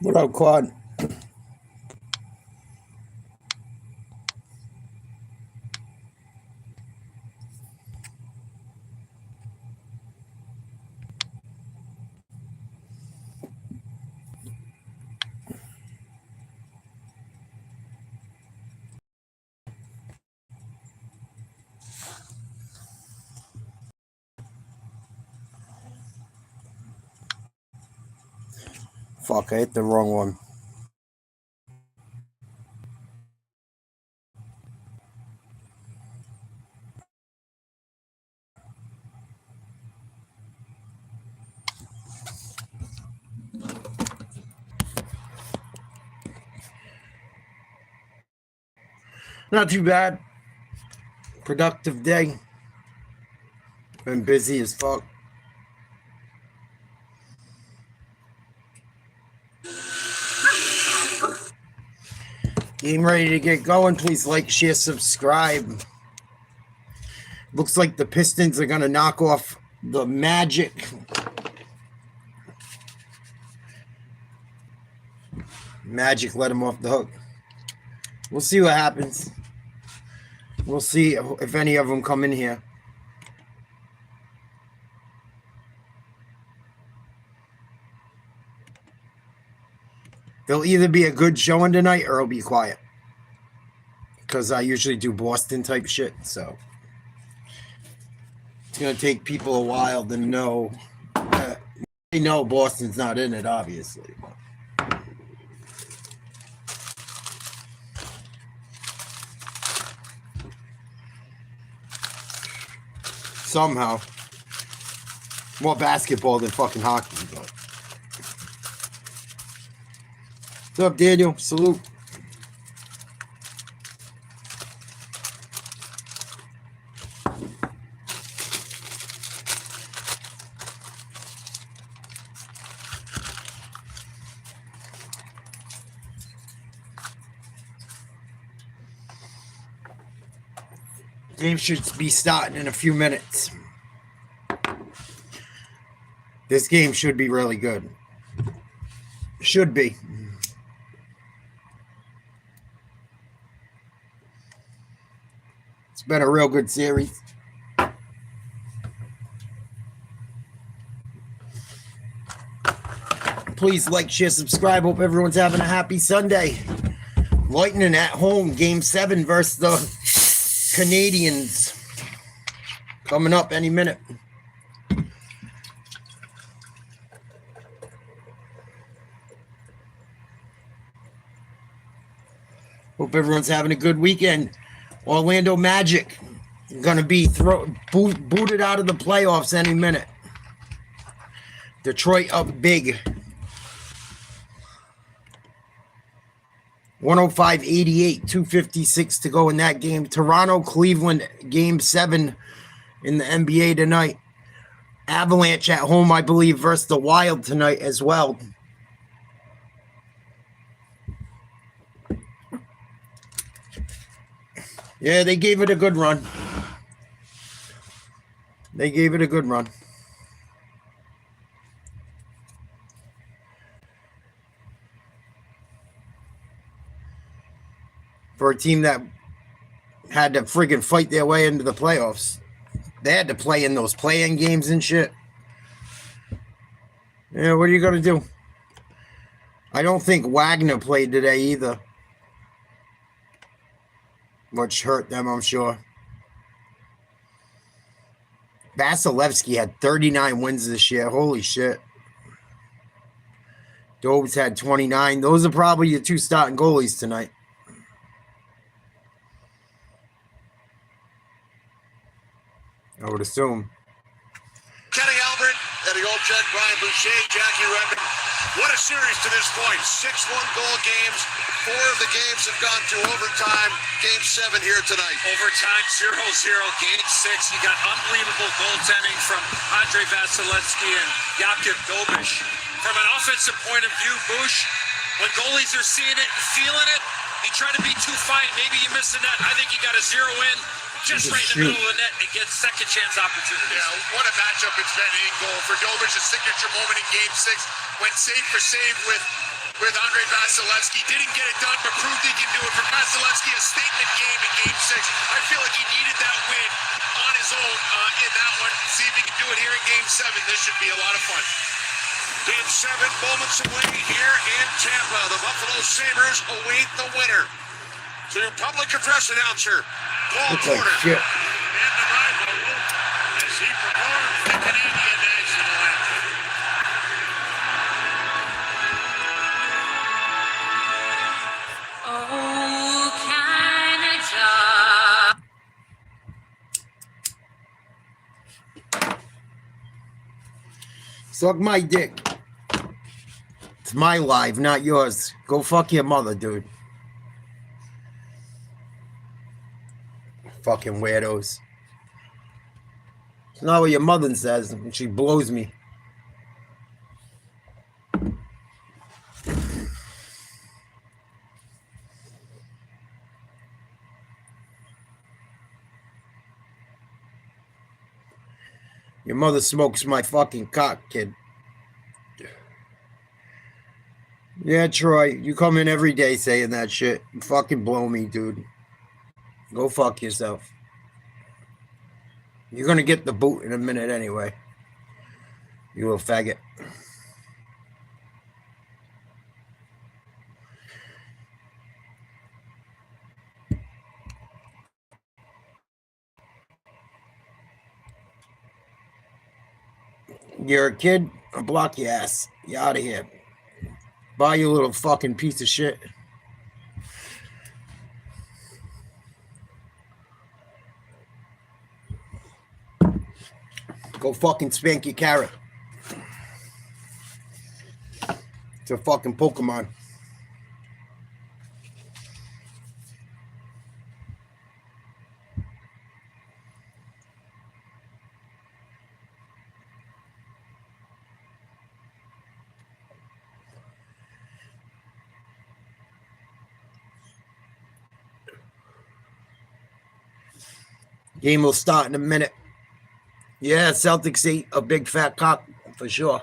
What up, Quad? Fuck, I hit the wrong one. Not too bad. Productive day. Been busy as fuck. Getting ready to get going. Please like, share, subscribe. Looks like the Pistons are going to knock off the Magic. Magic let them off the hook. We'll see what happens. We'll see if any of them come in here. There'll either be a good showing tonight or it'll be quiet. Because I usually do Boston type shit, so it's going to take people a while to know. They know Boston's not in it, obviously. Somehow. More basketball than fucking hockey, but. What's up, Daniel? Salute. Game should be starting in a few minutes. This game should be really good. Should be. It's been a real good series. Please like, share, subscribe. Hope everyone's having a happy Sunday. Lightning at home, Game 7 versus the Canadiens. Coming up any minute. Hope everyone's having a good weekend. Orlando Magic going to be booted out of the playoffs any minute. Detroit up big. 105-88, 2:56 to go in that game. Toronto, Cleveland, Game 7 in the NBA tonight. Avalanche at home, I believe, versus the Wild tonight as well. Yeah, they gave it a good run. They gave it a good run. For a team that had to friggin' fight their way into the playoffs. They had to play in those play-in games and shit. Yeah, what are you going to do? I don't think Wagner played today either. Which hurt them, I'm sure. Vasilevsky had 39 wins this year. Holy shit. Dobes had 29. Those are probably your two starting goalies tonight. I would assume. Kenny Albert, Eddie Olczyk, Brian Boucher, Jackie Redmond. What a series to this point. 6 1-goal games. 4 of the games have gone to overtime. Game 7 here tonight. Overtime 0-0. Game 6. You got unbelievable goaltending from Andrei Vasilevsky and Jakub Dobish. From an offensive point of view, Bush, when goalies are seeing it and feeling it, you try to be too fine. Maybe you miss the net. I think you got to zero in just right in the middle of the net and get second chance opportunities. Yeah, what a matchup it's been in goal for Dobish's signature moment in Game 6. Went save for save with with Andre Vasilevsky. Didn't get it done, but proved he can do it. For Vasilevsky, a statement game in Game 6. I feel like he needed that win on his own in that one. See if he can do it here in Game 7. This should be a lot of fun. Game 7, moments away here in Tampa. The Buffalo Sabres await the winner. To public address announcer, Paul Porter. Shit. And the rival as he performs the Canadian national anthem. Oh, Canada. Suck my dick. It's my life, not yours. Go fuck your mother, dude. Fucking weirdos. It's not what your mother says, and she blows me. Your mother smokes my fucking cock, kid. Yeah, Troy, you come in every day saying that shit. You fucking blow me, dude. Go fuck yourself. You're gonna get the boot in a minute anyway. You little faggot. You're a kid, I'll block your ass. You out of here. Bye, you little fucking piece of shit. Go fucking spank your carrot. It's a fucking Pokemon. Game will start in a minute. Yeah, Celtics ate a big fat cock for sure.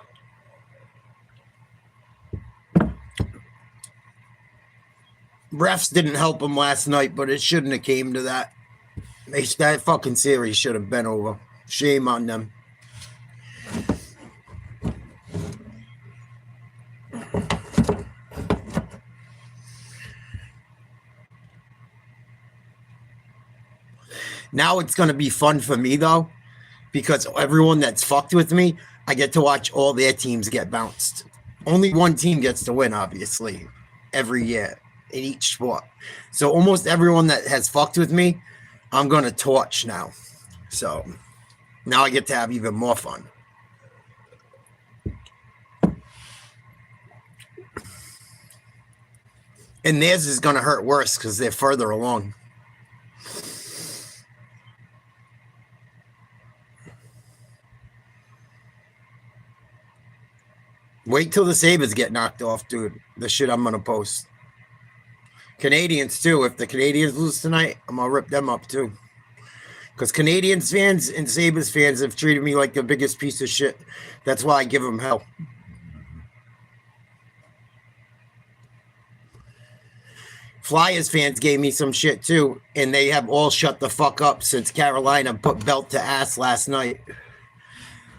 Refs didn't help them last night, but it shouldn't have came to that. That fucking series should have been over. Shame on them. Now it's going to be fun for me, though, because everyone that's fucked with me, I get to watch all their teams get bounced. Only one team gets to win, obviously, every year in each sport. So almost everyone that has fucked with me, I'm going to torch now. So now I get to have even more fun. And theirs is going to hurt worse because they're further along. Wait till the Sabres get knocked off, dude. The shit I'm going to post. Canadiens, too. If the Canadiens lose tonight, I'm going to rip them up, too. Because Canadiens fans and Sabres fans have treated me like the biggest piece of shit. That's why I give them hell. Flyers fans gave me some shit, too. And they have all shut the fuck up since Carolina put belt to ass last night.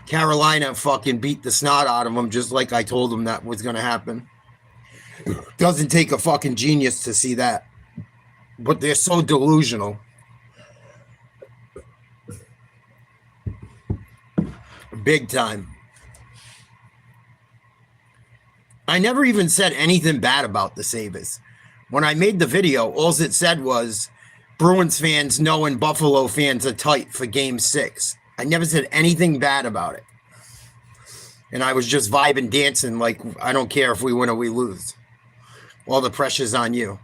Carolina fucking beat the snot out of them just like I told them that was going to happen. Doesn't take a fucking genius to see that. But they're so delusional. Big time. I never even said anything bad about the Sabres. When I made the video, all it said was Bruins fans knowing Buffalo fans are tight for Game 6. I never said anything bad about it. And I was just vibing, dancing like I don't care if we win or we lose. All the pressure's on you.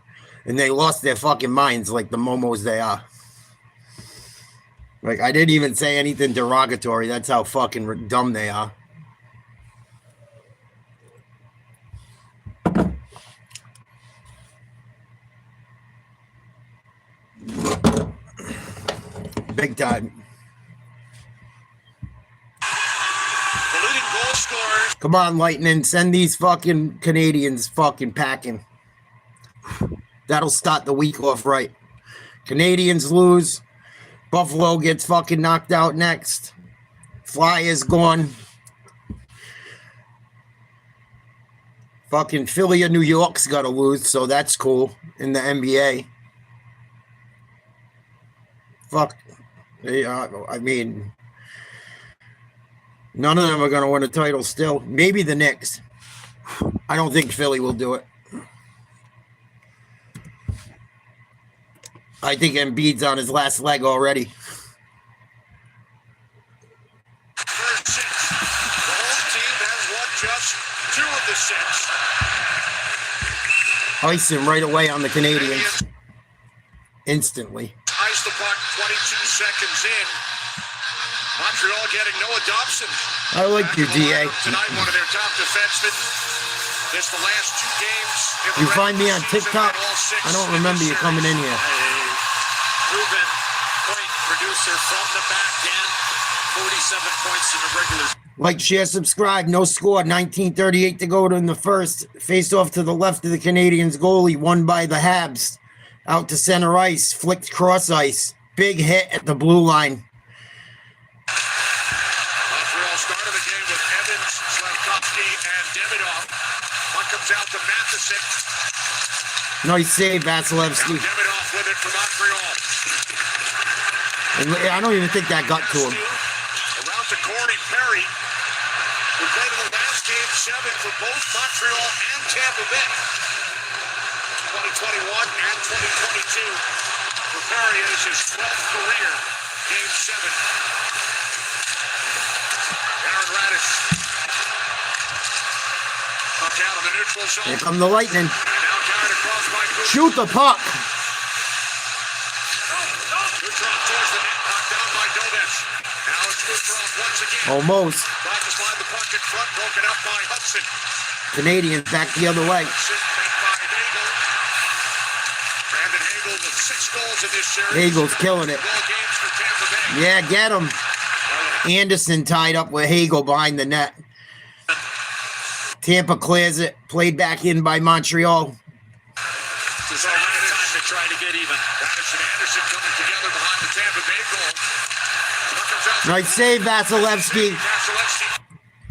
And they lost their fucking minds like the momos they are. Like, I didn't even say anything derogatory. That's how fucking dumb they are. Big time. The leading goal scorers Come on, Lightning. Send these fucking Canadians fucking packing. That'll start the week off right. Canadians lose. Buffalo gets fucking knocked out next. Flyers gone. Fucking Philly or New York's got to lose, so that's cool in the NBA. Fuck. I mean, none of them are going to win a title still. Maybe the Knicks. I don't think Philly will do it. I think Embiid's on his last leg already. First six. The home team has won just 2 of the 6. Ice him right away on the Canadians. Instantly. Ice the puck 22 seconds in. Montreal getting Noah Dobson. I like your DA. Tonight, one of their top defensemen. Missed the last 2 games. You find me on TikTok? I don't remember you coming in here. Proven point producer from the back end. 47 points in the regular. Like, share, subscribe. No score. 19:38 to go in the first. Face off to the left of the Canadiens goalie. Won by the Habs. Out to center ice. Flicked cross ice. Big hit at the blue line. Montreal started the game with Evans, Slavkovsky, and Davidoff. One comes out to Matheson. Nice save, Vasilevsky. Davidoff with it for Montreal. And I don't even think that got to him. Around to Corey Perry, who played in the last game 7 for both Montreal and Tampa Bay. 2021 and 2022. For Perry, it is his 12th career game 7. Aaron Radish. Puck out of the neutral zone. Here come the Lightning. And now carried across by Kucherov. Shoot the puck. Kucherov towards the net, knocked down by Dovesh. Now it's Kucherov once again. Almost. Tried to slide the puck in front, broken up by Hudson. Canadians back the other way. Hudson made by Hagel. Brandon Hagel with 6 goals in this series. Hagel's killing it. Goal games for Tampa Bay. Yeah, get him. Anderson tied up with Hagel behind the net. Tampa clears it. Played back in by Montreal. This is all time to try to get even. Radish and Anderson coming together behind the Tampa Bay goal. Puck comes out to Nice save, Vasilevsky. Vasilevsky.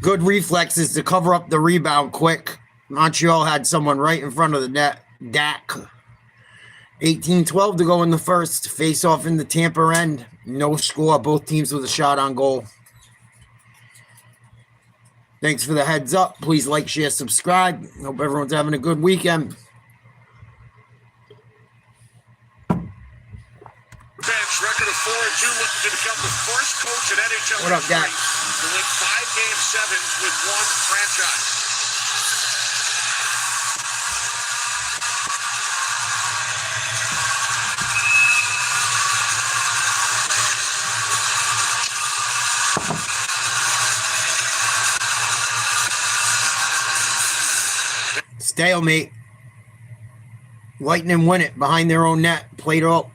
Good reflexes to cover up the rebound quick. Montreal had someone right in front of the net. Dak. 18-12 to go in the first. Face off in the Tampa end. No score. Both teams with a shot on goal. Thanks for the heads up. Please like, share, subscribe. Hope everyone's having a good weekend. Bench record of 4-2, looking to become the first coach in NHL What up, history Dak? to win 5 game 7s with one franchise. Stalemate. Lightning win it behind their own net. Played off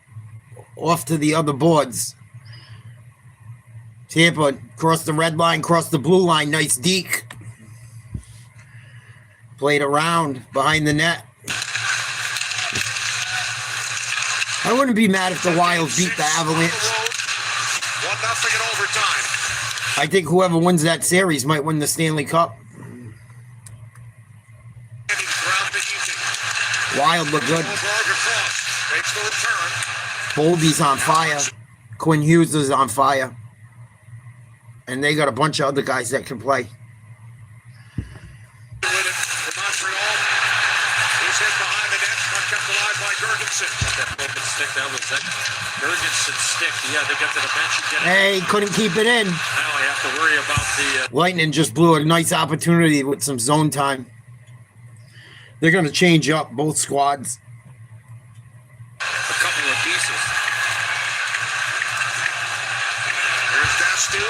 to the other boards. Tampa crossed the red line, crossed the blue line. Nice deke. Played around behind the net. I wouldn't be mad if the Wild beat the Avalanche. 1-0 in overtime. I think whoever wins that series might win the Stanley Cup. Throughout the evening. Wild look good. Goldberg across. Makes the return. Boldy's on fire. Quinn Hughes is on fire. And they got a bunch of other guys that can play. With it for Montreal. He's hit behind the net. Puck kept alive by Gergensen. That broken stick, that was that Gergensen stick. Yeah, they got to the bench and get it. Hey, couldn't keep it in. Now I have to worry about the Lightning just blew a nice opportunity with some zone time. They're going to change up both squads. a couple of pieces. Here's Dastu.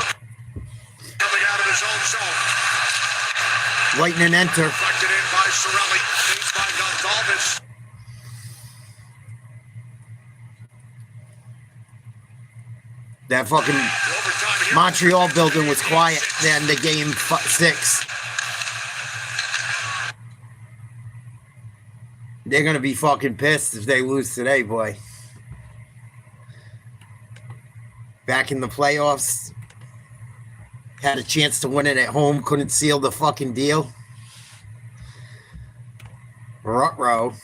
Coming out of his own zone. Lightning enter. Deflected in by Cirelli. Chased by Gonzalez. That fucking Overtime here. Montreal building was quiet then the game 6. They're going to be fucking pissed if they lose today, boy. Back in the playoffs. Had a chance to win it at home. Couldn't seal the fucking deal. Ruh-roh.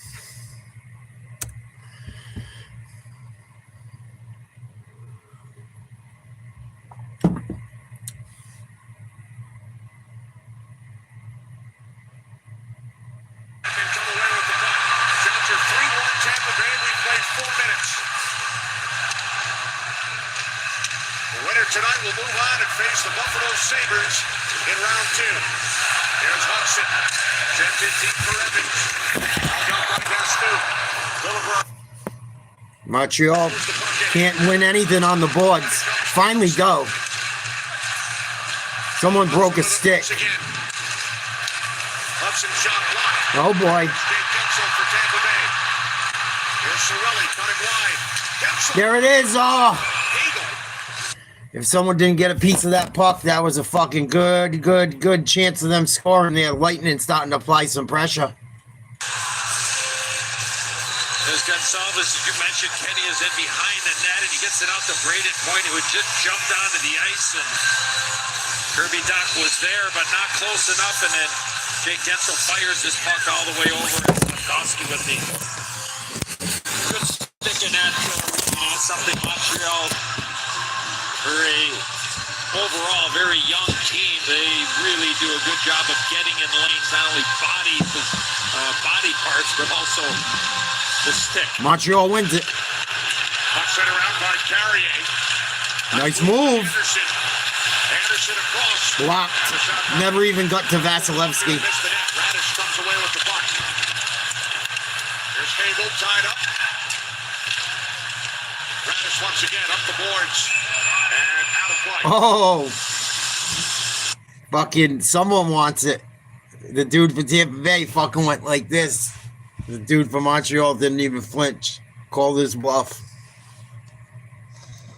Tonight will move on and face the Buffalo Sabres in round 2. Here's Hudson. Sent it deep for Evans. Montreal can't win anything on the boards. Finally go. Someone broke a stick. Hudson shot blocked. Oh boy. Here's Cirelli cutting wide. There it is. Oh. If someone didn't get a piece of that puck, that was a fucking good chance of them scoring there. Lightning starting to apply some pressure. As Gonsalves, as you mentioned, Kenny is in behind the net, and he gets it out to Braden Point, who had just jumped onto the ice, and Kirby Dach was there, but not close enough, and then Jake Gensel fires this puck all the way over, and Slavkovsky with the good stick in that. Something Montreal, overall, very young team. They really do a good job of getting in lanes, not only body parts, but also the stick. Montreal wins it. Puck sent around by Carrier. Nice move. Anderson across. Blocked. Never even got to Vasilevsky. Radish comes away with the puck. Here's Hagel tied up. Radish once again up the boards. And out of play. Oh. Fucking someone wants it. The dude for Tampa Bay fucking went like this. The dude from Montreal didn't even flinch. Called his bluff.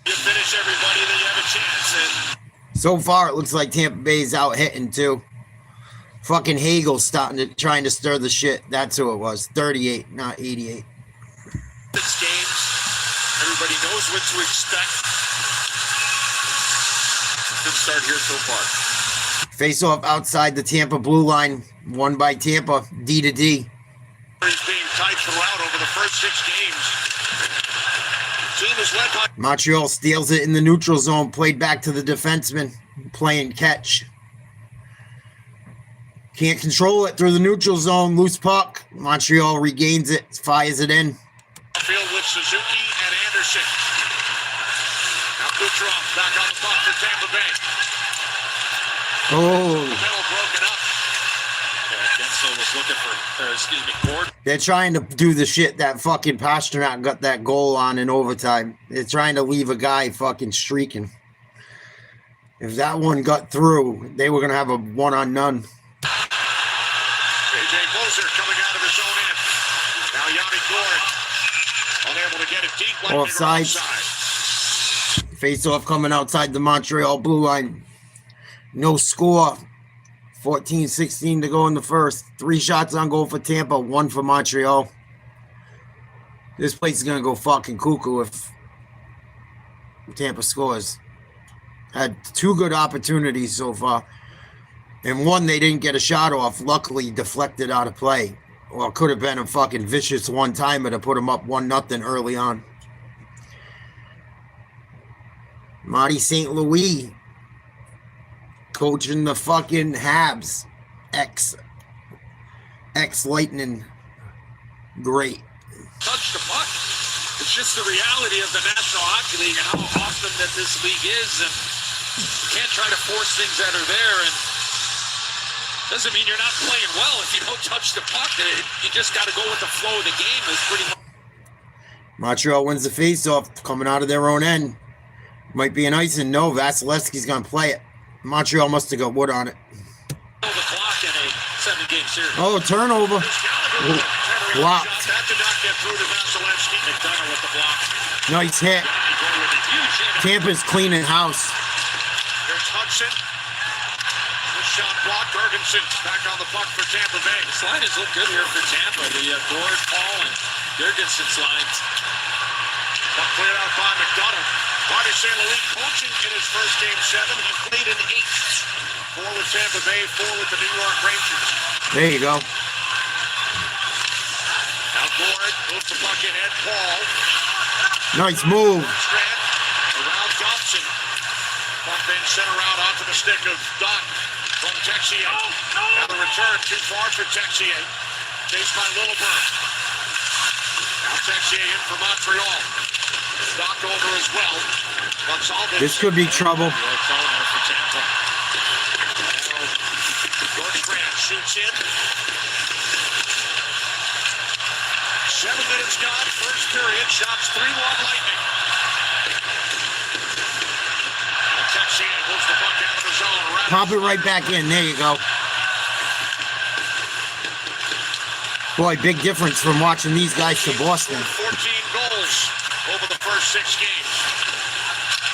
You finish everybody, then you have a chance. And so far, it looks like Tampa Bay's out hitting too. Fucking Hagel's trying to stir the shit. That's who it was. 38, not 88. this games, everybody knows what to expect. Good start here so far. Face off outside the Tampa blue line, won by Tampa, D to D. He's being tight throughout over the first 6 games. Team is led by Montreal steals it in the neutral zone, played back to the defenseman, playing catch. Can't control it through the neutral zone, loose puck. Montreal regains it, fires it in. field with Suzuki and Anderson. Now Kucherov back on the puck for Tampa Bay. Oh. Middle broken up. Gensel was looking for, Gordon. They're trying to do the shit that fucking Pasternak got that goal on in overtime. They're trying to leave a guy fucking streaking. If that one got through, they were going to have a one-on-none. A.J. Moser coming out of his own end. Now Yanni Gord unable to get it deep. Offside. Face-off coming outside the Montreal blue line. No score. 14-16 to go in the first. 3 shots on goal for Tampa, 1 for Montreal. This place is going to go fucking cuckoo if Tampa scores. Had 2 good opportunities so far. And 1 they didn't get a shot off. Luckily deflected out of play. Well, it could have been a fucking vicious one-timer to put them up 1-0 early on. Marty St. Louis coaching the fucking Habs. Ex-Lightning. Great. Touch the puck. It's just the reality of the National Hockey League and how often that this league is. And you can't try to force things that are there. And doesn't mean you're not playing well if you don't touch the puck. You just got to go with the flow of the game. Is pretty much. Montreal wins the faceoff, coming out of their own end. Might be an icing. No, Vasilevsky's going to play it. Montreal must have got wood on it. The clock in a 7-game series. Oh, turnover. Blocked. That did not get through to Vasilevsky. McDonough with the block. Nice hit. Tampa's cleaning house. There's Hudson. This shot blocked. Bergensen back on the puck for Tampa Bay. The sliders look good here for Tampa. The Gord, Jurgensen's lines. But cleared out by McDonough. Marty St. Louis coaching in his first game 7. He played in 8. 4 with Tampa Bay, 4 with the New York Rangers. There you go. Now Gord moves the puck ahead. Paul. Nice move. Strand around Thompson. Puck then sent around onto the stick of Dunn from Texier. Now the return too far for Texier. Chased by Littleburn. Now Texier in for Montreal. Knocked over as well. Gonsalves. This could be trouble. Strand shoots in. 7 minutes gone. First period. Shots 3-1 Lightning. Texier moves the puck out of the zone. Pop it right back in. There you go. Boy, big difference from watching these guys to Boston. 14 goals over the first 6 games.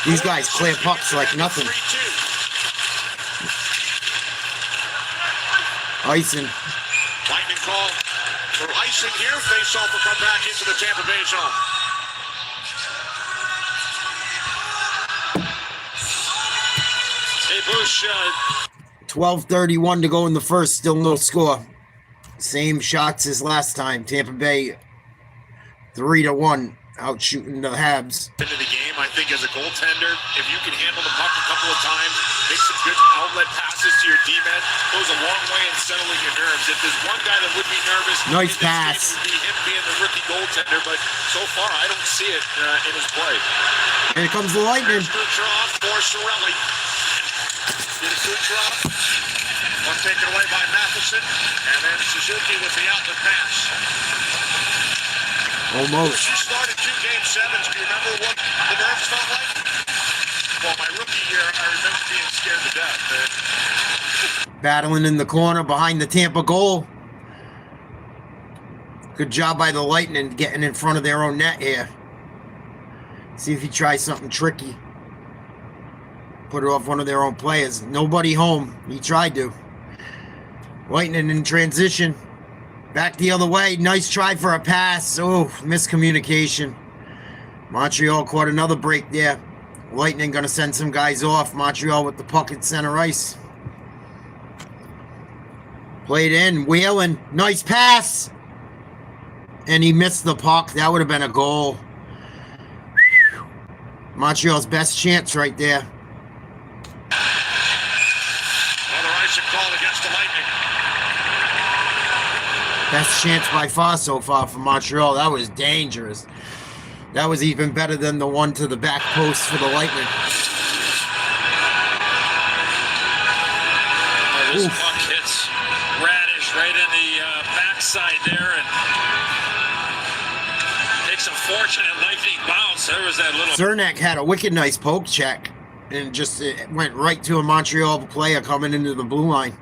These guys clear pucks like nothing. 3-2. Icing. Lightning call for icing here. Face-off will come back into the Tampa Bay zone. Hey, Bush, 12:31 to go in the first. Still no score. Same shots as last time. Tampa Bay 3-1 out shooting the Habs. Into the game, I think as a goaltender, if you can handle the puck a couple of times, make some good outlet passes to your D-men, goes a long way in settling your nerves. If there's one guy that would be nervous, Nice in this pass. game, it would be him being the rookie goaltender, but so far I don't see it in his play. Here comes the Lightning. Kucherov for Cirelli. Did Kucherov. One taken away by Matheson, and then Suzuki with the outlet pass. Almost. She started 2 game 7s. Do you remember what the nerves felt like? Well, my rookie year, I remember being scared to death. Battling in the corner behind the Tampa goal. Good job by the Lightning getting in front of their own net here. See if he tries something tricky. Put it off one of their own players. Nobody home. He tried to. Lightning in transition. Back the other way. Nice try for a pass. Oh, miscommunication. Montreal caught another break there. Lightning going to send some guys off. Montreal with the puck at center ice. Played in. Wheeling. Nice pass. And he missed the puck. That would have been a goal. Montreal's best chance right there. Another icing call against the Lightning. Best chance by far so far for Montreal. That was dangerous. That was even better than the one to the back post for the Lightning. this puck hits Radish right in the backside there and takes a fortunate lightning bounce. There was that little... Cernak had a wicked nice poke check and just it went right to a Montreal player coming into the blue line.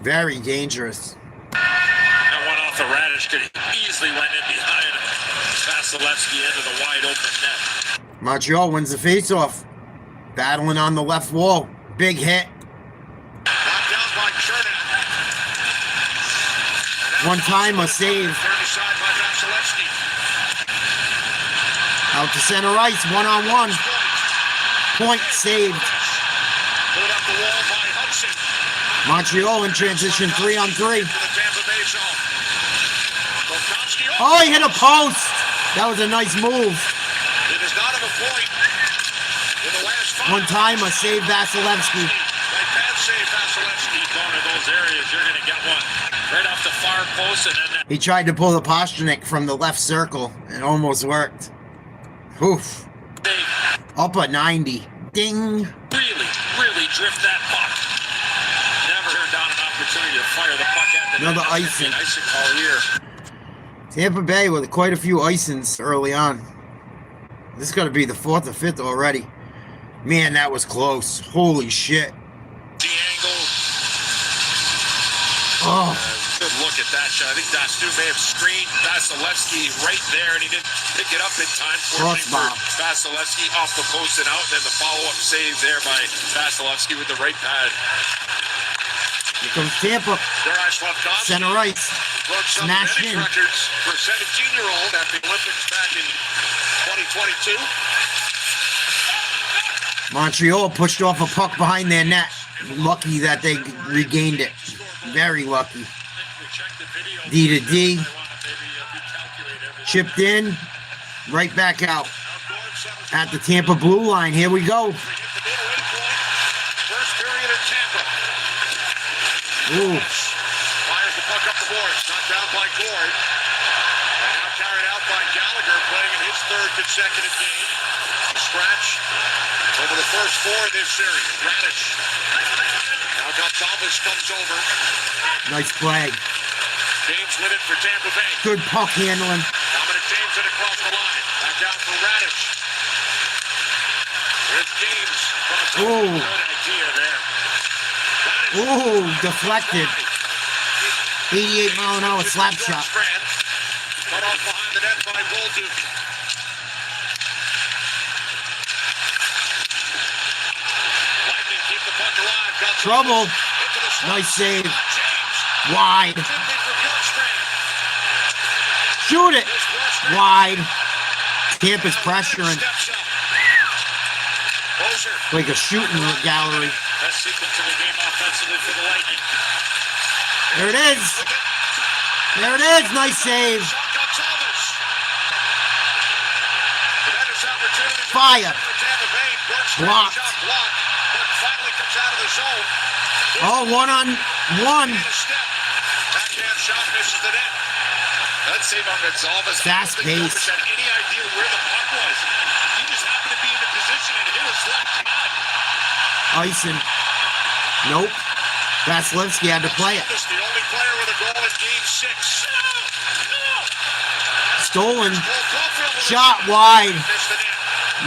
Very dangerous. That one off the Radish could easily went in behind Vasilevsky into the wide open net. Montreal wins the faceoff. Battling on the left wall. Big hit. Knocked down by Cernak. One time a save. Turned aside by Vasilevsky. Out to center ice. One-on-one. Point saved. Pulled up the wall by Hudson. Montreal in transition 3-on-3. To the Tampa Bay zone. Volkovsky. Oh, he hit a post. That was a nice move. It is not of a point. In the last 5. One time a save Vasilevsky. Like that save, Vasilevsky. One of those areas, you're going to get one right off the far post, and then He tried to pull the Pastrnak from the left circle. It almost worked. Oof. they Up a 90. Ding. really drift that puck. Never turned down an opportunity to fire the puck at the Another net. icing. Icing call here. Tampa Bay with quite a few icings early on. This is going to be the 4th or 5th already. Man, that was close. Holy shit. The angle. Oh, Good look at that shot. I think Dastu may have screened Vasilevsky right there, and he didn't pick it up in time. Fortunately for Crossbar. Vasilevsky off the post and out, and then the follow-up save there by Vasilevsky with the right pad. here comes Tampa. There I Slavkovsky. Center ice. broke some Smashed tennis in. records for a 17-year-old at the Olympics back in 2022. Montreal pushed off a puck behind their net. Lucky that they regained it. Very lucky. D to D. Chipped in. Right back out. At the Tampa blue line. Here we go. First period in Tampa. Ooh. Fires the puck up the boards. Knocked down by Gord. And now carried out by Gallagher, playing in his third consecutive game. Scratch over the first four of this series. Radish. Now Gonzalez comes over. Nice play. James with it for Tampa Bay. Good puck handling. Dominic James in across the line. Back down for Radish. There's James. Ooh. Good idea there. Ooh, deflected. 88 mile an hour slap shot. Cut off behind the net by Bolduc. Lightning keep the puck alive. Got Trouble. into the slot. Nice save. James. Wide. Finley for Bjorkstrand. Shoot it. This Bjorkstrand. Wide. Tampa's pressuring. Steps up. Moser. Like a shooting gallery. Best sequence of the game offensively for the Lightning. There it is. There it is. Nice save. Gonzalez. Tremendous opportunity Fire. for Tampa Bay. Bjorkstrand Blocked. shot blocked, but finally comes out of the zone. Oh, 1-on-1. And a step. Backhand shot misses the net. That save on Gonzalez. Fast I don't think pace. Gomez had any idea where the puck was. He just happened to be in a position and hit his left pad. Icing. Nope. Vasilevsky had to play it. This is the only player with a goal in Game 6. Stolen. Cole Caulfield with a Shot wide. missed the net.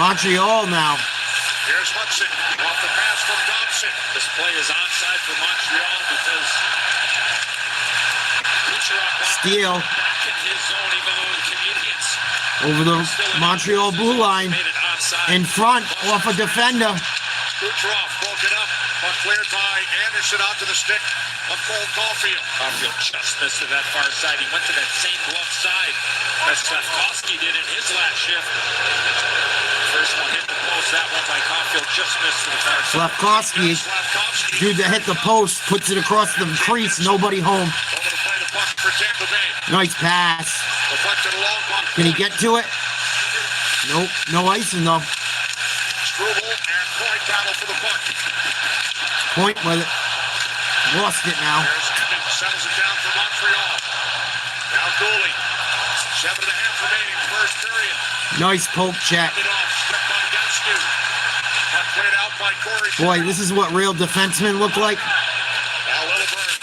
Montreal now. Here's Hudson off the pass from Thompson. This play is onside for Montreal because Kucherov Steal. back in his zone, even though the Canadiens Over the still in Montreal blue line. made it onside. In front. Off a defender. Kucherov broke it up, but cleared by Anderson onto the stick of Cole Caulfield. Caulfield just missed to that far side. He went to that same glove side as Slavkovsky did in his last shift. First one hit the post. That one by Caulfield just missed to the far side. Slavkovsky. Slavkovsky Dude that hit the post. Puts it across the crease. Nobody home. over to play the puck for Tampa Bay. Nice pass. The puck to the long puck. Can he get to it? Nope. No icing though. Struble and Floyd battle for the puck. Point with it. Lost it now. There's Evans, settles it down for Montreal. Now Goalie. 7.5 remaining, first period. Nice poke check. It off, stripped by Gaskin. Puck played out by Corey. Boy, this is what real defensemen look like. Now Lilleberg.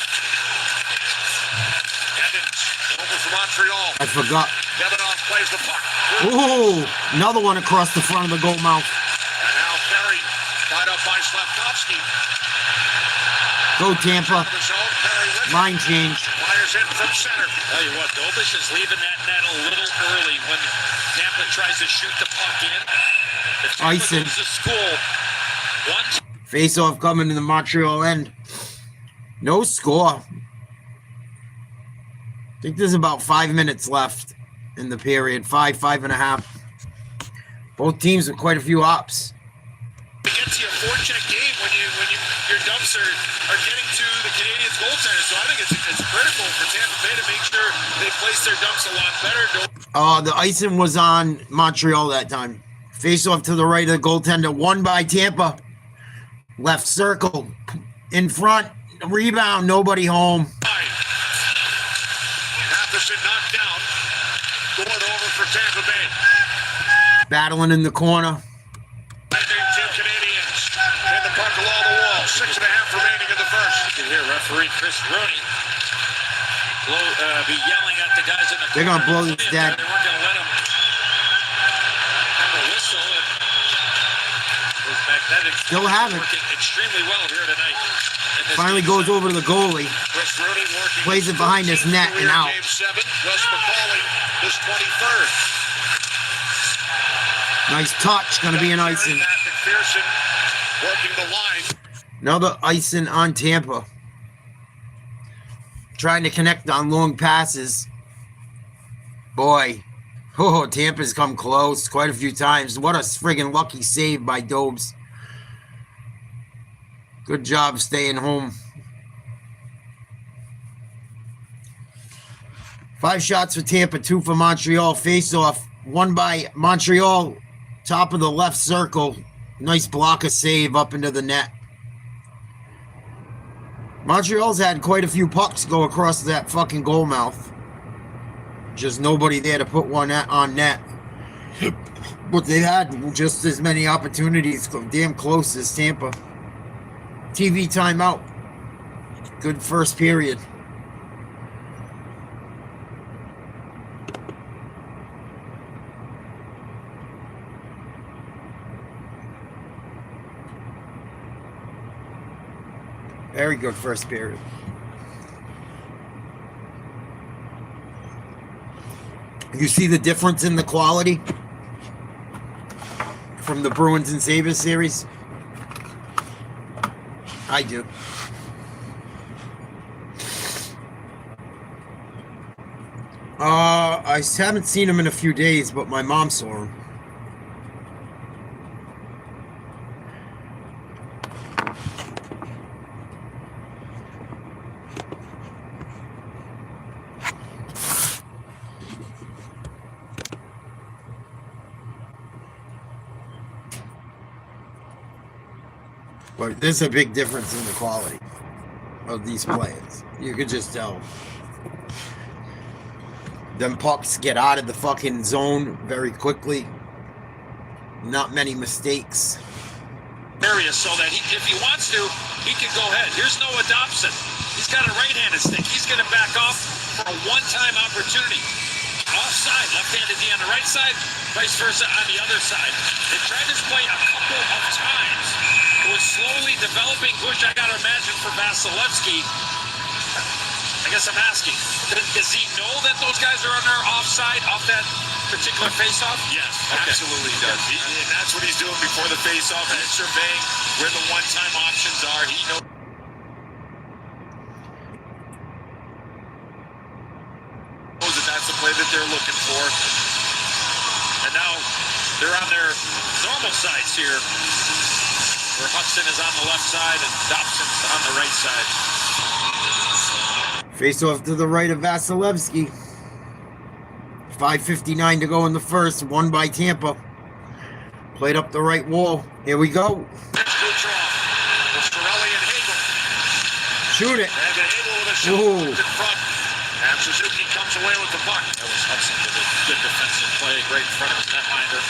Evans over for Montreal. I forgot. Devinoff plays the puck. Ooh, another one across the front of the goal mouth. And now Perry tied up by Slavkovsky. Go Tampa. To the zone, Perry with it. Line change. Fires in from center. Tell you what, Dobish is leaving that net a little early when Tampa tries to shoot the puck in. If Tampa Icing. goes to school, one Face off coming to the Montreal end. No score. I think there's about 5 minutes left in the period. 5.5. Both teams with quite a few ops. it gets you a fortunate game when your dumps are getting to the Canadiens goaltender. So I think it's critical for Tampa Bay to make sure they place their dumps a lot better. The icing was on Montreal that time. Face off to the right of the goaltender. Won by Tampa. Left circle. In front. Rebound. Nobody home. Matheson knocked down. Going over for Tampa Bay. Battling in the corner. Two Canadians. And the puck along the wall. 6.5 remaining in the first. You can hear referee Chris Rooney be yelling at the guys in the They're gonna corner. blow this dead. They weren't going to let him have a whistle. And those magnetics Still have it. working extremely well here tonight. in this Finally game goes seven. over to the goalie. Chris Rooney working Plays it behind his net and out. Game 7. Wes McCauley, his 23rd. Nice touch. Gonna be an icing. Matt McPherson working the line. Another icing on Tampa. trying to connect on long passes. Boy. Oh, Tampa's come close quite a few times. What a friggin' lucky save by Dobes. Good job staying home. 5 shots for Tampa, 2 for Montreal. Face-off, 1 by Montreal, top of the left circle. Nice blocker save up into the net. Montreal's had quite a few pucks go across that fucking goal mouth. Just nobody there to put one on net. But they had just as many opportunities, damn close as Tampa. TV timeout. Good first period. Very good first period. You see the difference in the quality from the Bruins and Sabres series? I do. I haven't seen him in a few days, but my mom saw him. But there's a big difference in the quality of these players. You could just tell. Them pucks get out of the fucking zone very quickly. Not many mistakes. Area so that if he wants to, he can go ahead. Here's Noah Dobson. He's got a right-handed stick. He's going to back off for a one-time opportunity. Offside, left-handed D on the right side, vice versa on the other side. They tried this play a couple of times. It was slowly developing. Bush, I got to imagine, for Vasilevsky. I guess I'm asking, does he know that those guys are on their offside off that particular face-off? Yes, okay. Absolutely does. And that's what he's doing before the face-off. He's surveying where the one-time options are. He knows that that's the play that they're looking for. And now they're on their normal sides here, where Hudson is on the left side and Dobson's on the right side. Face off to the right of Vasilevsky. 5:59 to go in the first. Won by Tampa. Played up the right wall. Here we go. Shoot it. Ooh. In front. And Suzuki comes away with the puck. That was Hudson with a good defensive play, right in front of his netminder.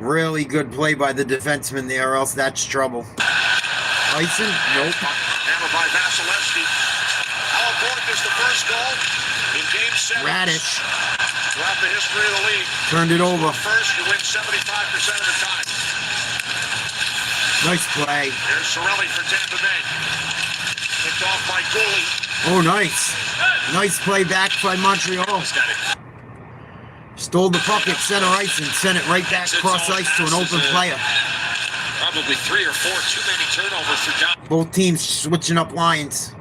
Really good play by the defenseman there, or else that's trouble. Tyson? Nope. Hammered by Vasilevsky. How important is the first goal in Game 7? Radish. Throughout the history of the league. Turned it over. First, you win 75% of the time. Nice play. Here's Cirelli for Tampa Bay. Picked off by Gooley. Oh, nice. Nice play back by Montreal. Stole the puck at center ice and sent it right back across ice to an open player. Probably 3 or 4 too many turnovers for John. Both teams switching up lines.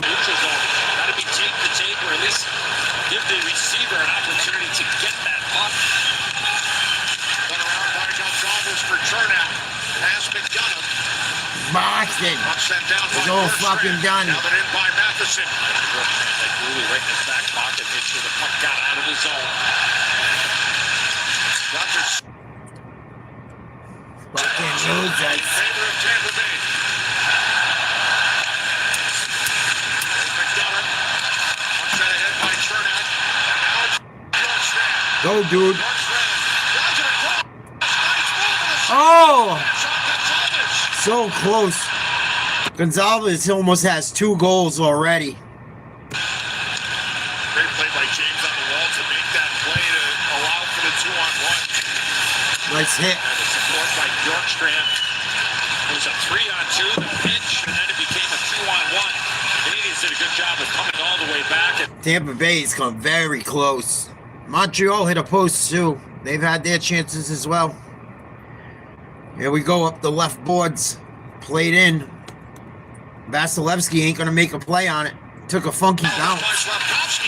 Neutral zone. Got to be tape to tape, or at least give the receiver an opportunity to get that puck. Run around by Gonzalez for turnout. Pass McDonough. Boston. Puck sent down by It's all Bergstrand. fucking done. Now in by Matheson. Like Gooley right in his back pocket, made sure the puck got out of his zone. Rogers. Fucking losers. In favor of Tampa Bay. There's McDonough. Puck sent ahead by Turnout. And now it's Bjorkstrand. Go, dude. Bjorkstrand. Drives it across. Nice move. Oh, Gonzalez. so close. Gonzalez almost has 2 goals already. great play by James on the wall to make that play to allow for the 2-on-1. Nice hit. And the support by Bjorkstrand. It was a 3-on-2, the pitch, and then it became a 2-on-1. The Canadiens did a good job of coming all the way back. Tampa Bay's come very close. Montreal hit a post too. They've had their chances as well. Here we go up the left boards. Played in. Vasilevsky ain't going to make a play on it. took a funky bounce.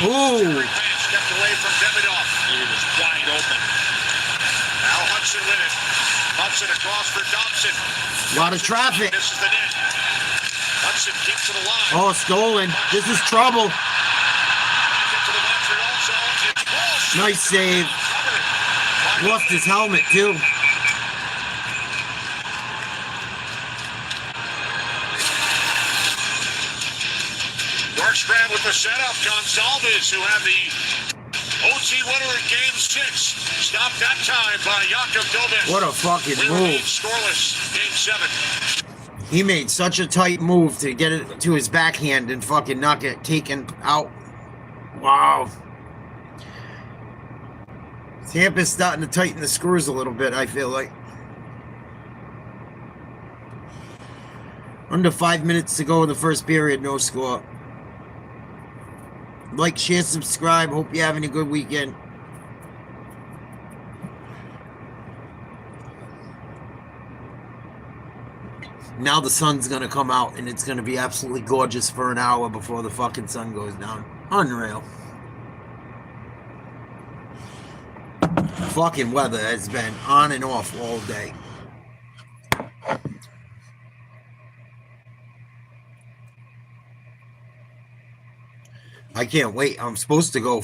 Ooh. Stepped away from Demidov. He was wide open. Now Hudson with it. Hudson across for Dobson. A lot of traffic. This is the net. Hudson keeps to the line. Oh, stolen. This is trouble. Back into the Montreal zone. It's Walsh. Nice save. Lost his helmet, too. Markstrand with the setup. Gonzalez, who had the OT winner in Game 6. Stopped that time by Jakub Dobeš. What a fucking We remain move. scoreless. Game 7. He made such a tight move to get it to his backhand and fucking not get taken out. Wow. Tampa's starting to tighten the screws a little bit, I feel like. Under 5 minutes to go in the first period, no score. Like, share, subscribe. Hope you're having a good weekend. Now the sun's going to come out, and it's going to be absolutely gorgeous for an hour before the fucking sun goes down. Unreal. Fucking weather has been on and off all day. I can't wait. I'm supposed to go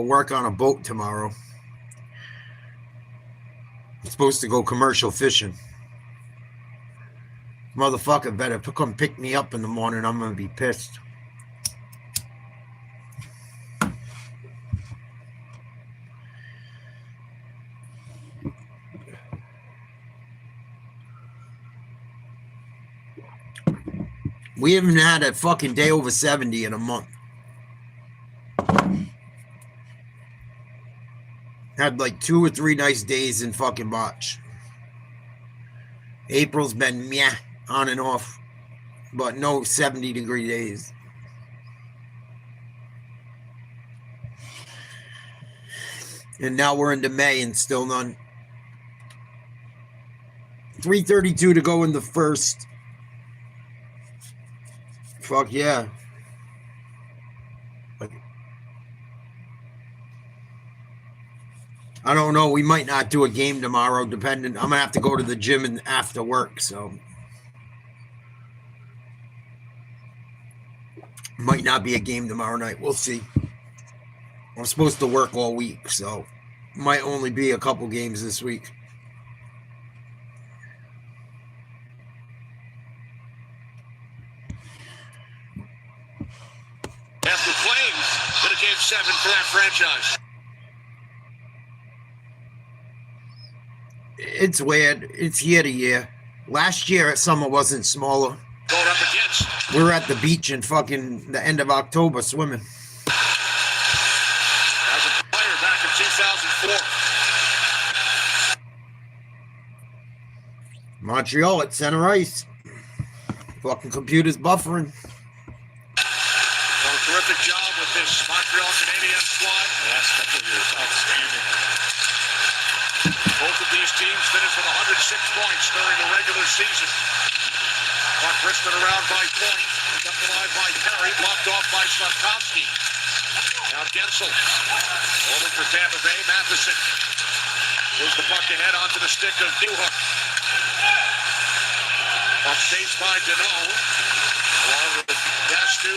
work on a boat tomorrow. I'm supposed to go commercial fishing. Motherfucker better come pick me up in the morning. I'm going to be pissed. We haven't had a fucking day over 70 in a month. Had like 2 or 3 nice days in fucking March. April's been meh, on and off, but no 70-degree days. And now we're into May and still none. 3:32 to go in the first. Fuck yeah. I don't know. We might not do a game tomorrow, depending. I'm going to have to go to the gym and after work, so. Might not be a game tomorrow night. We'll see. I'm supposed to work all week, so might only be a couple games this week. After Flames in a Game 7 for that franchise. It's weird. It's year to year. Last year, summer wasn't smaller. Going up against. We were at the beach in fucking the end of October swimming. As a player back in 2004. Montreal at center ice. Fucking computer's buffering. Done a terrific job with this Montreal Canadiens squad. The last couple of years, outstanding. Both of these teams finished with 106 points during the regular season. Mark Richmond around by point. Up the line by Perry. Blocked off by Slavkovsky. Now Gensel. Over for Tampa Bay. Matheson. Moves the puck ahead onto the stick of Newhook. Off stage by Deneau. Along with Dastu.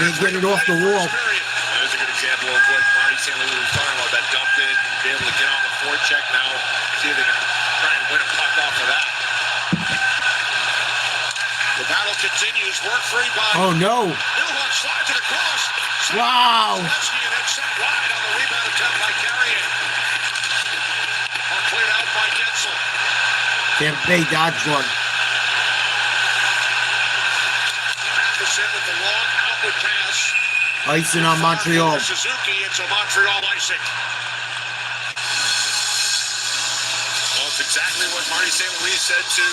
Can't get it off the wall. There's a good example of what Marty St. Louis was talking about, that dump in, be able to get on the forecheck now, see if they can try and win a puck off of that. The battle continues. Work free by Oh no. Newhook. Slides it across. Wow. Slavkovsky and then sent wide on the rebound attempt by Carrier. Cleared out by Gensel. Tampa Bay dodged one. Matheson with the long outward pass. Icing on Montreal. Suzuki into Montreal icing. Well, it's exactly what Marty St. Louis said to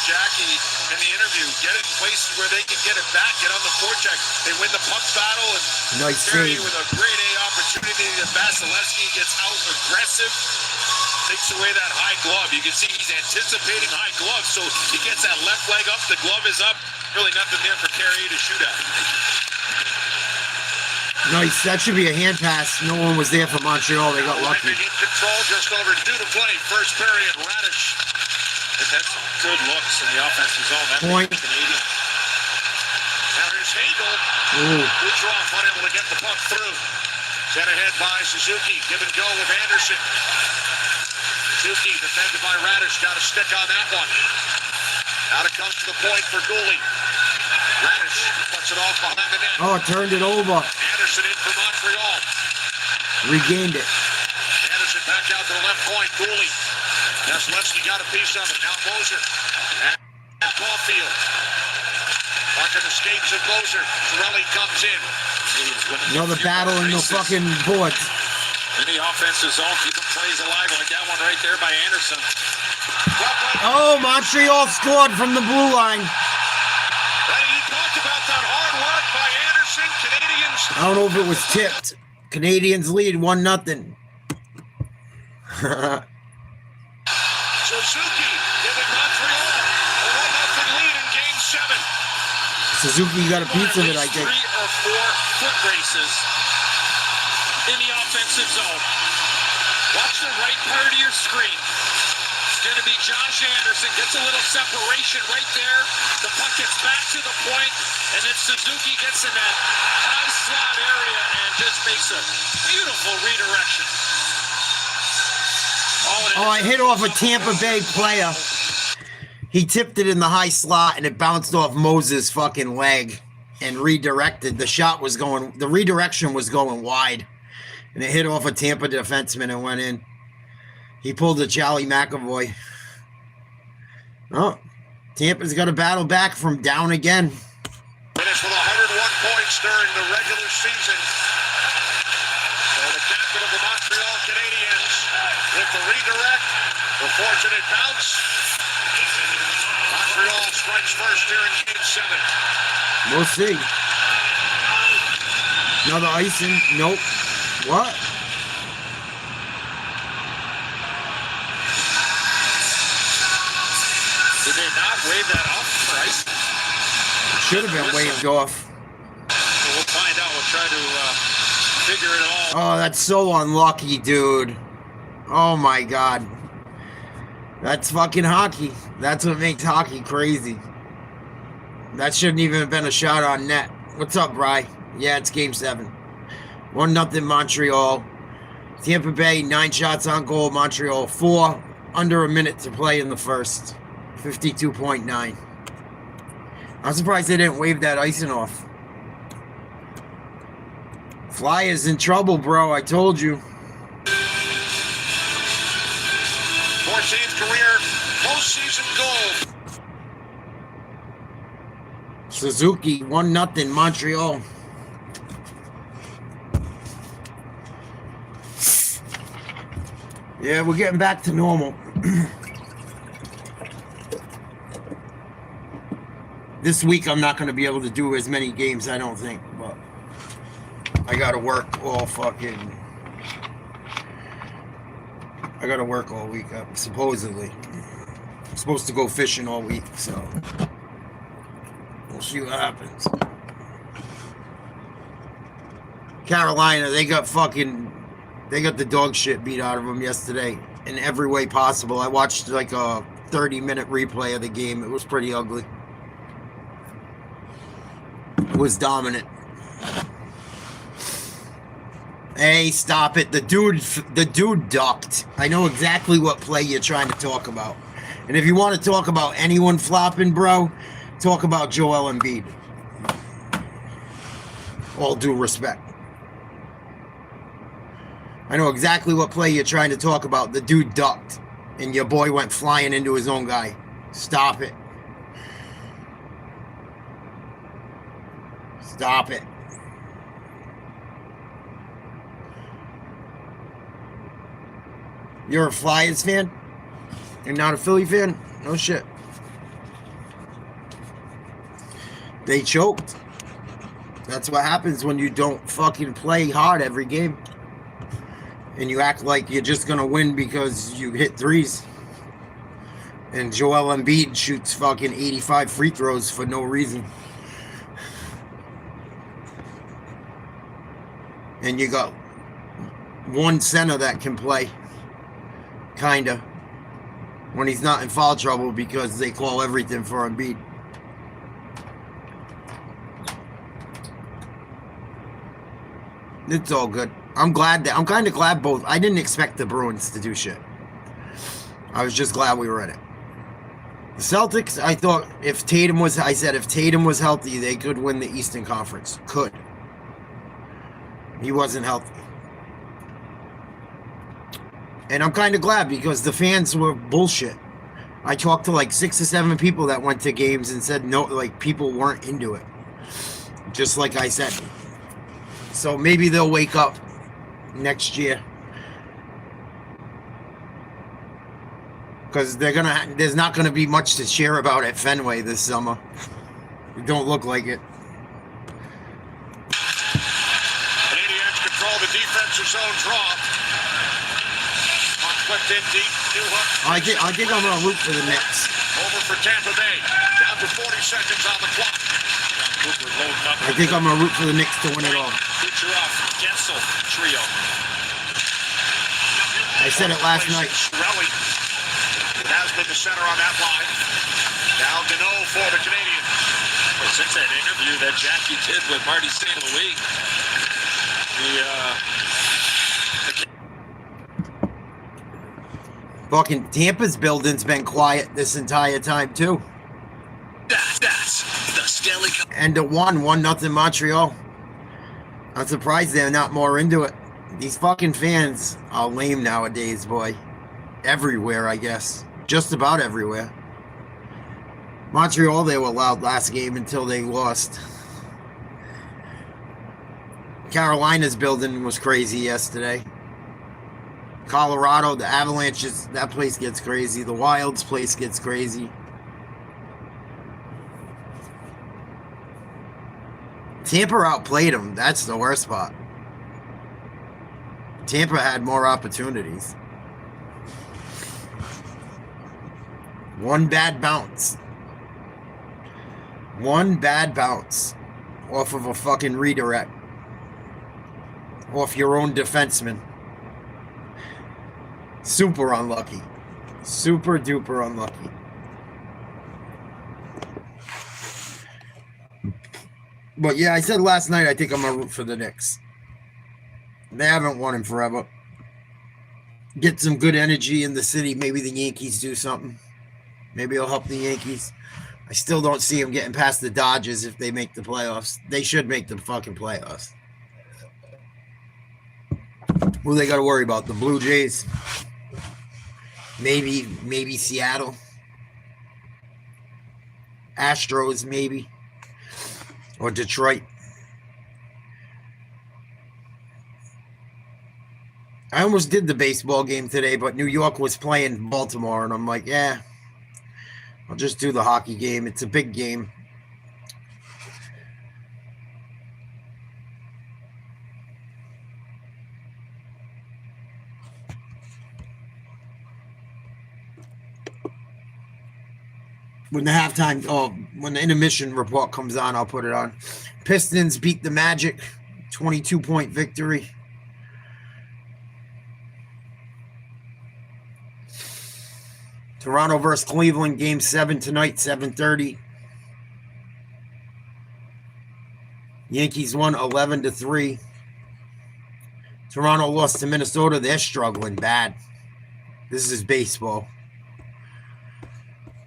Jackie in the interview. Get it in places where they can get it back, get on the forecheck. They win the puck battle, and Nice Perry save. With a grade A opportunity, that Vasilevsky gets out aggressive. They takes away that high glove. You can see he's anticipating high glove, so he gets that left leg up. The glove is up. Really nothing there for Carrier to shoot at. Nice. That should be a hand pass. No one was there for Montreal. They got lucky. In control, just over 2 to play. First period, Radish. That's good looks in the offensive zone. That Point. makes Canadian. Now here's Hagel. Ooh. Kucherov unable to get the puck through. Sent ahead by Suzuki. Give and go with Anderson. Suzuki defended by Radish. Got a stick on that one. Out it comes to the point for Gooley. Radish puts it off behind the net. Oh, turned it over. Anderson in for Montreal. Regained it. Anderson back out to the left point. Gooley. Vasilevsky got a piece of it. Now Moser. And Caulfield. Watching the skates of Moser. Cirelli comes in. Another battle in the fucking boards. In the offensive zone, keep them plays alive like that one right there by Anderson. Oh, Montreal scored from the blue line. He talked about that hard work by Anderson. Canadiens. I don't know if it was tipped. Canadians lead 1-0. Suzuki giving Montreal a 1-0 lead in Game 7. Suzuki got a piece of it, I think. 3 or 4 foot races in the offensive zone. Watch the right part of your screen. It's going to be Josh Anderson. Gets a little separation right there. The puck gets back to the point, and then Suzuki gets in that high slot area and just makes a beautiful redirection. Oh, I hit off a Tampa Bay player. He tipped it in the high slot, and it bounced off Moses' fucking leg and redirected. The redirection was going wide, and it hit off a Tampa defenseman and went in. He pulled a Charlie McAvoy. Oh, Tampa's got to battle back from down again. Finished with 101 points during the regular season. So the captain of the Montreal Canadiens with the redirect, the fortunate bounce. Montreal strikes first here in Game 7. We'll see. Another icing. Nope. What? Did they not wave that off for icing? Should have been waved off. Well, we'll find out. We'll try to figure it all. Oh, that's so unlucky, dude. Oh my God. That's fucking hockey. That's what makes hockey crazy. That shouldn't even have been a shot on net. What's up, Bri? Yeah, it's Game 7. 1-0 Montreal. Tampa Bay, 9 shots on goal. Montreal, 4. Under a minute to play in the first. 52.9. I'm surprised they didn't wave that icing off. Flyers in trouble, bro. I told you. 14th career postseason goal. Suzuki, 1-0 Montreal. Yeah, we're getting back to normal. This week I'm not going to be able to do as many games, I don't think, but I got to work all fucking... I got to work all week, supposedly. I'm supposed to go fishing all week, so we'll see what happens. Carolina, they got the dog shit beat out of them yesterday in every way possible. I watched like a 30-minute replay of the game. It was pretty ugly. It was dominant. Hey, stop it. The dude ducked. I know exactly what play you're trying to talk about. And if you want to talk about anyone flopping, bro, talk about Joel Embiid. All due respect. I know exactly what play you're trying to talk about. The dude ducked, and your boy went flying into his own guy. Stop it. Stop it. You're a Flyers fan? You're not a Philly fan? No shit. They choked. That's what happens when you don't fucking play hard every game. and you act like you're just going to win because you hit threes. And Joel Embiid shoots fucking 85 free throws for no reason. And you got one center that can play, kinda, when he's not in foul trouble because they call everything for Embiid. It's all good. I'm kind of glad both. I didn't expect the Bruins to do shit. I was just glad we were in it. The Celtics, I thought if Tatum was healthy, they could win the Eastern Conference. Could. He wasn't healthy. And I'm kind of glad because the fans were bullshit. I talked to like 6 or 7 people that went to games and said no, like people weren't into it. Just like I said. So maybe they'll wake up next year. Because there's not gonna be much to cheer about at Fenway this summer. It don't look like it. Canadiens control the defensive zone draw. Flipped in deep, new hook. I think I'm gonna root for the Knicks. Over for Tampa Bay. Down to 40 seconds on the clock. I think I'm gonna root for the Knicks to win it all. Kucherov, Gensel, trio. I said it last night. Rally has been the center on that line. Now Gano for the Canadiens. Well, since that interview that Jackie did with Marty St. Louis, Fucking Tampa's building's been quiet this entire time too. That's the Stanley Cup. And it won 1-0 Montreal. I'm surprised they're not more into it. These fucking fans are lame nowadays, boy. Everywhere, I guess. Just about everywhere. Montreal, they were loud last game until they lost. Carolina's building was crazy yesterday. Colorado, the Avalanches, that place gets crazy. The Wild's place gets crazy. Tampa outplayed them. That's the worst part. Tampa had more opportunities. One bad bounce. One bad bounce off of a fucking redirect. Off your own defenseman. Super unlucky. Super duper unlucky. But yeah, I said last night I think I'm going to root for the Knicks. They haven't won in forever. Get some good energy in the city. Maybe the Yankees do something. Maybe it'll help the Yankees. I still don't see them getting past the Dodgers if they make the playoffs. They should make the fucking playoffs. Who they got to worry about? The Blue Jays? Maybe Seattle. Astros, maybe. Or Detroit. I almost did the baseball game today, but New York was playing Baltimore, and I'm like, yeah, I'll just do the hockey game. It's a big game. When the intermission report comes on, I'll put it on. Pistons beat the Magic, 22-point victory. Toronto versus Cleveland, Game 7 tonight, 7:30. Yankees won 11-3. Toronto lost to Minnesota. They're struggling bad. This is baseball.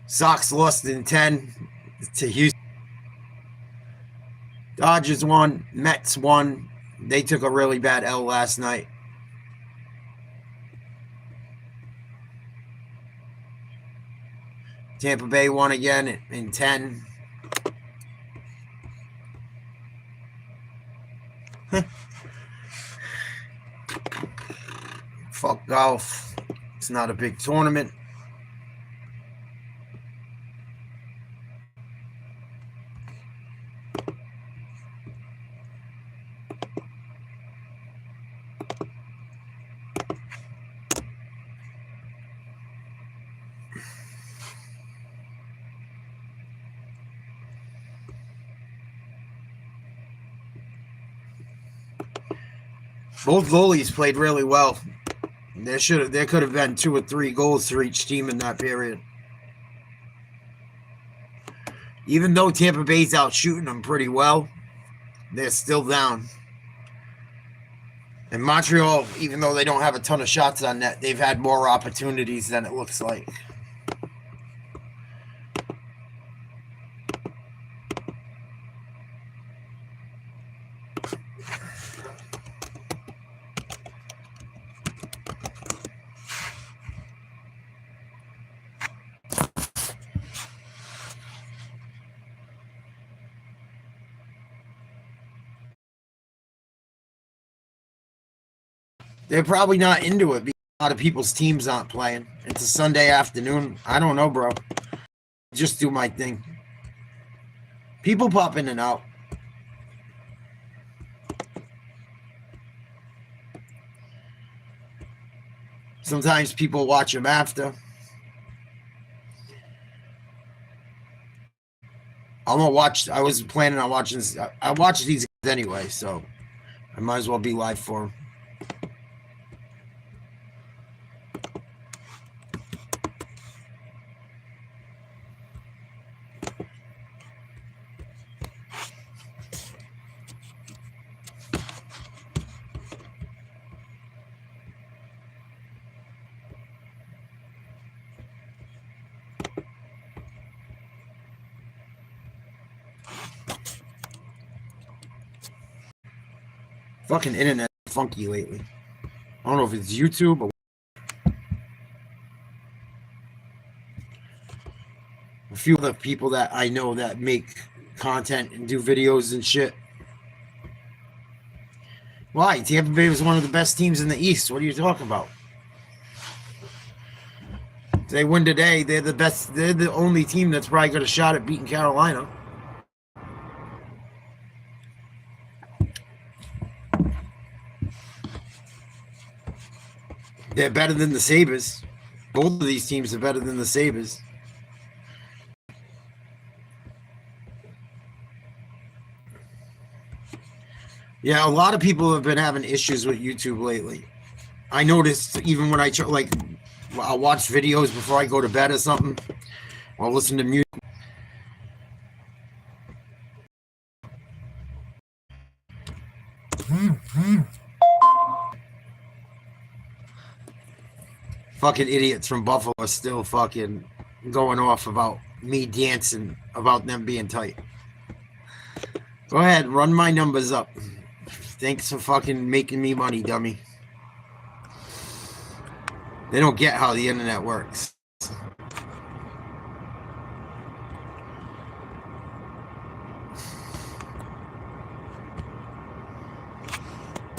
Sox lost in 10 to Houston. Dodgers won. Mets won. They took a really bad L last night. Tampa Bay won again in 10. Fuck golf. It's not a big tournament. Both goalies played really well. There could have been 2 or 3 goals for each team in that period. Even though Tampa Bay's out shooting them pretty well, they're still down. And Montreal, even though they don't have a ton of shots on net, they've had more opportunities than it looks like. They're probably not into it because a lot of people's teams aren't playing. It's a Sunday afternoon. I don't know, bro. Just do my thing. People pop in and out. Sometimes people watch them after. I'm gonna watch. I was planning on watching. I watch these anyway, so I might as well be live for them. Fucking internet funky lately. I don't know if it's YouTube or a few of the people that I know that make content and do videos and shit. Why? Tampa Bay was one of the best teams in the East. What are you talking about? If they win today, they're the best. They're the only team that's probably got a shot at beating Carolina. They're better than the Sabres. Both of these teams are better than the Sabres. Yeah, a lot of people have been having issues with YouTube lately. I noticed even when I'll watch videos before I go to bed or something. I'll listen to music. Fucking idiots from Buffalo are still fucking going off about me dancing about them being tight. Go ahead, run my numbers up. Thanks for fucking making me money, dummy. They don't get how the internet works.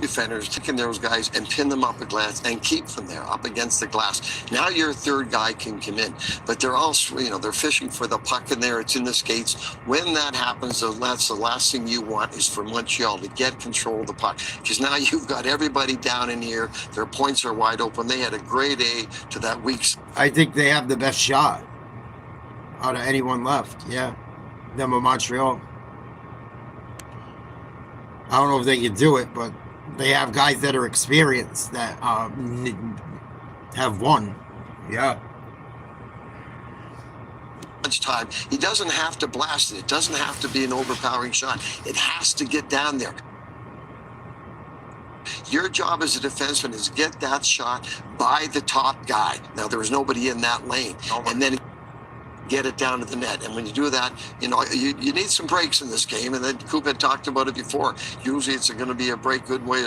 Defenders taking those guys and pin them up a glass and keep them there up against the glass. Now your third guy can come in, but they're all, they're fishing for the puck in there. It's in the skates. When that happens, that's the last thing you want is for Montreal to get control of the puck, because now you've got everybody down in here. Their points are wide open. They had a great A to that week's. I think they have the best shot out of anyone left. Yeah, them or Montreal. I don't know if they can do it, but they have guys that are experienced that have won. Yeah. Time. He doesn't have to blast it. It doesn't have to be an overpowering shot. It has to get down there. Your job as a defenseman is get that shot by the top guy. Now, there was nobody in that lane. And then get it down to the net. And when you do that, you need some breaks in this game. And then Coop had talked about it before. Usually it's going to be a break good way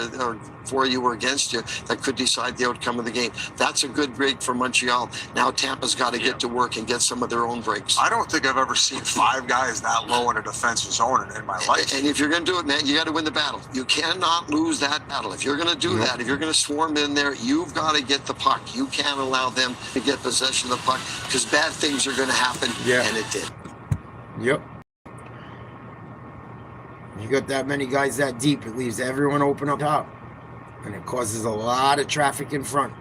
for you or against you that could decide the outcome of the game. That's a good break for Montreal. Now Tampa's got to get to work and get some of their own breaks. I don't think I've ever seen 5 guys that low in a defensive zone in my life. And if you're going to do it, man, you got to win the battle. You cannot lose that battle. If you're going to do that, if you're going to swarm in there, you've got to get the puck. You can't allow them to get possession of the puck, because bad things are going to happen. Yeah. And it did. Yep. You got that many guys that deep, it leaves everyone open up top. And it causes a lot of traffic in front.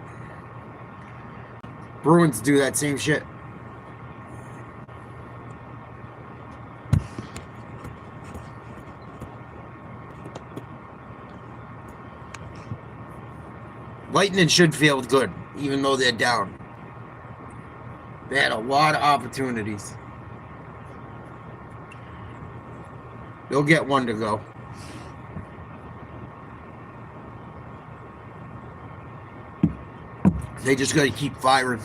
Bruins do that same shit. Lightning should feel good, even though they're down. They had a lot of opportunities. They'll get one to go. They just got to keep firing.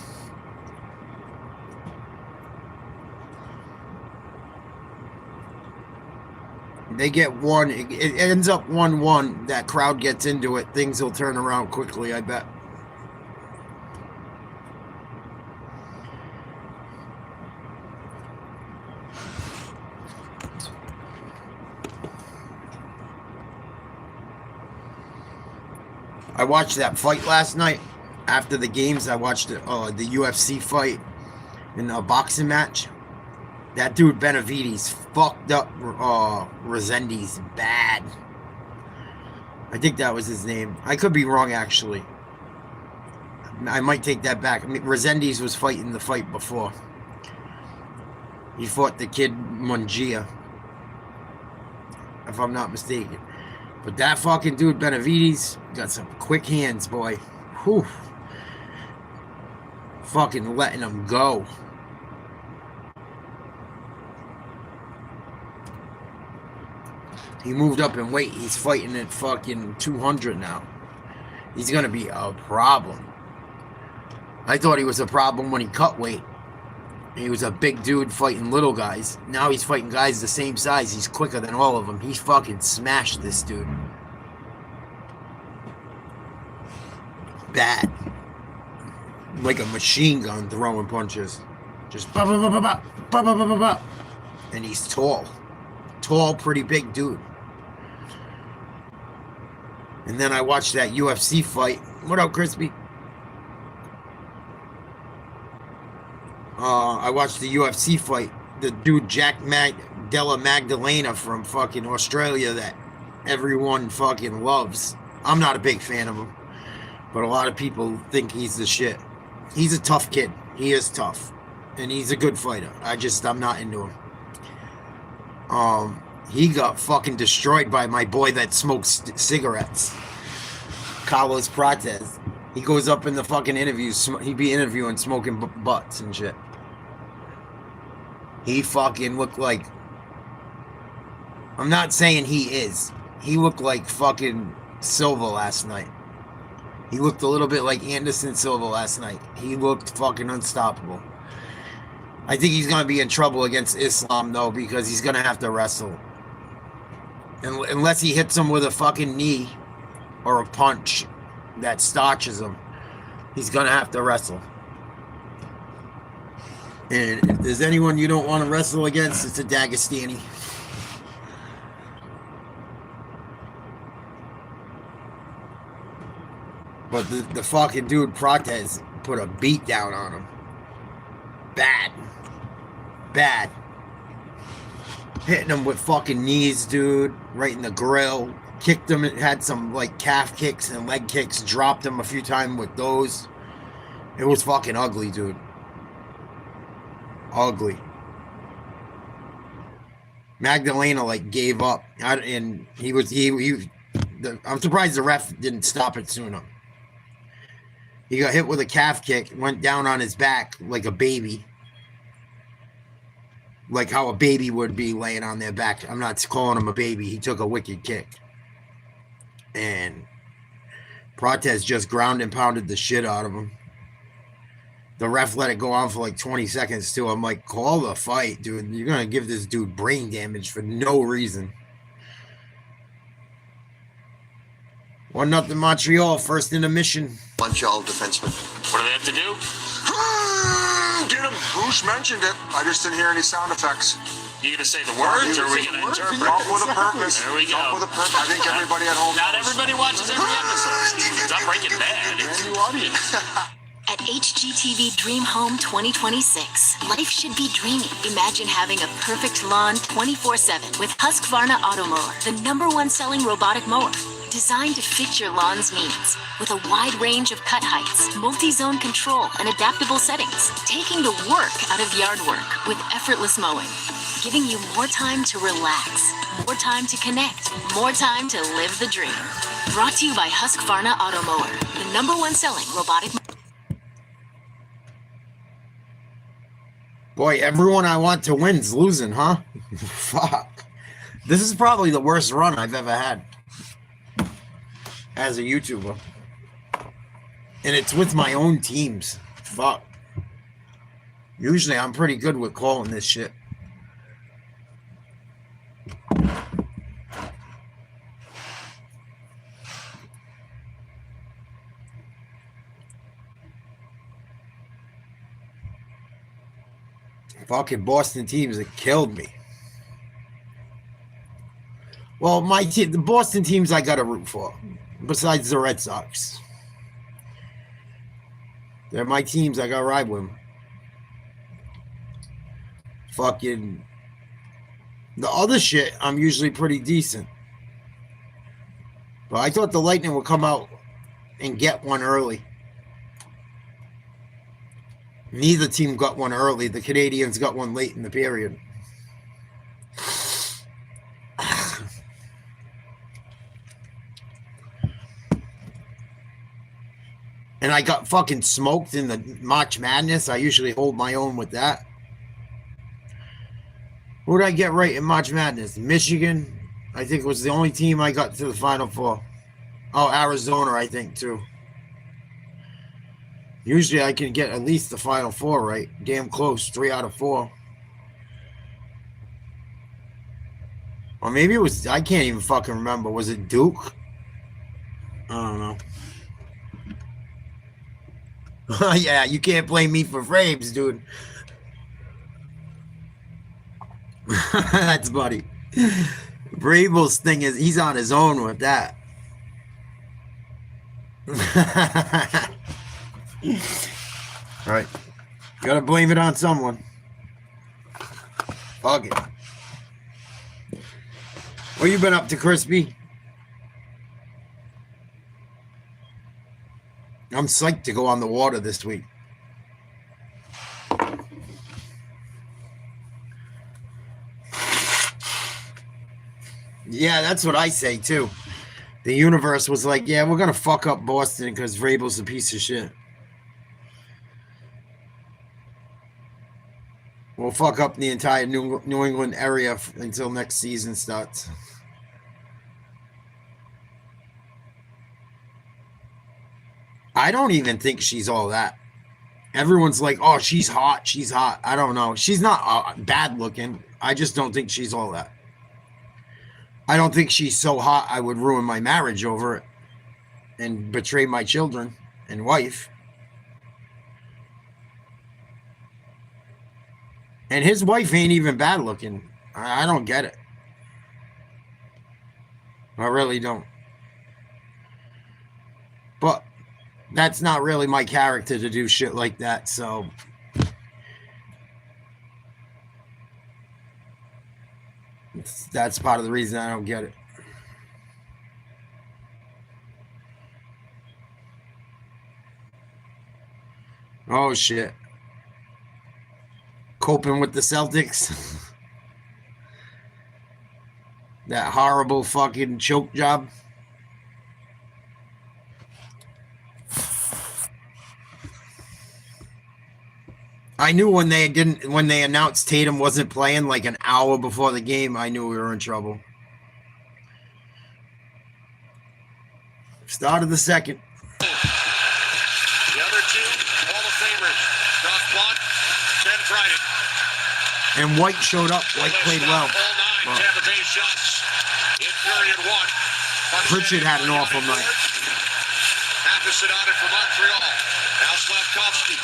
They get one. It ends up 1-1. That crowd gets into it. Things will turn around quickly, I bet. I watched that fight last night. After the games, I watched the UFC fight in a boxing match. That dude Benavides fucked up Resendiz bad. I think that was his name. I could be wrong, actually. I might take that back. I mean, Resendiz was fighting the fight before. He fought the kid Mungia, if I'm not mistaken. But that fucking dude Benavides got some quick hands, boy. Whew. Fucking letting him go. He moved up in weight. He's fighting at fucking 200 now. He's going to be a problem. I thought he was a problem when he cut weight. He was a big dude fighting little guys. Now he's fighting guys the same size. He's quicker than all of them. He fucking smashed this dude. Bad. Like a machine gun throwing punches. Just ba ba ba ba ba ba ba ba ba ba. And he's tall. Tall, pretty big dude. And then I watched that UFC fight. What up, Crispy? I watched the UFC fight. The dude Jack Della Magdalena from fucking Australia that everyone fucking loves. I'm not a big fan of him, but a lot of people think he's the shit. He's a tough kid. He is tough. And he's a good fighter. I'm not into him. He got fucking destroyed by my boy that smokes cigarettes. Carlos Prates. He goes up in the fucking interviews. He'd be interviewing smoking butts and shit. He fucking looked like... I'm not saying he is. He looked like fucking Silva last night. He looked a little bit like Anderson Silva last night. He looked fucking unstoppable. I think he's going to be in trouble against Islam, though, because he's going to have to wrestle. Unless he hits him with a fucking knee or a punch that starches him, he's going to have to wrestle. And if there's anyone you don't want to wrestle against, it's a Dagestani. But the fucking dude Prates put a beat down on him. Bad. Hitting him with fucking knees, dude. Right in the grill. Kicked him. It had some like calf kicks and leg kicks. Dropped him a few times with those. It was fucking ugly, dude. Ugly. Magdalena like gave up, and I'm surprised the ref didn't stop it sooner. He got hit with a calf kick, went down on his back like a baby. Like how a baby would be laying on their back. I'm not calling him a baby. He took a wicked kick. And Prates just ground and pounded the shit out of him. The ref let it go on for like 20 seconds too. I'm like, call the fight, dude. You're going to give this dude brain damage for no reason. 1-0 Montreal, first intermission. Montreal defenseman. What do they have to do? Get him. Bruce mentioned it. I just didn't hear any sound effects. You gonna say the words, or are we gonna interpret? Up with a purpose. There we go. Up with a purpose. I think everybody at home. Not everybody watches every episode. It's not Breaking Bad. It's a new audience. At HGTV Dream Home 2026, life should be dreamy. Imagine having a perfect lawn 24/7 with Husqvarna Automower, the #1 selling robotic mower. Designed to fit your lawn's needs. With a wide range of cut heights, multi-zone control, and adaptable settings. Taking the work out of yard work with effortless mowing. Giving you more time to relax, more time to connect, more time to live the dream. Brought to you by Husqvarna Automower, the the #1 selling robotic. Boy, everyone I want to win's losing, huh? Fuck. This is probably the worst run I've ever had as a YouTuber. And it's with my own teams. Fuck. Usually I'm pretty good with calling this shit. Fucking Boston teams that killed me. Well, my team, the Boston teams I got to root for, besides the Red Sox. They're my teams. I got to ride with them. Fucking the other shit, I'm usually pretty decent. But I thought the Lightning would come out and get one early. Neither team got one early. The Canadiens got one late in the period. And I got fucking smoked in the March Madness. I usually hold my own with that. Who did I get right in March Madness? Michigan, I think, was the only team I got to the Final Four. Oh, Arizona, I think, too. Usually I can get at least the Final Four right. Damn close, 3 out of 4. Or maybe it was, I can't even fucking remember. Was it Duke? I don't know. Yeah, you can't blame me for frames, dude. That's buddy. Vrabel's thing is he's on his own with that. All right. Gotta blame it on someone. Fuck it. What you been up to, Crispy? I'm psyched to go on the water this week. Yeah, that's what I say, too. The universe was like, yeah, we're going to fuck up Boston because Vrabel's a piece of shit. We'll fuck up the entire New England area until next season starts. I don't even think she's all that. Everyone's like, oh, she's hot. She's hot. I don't know. She's not bad looking. I just don't think she's all that. I don't think she's so hot I would ruin my marriage over it and betray my children and wife. And his wife ain't even bad looking. I don't get it. I really don't. But that's not really my character to do shit like that, so that's part of the reason I don't get it. Oh, shit. Coping with the Celtics. That horrible fucking choke job. I knew when they announced Tatum wasn't playing like an hour before the game, I knew we were in trouble. Start of the second. The other two, Hall of Famers. Cross block, Ben Friday. And White showed up. White played well. All 9 Tampa Bay shots in period 1. Pritchard had an awful night. Matheson on it for Montreal. Now Slavkovsky.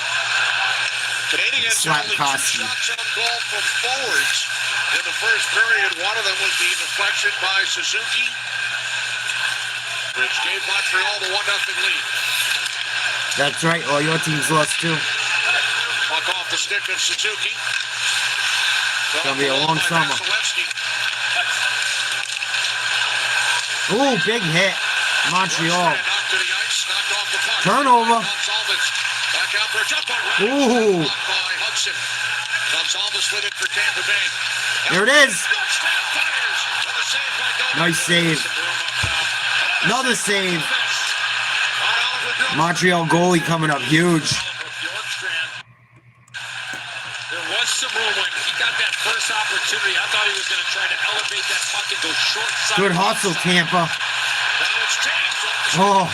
Canadiens only 2 shots on goal from forwards in the first period. One of them was the deflection by Suzuki, which gave Montreal the 1-0 lead. That's right. All your teams lost too. Puck off the stick of Suzuki. It's going to be a long summer. Ooh, big hit. Montreal. Turnover. Ooh. There it is. Nice save. Another save. Montreal goalie coming up huge. There was some room when he got that first opportunity. I thought he was going to try to elevate that puck and go short side. Good hustle, Tampa. Oh,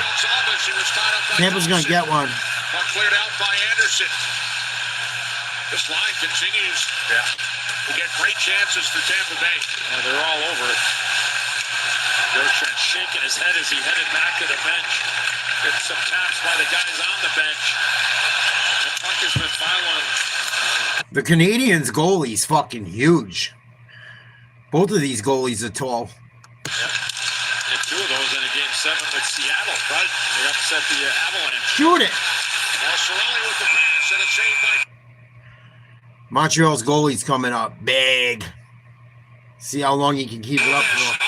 Tampa's going to get one. Puck cleared out by Anderson. This line continues to get great chances for Tampa Bay. They're all over it. Bertrand shaking his head as he headed back to the bench. Getting some taps by the guys on the bench. The puck has been fouled. The Canadiens goalie's fucking huge. Both of these goalies are tall. And two of those in a game 7 with Seattle, right? They upset the Avalanche. Shoot it. Now Cirelli with the pass and a save by... Montreal's goalie's coming up big. See how long he can keep it up for.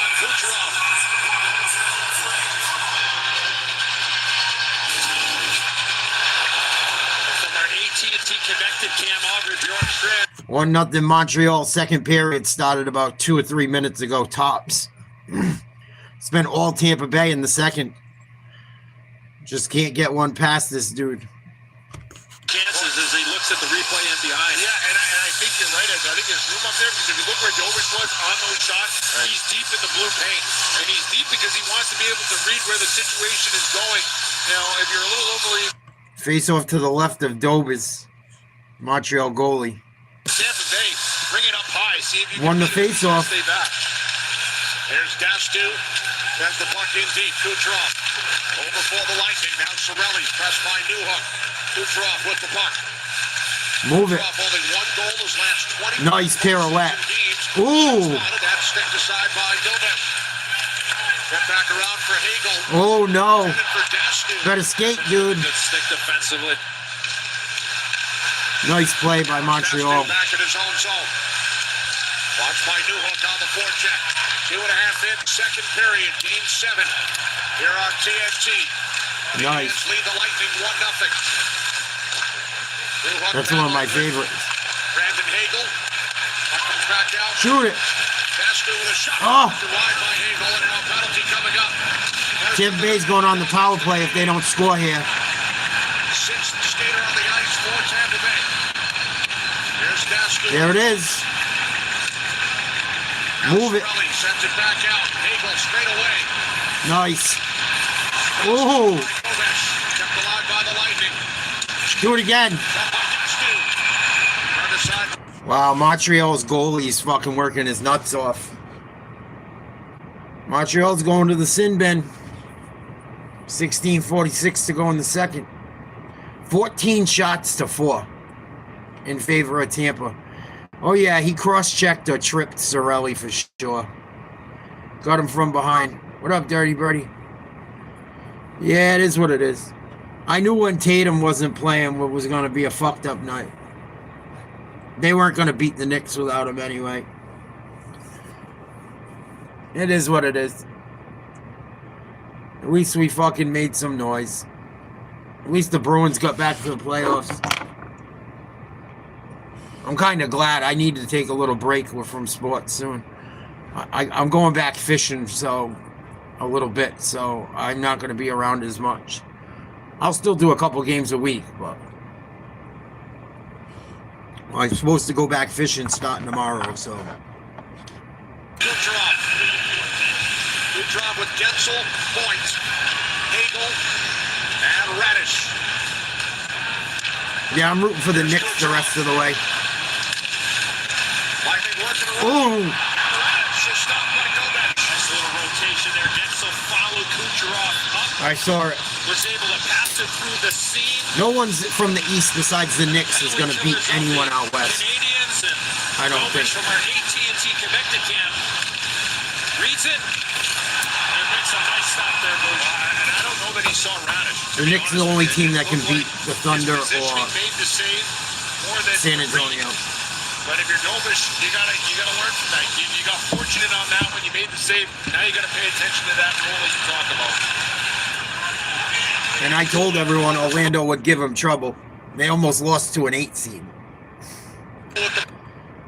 Connected Cam Auger, Bjorkstrand. 1-0 Montreal. Second period started about 2 or 3 minutes ago, tops. Spent all Tampa Bay in the second. Just can't get one past this dude. Chances as he looks at the replay and behind. Yeah, and I think you're right. I think there's room up there because if you look where Dovish was on those shots, he's deep in the blue paint. And he's deep because he wants to be able to read where the situation is going. Now, if you're a little overly... Face off to the left of Dobis. Montreal goalie. Tampa Bay, bring it up high. See if you Won can the face-off. Stay back. There's Dastu. That's the puck in deep. Kucherov. Over for the Lightning. Now Cirelli. Pressed by Newhook. Kucherov with the puck. Move it. Kucherov only one goal his last 20. Nice pirouette. Ooh. Ooh. That's sticked aside by Dovish. Get back around for Hagel. Oh, no. For Dastu. Better skate, dude. Good stick defensively. Nice play by Montreal. Back in his own zone. Watched by Newhook on the forecheck. 2.5 in, second period, game 7. Here on TNT. Nice. Lead the Lightning 1-0. Newhook That's one of my favorites. Brandon Hagel. Puck comes back out. Shoot it. Dastu with a shot. Oh. Wide by Hagel, and now penalty coming up. Tampa Bay's going on the power play if they don't score here. Sixth skater on the ice for Tampa Bay. There's Dastu. There it is. Move it. Cirelli sends it back out. Hagel straight away. Nice. Ooh. Kovacs kept alive by the Lightning. Do it again. Shot by Dastu. Other side. Wow, Montreal's goalie's fucking working his nuts off. Montreal's going to the sin bin. 16:46 to go in the second. 14 shots to 4 in favor of Tampa. Oh yeah, he cross-checked or tripped Cirelli for sure. Got him from behind. What up, Dirty Birdie? Yeah, it is what it is. I knew when Tatum wasn't playing what was going to be a fucked up night. They weren't going to beat the Knicks without him anyway. It is what it is. At least we fucking made some noise. At least the Bruins got back to the playoffs. I'm kind of glad. I need to take a little break from sports soon. I'm going back fishing, so a little bit, so I'm not going to be around as much. I'll still do a couple games a week, but I'm supposed to go back fishing starting tomorrow, so. Kucherov. Kucherov with Gensel, Point, Hagel, and Radish. Yeah, I'm rooting for the Knicks the rest of the way. Lightning working Ooh. Radish is stopped by Kovacs. Nice little rotation there. Gensel followed Kucherov up. I saw it. Was able to pass it through the seam. No one's from the East besides the Knicks is going to beat anyone out West. Canadiens and I don't think. From our AT&T Connected Cam. Reads it. And makes a nice stop there, Bush. And I don't know that he saw Radish. The Knicks are the only team that can beat the Thunder or Made the save more than San Antonio. But if you're Dovish, you gotta learn from that. You got fortunate on that when you made the save. Now you gotta pay attention to that goal that you talk about. And I told everyone Orlando would give them trouble. They almost lost to an 8 seed.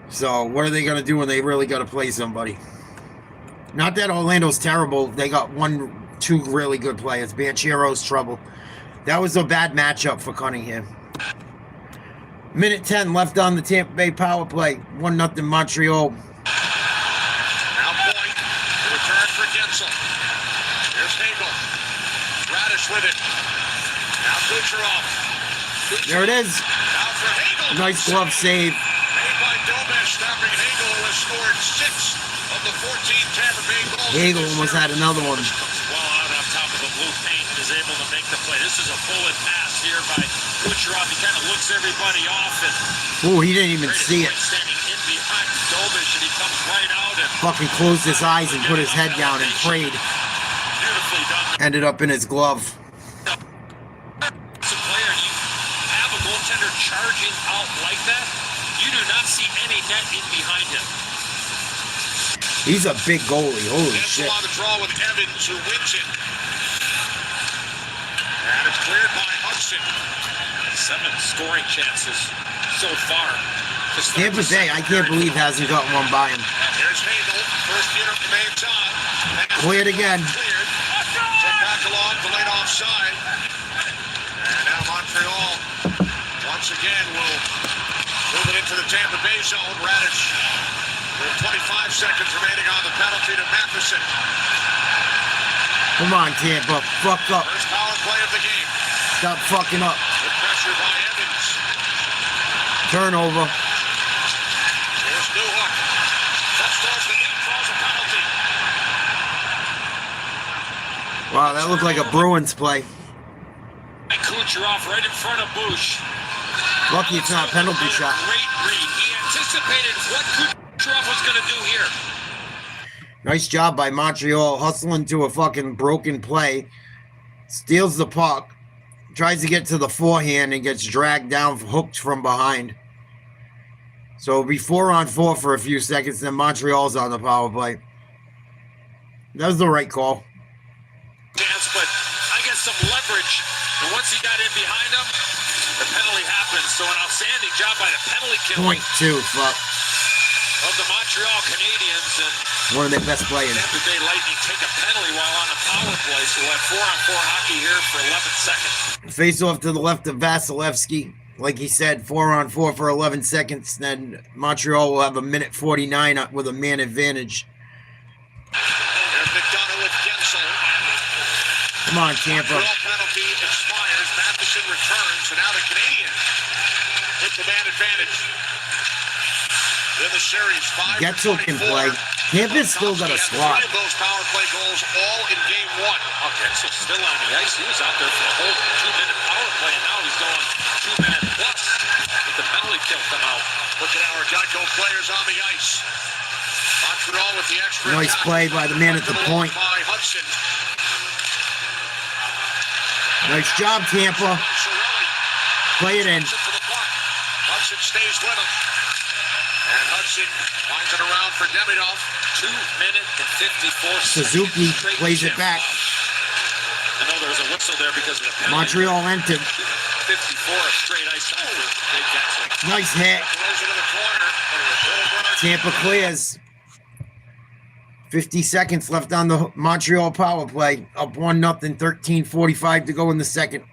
So what are they going to do when they really got to play somebody? Not that Orlando's terrible. They got 1-2 really good players. Banchero's trouble. That was a bad matchup for Cunningham. Minute 10 left on the Tampa Bay power play. 1-0 Montreal. Now point. The return for Gensel. Here's Hagel. Radish with it. Now Kucherov. There it is. Now for Hagel. Nice glove save. Made by Domesh, stopping Hagel, who has scored 6 of the 14 Tampa Bay goals. Hagel almost had another one. Well out on top of the blue paint and is able to make the play. This is a bullet pass here by Kucherov. He kind of looks everybody off and Oh, he didn't even see it. standing in behind Dobish, and he comes right out and Fucking closed his eyes and put his head down and prayed. beautifully done. Ended up in his glove. As a player, you have a goaltender charging out like that, you do not see any net in behind him. He's a big goalie. Holy Gensel shit. on the draw with Evans, who wins it. And it's cleared by Hudson. 7 scoring chances so far. to start Tampa the Bay, second I can't period. believe hasn't got one by him. Here's Hagel. First unit remains on. Cleared again. Cleared. Take back along, delayed offside. And now Montreal once again will move it into the Tampa Bay zone. Radish with 25 seconds remaining on the penalty to Matheson. Come on, Tampa. Fuck up. First power play of the game. Stop fucking up. Good pressure by Evans. Turnover. Here's Newhook. Cuts towards the net, draws a penalty. Wow, that looked like a Bruins play. And Kucherov right in front of Bush. Lucky it's not a penalty shot. Great read. He anticipated what Kucherov was going to do here. Nice job by Montreal, hustling to a fucking broken play. Steals the puck. Tries to get to the forehand and gets dragged down, hooked from behind. So it'll be 4-on-4 for a few seconds, then Montreal's on the power play. That was the right call. Dance, but I get some leverage. And once he got in behind him, the penalty happened. So an outstanding job by the penalty killing .2, fuck. of the Montreal Canadiens. And One of their best players. Tampa Bay Lightning take a penalty while on the power play. So we'll have 4-on-4 hockey here for 11 seconds. Face off to the left of Vasilevsky. Like he said, 4-on-4 for 11 seconds. Then Montreal will have a minute 49 with a man advantage. There's McDonough with Gensel. Come on, Tampa. Montreal penalty expires. Matheson returns. And now the Canadiens with the man advantage. In the series, 5-24. Getzel can play. Tampa's still got a squad. 3 of those power play goals all in game 1. Oh, Getzel's still on the ice. He was out there for the whole 2-minute power play, and now he's going 2-minute plus with the penalty kill come out. Look at our Geico players on the ice. Montreal with the extra. Nice play by the man at the point. By Hudson. Nice job, Tampa. Cirelli. Play it in. For the puck. Hudson stays with him. And Hudson finds it around for Demidov. 2 minutes and 54 Suzuki seconds. plays it back. I know there was a whistle there because of the penalty. Montreal entered. 54 of straight ice time for Dave Getzel. Nice hit. Throws it in the corner. Tampa clears. 50 seconds left on the Montreal power play. Up 1-0, 13:45 to go in the second.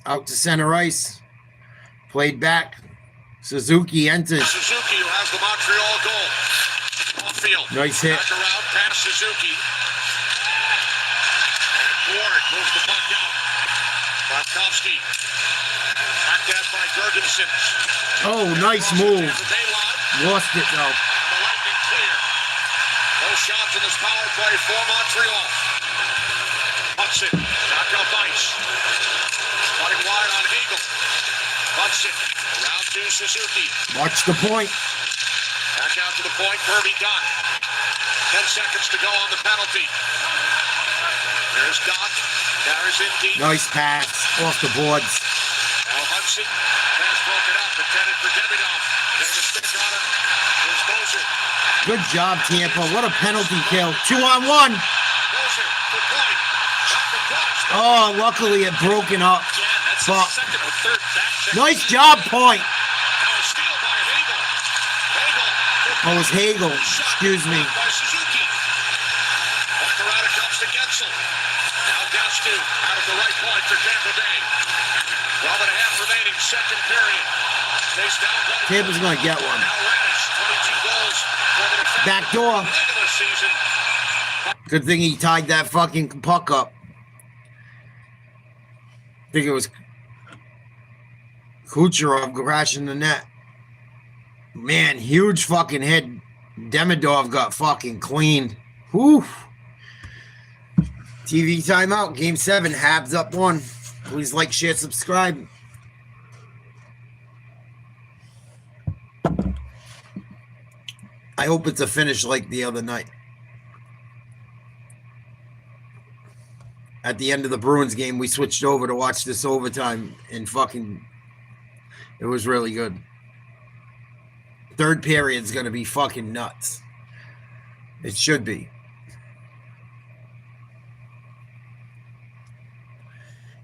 Out to center ice. Played back. Suzuki enters. Suzuki, who has the Montreal goal. Off field. Nice hit. Back around past Suzuki. And Ward moves the puck out. Blatkowski. Backed at by Gergensen. Oh, nice move. The Bayline. Lost it though. The Lightning clear. No shots in this power play for Montreal. Hudson, back up ice. Running wide on Hagel. Hudson, around to Suzuki. Watch the point. Back out to the point, Kirby Dot. 10 seconds to go on the penalty. There's Dot. Carries in deep. Nice pass. Off the boards. Now Hudson. Pass broken up. Intended for Demidov. Getting a stick on it. Here's Moser. Good job, Tampa. What a penalty kill. 2-on-1. Moser for point. Shot for point. Oh, luckily it broken up. Again, that's Fuck. the second or third back check. Nice job, point. Now a steal by Hagel. Hagel. Oh, it was Hagel. Excuse me. By Suzuki. Back around it comes to Gensel. Now Dusty out of the right point for Tampa Bay. 12 and a half remaining, second period. Stays down by Tampa's going to get one. Now Radish, 22 goals for the defense. Back door. Regular season. Good thing he tied that fucking puck up. I think it was Kucherov crashing the net. Man, huge fucking hit. Demidov got fucking cleaned. Whew. TV timeout. Game 7. Habs up 1. Please like, share, subscribe. I hope it's a finish like the other night. At the end of the Bruins game, we switched over to watch this overtime, and fucking, it was really good. Third period's going to be fucking nuts. It should be.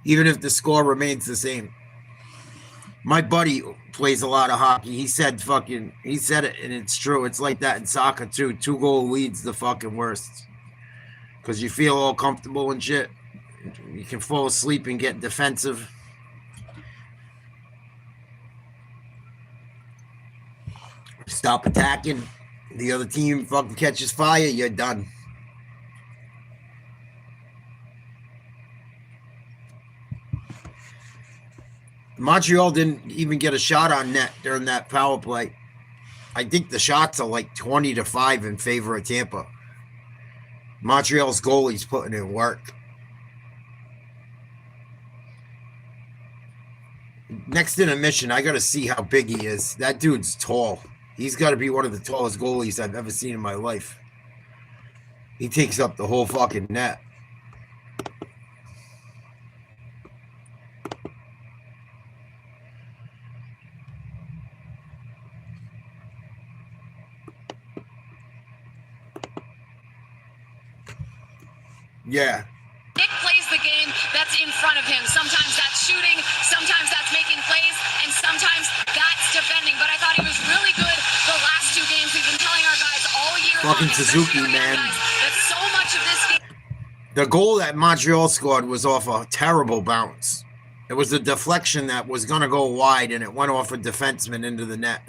Even if the score remains the same. My buddy plays a lot of hockey. He said it, and it's true. It's like that in soccer too. 2-goal leads the fucking worst. Because you feel all comfortable and shit. You can fall asleep and get defensive. Stop attacking. The other team fucking catches fire, you're done. Montreal didn't even get a shot on net during that power play. I think the shots are like 20-5 in favor of Tampa. Montreal's goalie's putting in work. Next intermission, I got to see how big he is. That dude's tall. He's got to be one of the tallest goalies I've ever seen in my life. He takes up the whole fucking net. Yeah. Nick plays the game that's in front of him. Sometimes that's shooting, sometimes that's making plays, and sometimes that's defending. But I thought he was really good the last 2 games. We've been telling our guys all year long, Fucking Suzuki, man. that so much of this game. The goal that Montreal scored was off a terrible bounce. It was a deflection that was going to go wide, and it went off a defenseman into the net.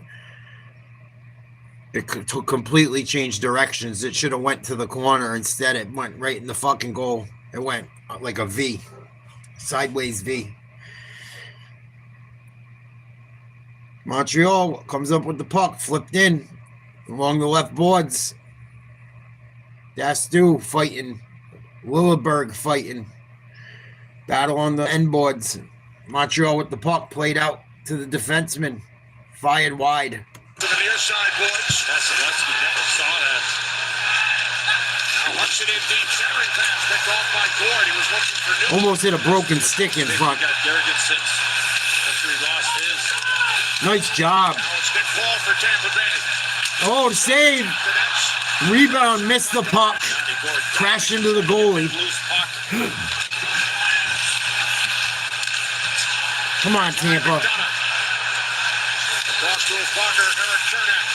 It completely changed directions. It should have went to the corner. Instead, it went right in the fucking goal. It went like a V. Sideways V. Montreal comes up with the puck. Flipped in along the left boards. Dastu fighting. Lilleberg fighting. Battle on the end boards. Montreal with the puck. Played out to the defenseman. Fired wide. To the near side, boys. Vasilevsky never saw that. Now Hudson in deep, centering pass picked off by Gord. He was looking for Newman. Almost hit a broken stick in front. Got Jurgensen after he lost his. Nice job. Now it's Nick Paul for Tampa Bay. Oh, save. Rebound, missed the puck. Crashed into the goalie. Loose puck. Come on, Tampa. Cross to his partner, Eric Chernak.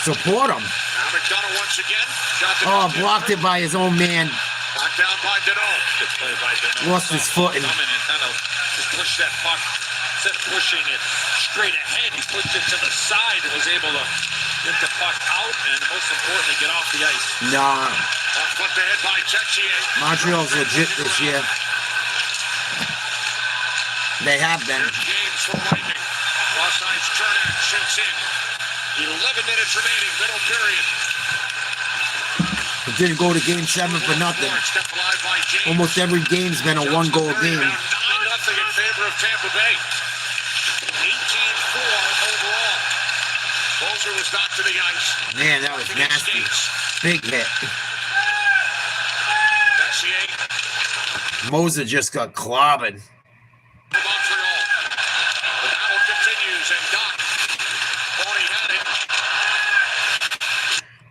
Support him. Now McDonough once again. Shot to Oh, blocked it by his own man. knocked down by Deneau. Good play by Deneau. Lost his footing. Coming and kind of just pushed that puck. Instead of pushing it straight ahead, he pushed it to the side and was able to get the puck out and, most importantly, get off the ice. Nah, Puck flipped ahead by Texier. Montreal's legit this year. They have been. Games for Lightning. Cross ice, Chernak shoots in. 11 minutes remaining, middle period. It didn't go to game 7 for nothing. Step alive by James. Almost every game's been a one-goal game. 9-0 in favor of Tampa Bay. 18-4 overall. Bozer was knocked to the ice. Man, that was nasty. Big hit. Texier. Moser just got clobbered. Montreal. The battle continues, and Doc already had it.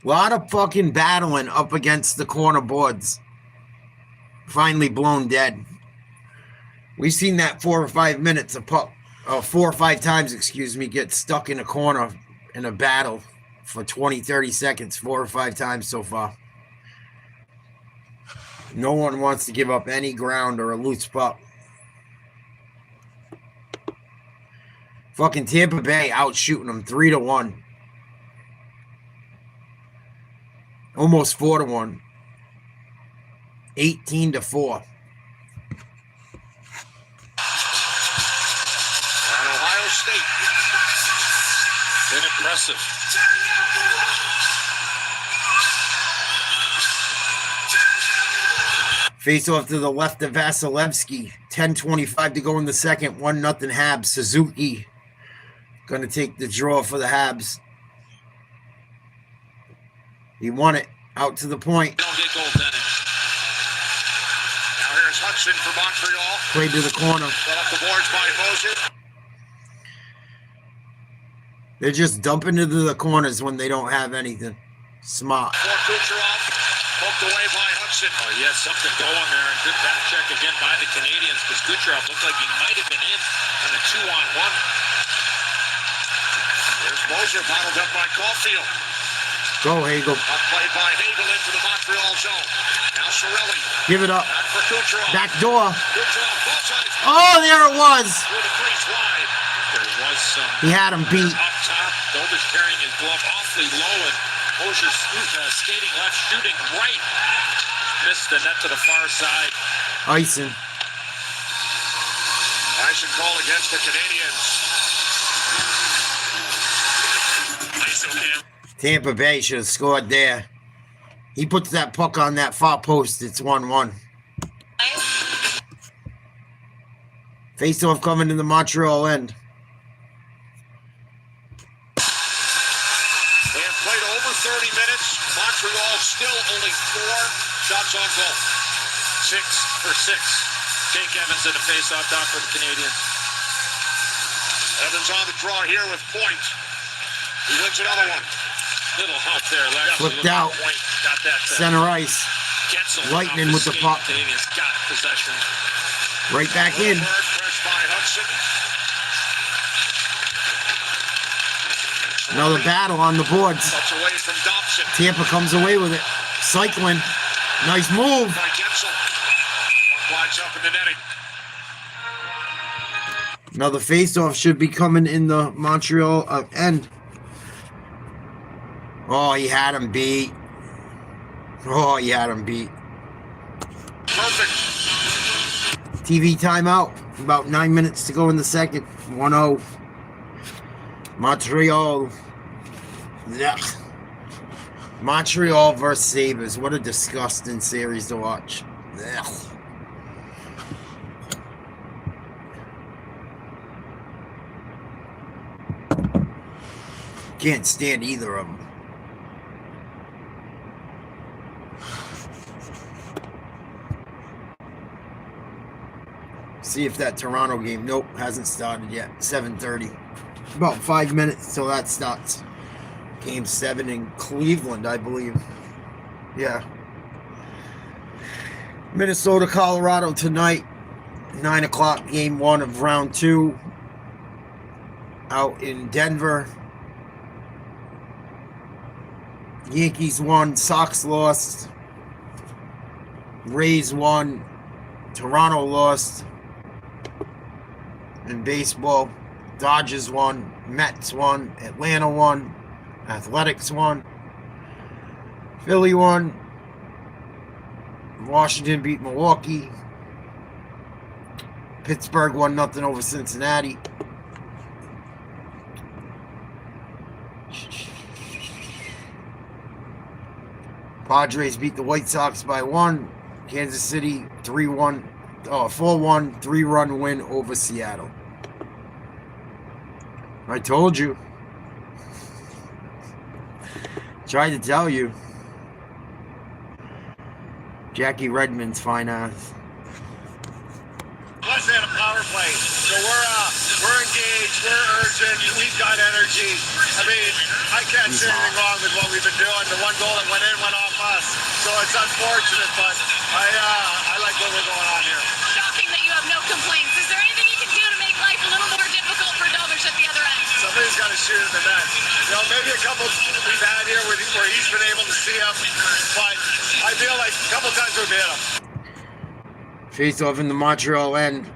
A lot of fucking battling up against the corner boards. Finally blown dead. We've seen that 4 or 5 minutes of puck, 4 or 5 times, excuse me, get stuck in a corner in a battle for 20, 30 seconds, 4 or 5 times so far. No one wants to give up any ground or a loose puck. Fucking Tampa Bay out shooting them 3-1. Almost 4-1. 18-4. And Ohio State. Been impressive. Face off to the left of Vasilevsky. 10:25 to go in the second. 1-0 Habs. Suzuki going to take the draw for the Habs. He won it. Out to the point. Don't get goaltending. Now here's Hudson for Montreal. Played to the corner. Put up the boards by Moser. They're just dumping into the corners when they don't have anything. Smart. For Kucherov. Poked away by Hudson. Oh, he had something going there. And good back check again by the Canadiens because Kucherov looked like he might have been in on a 2-on-1. There's Moser bottled up by Caulfield. Go, Hagel. Up played by Hagel into the Montreal zone. Now Cirelli. Give it up. Back for Kucherov. Back door. Kucherov both sides. Oh, there it was. Through the crease wide. There was some He had him beat. up top. Dobish carrying his glove awfully low, and Moser skating left, shooting right. Missed the net to the far side. Icing. Icing call against the Canadiens. Icing him. Tampa Bay should have scored there. He puts that puck on that far post. It's 1-1. Face-off coming to the Montreal end. They have played over 30 minutes. Montreal still only 4 shots on goal. 6 for 6. Jake Evans in the face-off down for the Canadiens. Evans on the draw here with point. He wins another one. Little help there. Left. Flipped out. Point. Got that. Center ice. Gensel Lightning off with the skate. puck. Canadiens got possession. Right back in. Pressed by Hudson. Another battle on the boards. Cuts away from Dobson. Tampa comes away with it. Cycling. Nice move. By Gensel. Puck lines up in the netting. Another face-off should be coming in the Montreal end. Oh, he had him beat. Oh, he had him beat. Perfect. TV timeout. About 9 minutes to go in the second. 1-0. Montreal. Ugh. Montreal versus Sabres. What a disgusting series to watch. Ugh. Can't stand either of them. See if that Toronto game, nope, hasn't started yet. 7:30. About 5 minutes till that starts. Game 7 in Cleveland, I believe. Yeah. Minnesota, Colorado tonight. 9 o'clock, game 1 of round 2. Out in Denver. Yankees won, Sox lost. Rays won, Toronto lost. In baseball, Dodgers won, Mets won, Atlanta won, Athletics won, Philly won, Washington beat Milwaukee, Pittsburgh won 0 over Cincinnati. Padres beat the White Sox by 1. Kansas City 4-1, 3-run win over Seattle. I told you. Tried to tell you. Jackie Redmond's fine ass. Let's hit a power play. So we're engaged, we're urgent, we've got energy. I mean, I can't see anything wrong with what we've been doing. The one goal that went in went off us. So it's unfortunate, but I like what we're going on here. Shocking that you have no complaints. Is there anything you can do to make life a little more difficult for Dobish at the other end? Somebody's got to shoot in the net. You know, maybe a couple we've had here where he's been able to see him, but I feel like a couple times we've hit him. Face off in the Montreal end.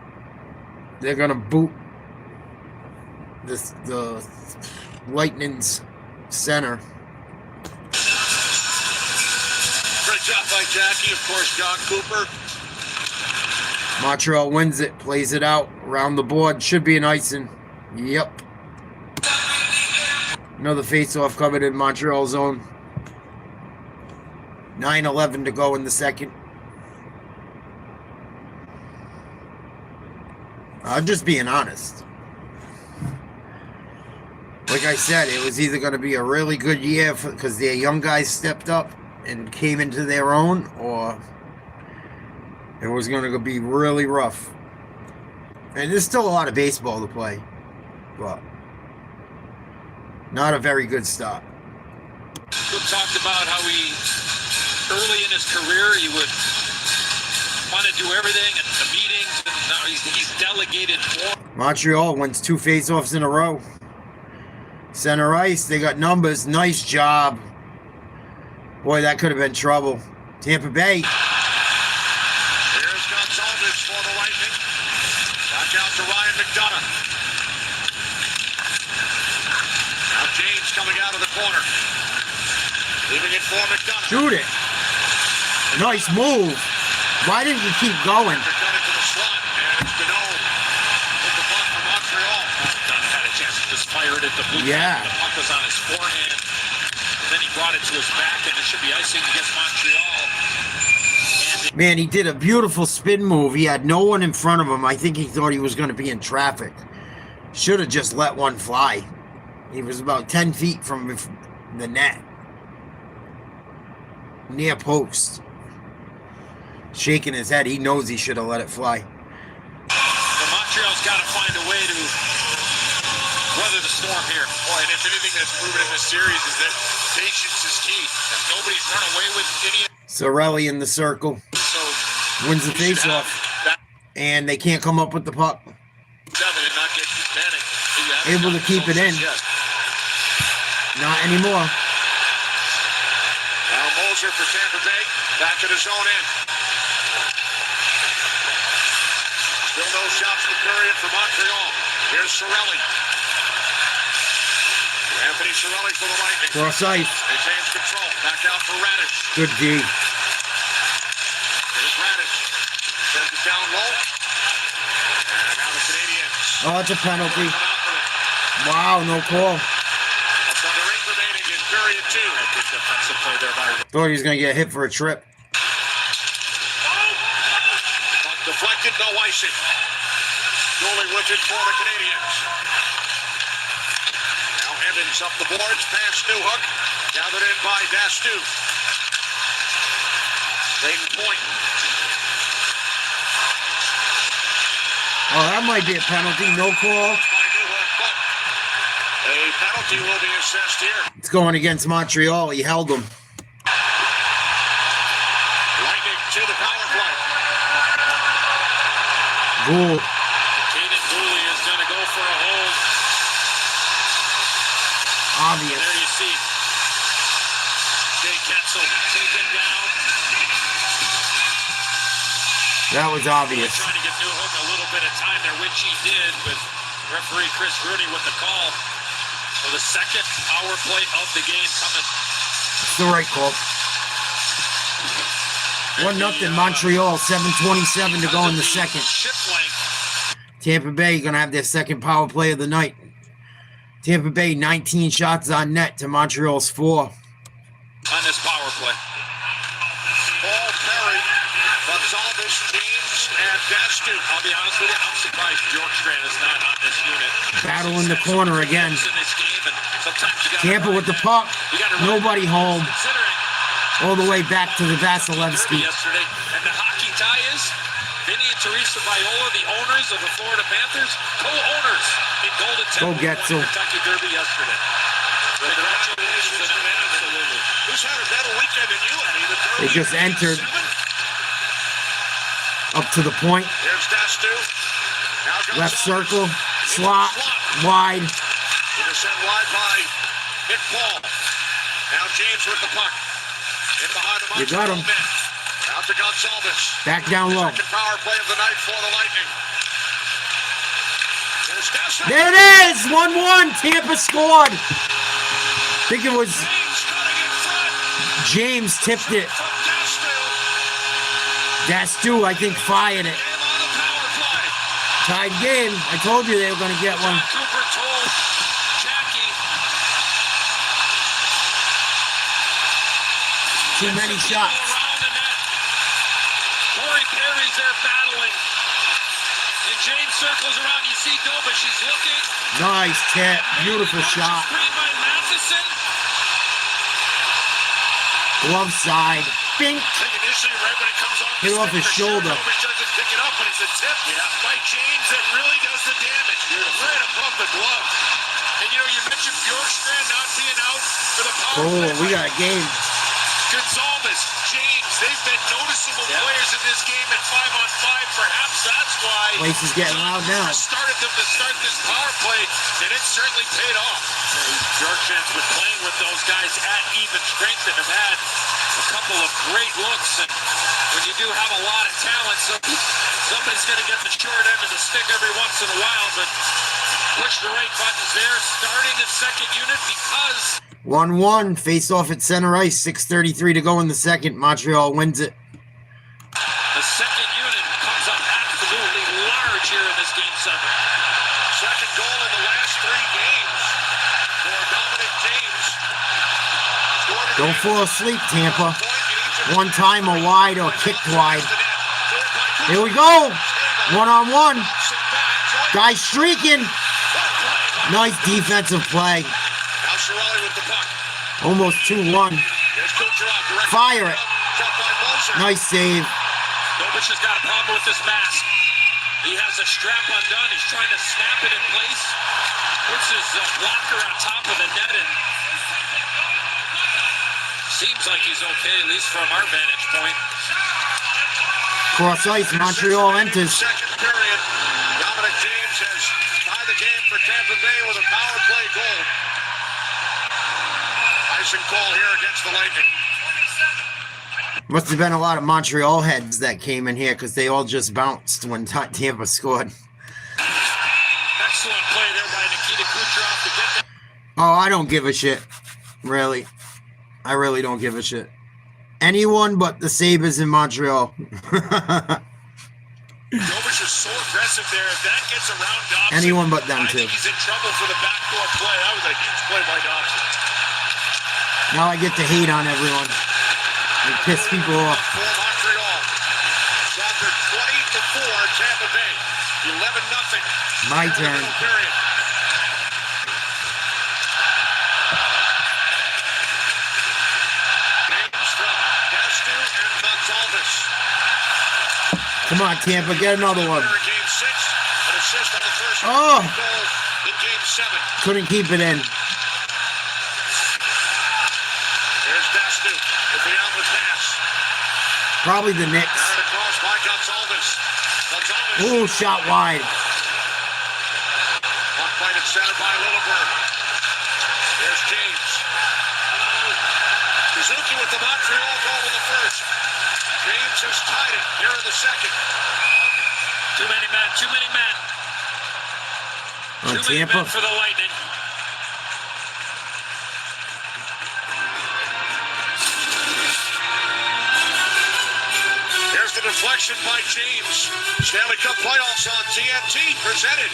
They're gonna boot the Lightning's center. Great job by Jackie, of course, John Cooper. Montreal wins it, plays it out around the board. Should be an icing. Yep. Another face-off coming in Montreal zone. 9:11 to go in the second. I'm just being honest. Like I said, it was either going to be a really good year because their young guys stepped up and came into their own, or it was going to be really rough. And there's still a lot of baseball to play, but not a very good start. Cook talked about how he, early in his career, he would want to do everything at the meetings, and now he's delegated more. Montreal wins 2 face-offs in a row. Center ice, they got numbers. Nice job. Boy, that could have been trouble. Tampa Bay. Here's Gonzalez for the Lightning. Back out to Ryan McDonough. Now James coming out of the corner. Leaving it for McDonough. Shoot it. Nice move. Why didn't you keep going? McDonough to the slot, and it's Deneau with the puck for Montreal. McDonough had a chance to just fire it at the blue. Yeah. The puck was on his forehand. Then he brought it to his back, and it should be icing against Montreal. Man, he did a beautiful spin move. He had no one in front of him. I think he thought he was going to be in traffic. Should have just let one fly. He was about 10 feet from the net. Near post. Shaking his head. He knows he should have let it fly. Well, Montreal's got to find a way to weather the storm here. Boy, and if anything that's proven in this series is that patience is key. If nobody's run away with any. Sorelli in the circle. So wins the face-off. And they can't come up with the puck. 7 and not get panic. Able to keep it in. Not anymore. Now Moser for Tampa Bay. Back at his own end. Still no shots for period for Montreal. Here's Sorelli. Anthony Sorelli for the Lightning. Cross ice. Maintains control. Back out for Radish. Good D. Here's Radish. Sends it down low. And now the Canadiens. Oh, it's a penalty. Wow, no call. That's under 8 remaining in period 2. Good defensive play there by. Thought he was going to get hit for a trip. Deflected, no icing. Goalie with it for the Canadiens. Now Evans up the boards, past Newhook. Gathered in by Dastu. Maiden point. Oh, that might be a penalty. No call. By Newhook, but a penalty will be assessed here. It's going against Montreal. He held him. Lightning to the power play. Gould. Caden Dooley is going to go for a hold. Obvious. There you see Jay Ketzel taken down. That was obvious. Trying to give Newhook a little bit of time there, which he did, with referee Chris Rooney with the call for the second power play of the game coming. It's the right call. 1-0 Montreal, 7:27 to go in the second. Tampa Bay going to have their second power play of the night. Tampa Bay 19 shots on net to Montreal's 4. On this power play. Paul Perry, Gonzalez, James, and Dastu. I'll be honest with you, I'm surprised Bjorkstrand is not on this unit. Battle in the corner again. In this game, and sometimes you gotta Tampa with the puck. Nobody home. Considering All the way back to the Vasilevsky. yesterday, and the hockey tie is Vinny and Teresa Viola, the owners of the Florida Panthers, co-owners in Golden Temple. Go Getzel. Kentucky Derby yesterday. Congratulations, absolutely. Who's had a better weekend than you, Eddie? The Derby They just entered. 7? Up to the point. Here's Dastu. Now Left Gonzalez. circle. Slot. Wide. Gonna send wide by Nick Paul. Now James with the puck. In behind the You got him. men. Out to Gonzalez. Back down low. Second power play of the night for the Lightning. There's Dessa. There it is! 1-1. Tampa scored. I think it was James cutting in front. James tipped it. From Dastu. Dastu, I think, fired it. Game on the power play. Tied game. I told you they were going to get one. Cooper told Jackie. Too many shots. Around the net. Corey Perry's there battling. And James circles around. You see Dobish. He's looking. Nice tip. Beautiful shot. Screen by Matheson. Glove side. Bink. I think initially, right when it comes off, Hit off his shoulder. Dobish doesn't pick it up, but it's a tip by James that really does the damage. Right above the glove. And you know, you mentioned Bjorkstrand not being out for the power Oh, play. we got a game. Gonzalez, James, they've been noticeable players in this game at 5-on-5. Perhaps that's why Place is getting loud now. started them to start this power play, and it certainly paid off. Bjorkstrand's been playing with those guys at even strength and have had a couple of great looks. And when you do have a lot of talent, somebody's going to get the short end of the stick every once in a while. But push the right buttons there, starting the second unit because 1-1. Face off at center ice. 6:33 to go in the second. Montreal wins it. the second unit comes up absolutely large here in this Game 7. Second goal in the last 3 games for Dominic James. Don't fall asleep, Tampa. One time or wide or kicked wide. Here we go. 1-on-1. Guy streaking. Nice defensive play. Now Cirelli with the puck. Almost 2-1. There's Kucherov. Direct Fire it. shot by Moser. Nice save. Dobish has got a problem with this mask. He has a strap undone. He's trying to snap it in place. Puts his blocker on top of the net, and seems like he's okay, at least from our vantage point. Cross ice. Montreal enters. Second period. Dominic James has tied the game for Tampa Bay with a power play goal. Icing call here against the Lightning. Must have been a lot of Montreal heads that came in here because they all just bounced when Tampa scored. Excellent play there by Nikita Kucherov to get that. Oh, I don't give a shit. Really. I really don't give a shit. Anyone but the Sabres in Montreal. Dobish is so aggressive there. If that gets around Dobson, Anyone but them I two. think he's in trouble for the backdoor play. That was a huge play by Dobson. Now I get to hate on everyone and piss people off. For Montreal. Soccer 20-4 Tampa Bay. 11-0. My turn. Period. James from Dastu and Gonzalez. Come on, Tampa, get another one. In Game 6, an assist on the first Oh. goal in Game 7. Couldn't keep it in. There's Dastu with the outlet pass. Probably the Knicks. Carried across by Gonzalez. Gonzalez. Ooh, shot wide. Puck fighted center by Lilleberg. There's James. Suzuki with the Montreal goal in the first. James has tied it here in the second. Too many men, too many men. On Too many Tampa. men for the Lightning. There's the deflection by James. Stanley Cup playoffs on TNT, presented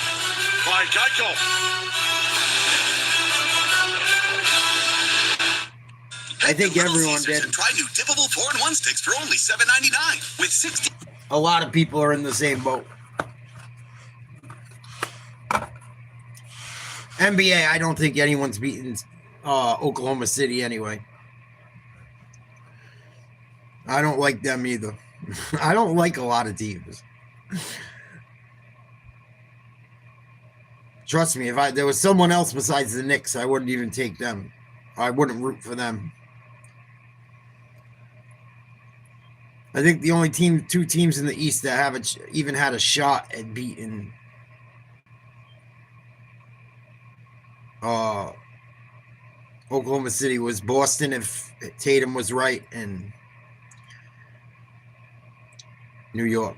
by Geico. I think everyone did. Try new dippable 4-in-1 sticks for only $7.99 with 60. A lot of people are in the same boat. NBA, I don't think anyone's beaten Oklahoma City anyway. I don't like them either. I don't like a lot of teams. Trust me, if there was someone else besides the Knicks, I wouldn't even take them. I wouldn't root for them. I think the only two teams in the East that haven't even had a shot at beating Oklahoma City was Boston if Tatum was right, and New York.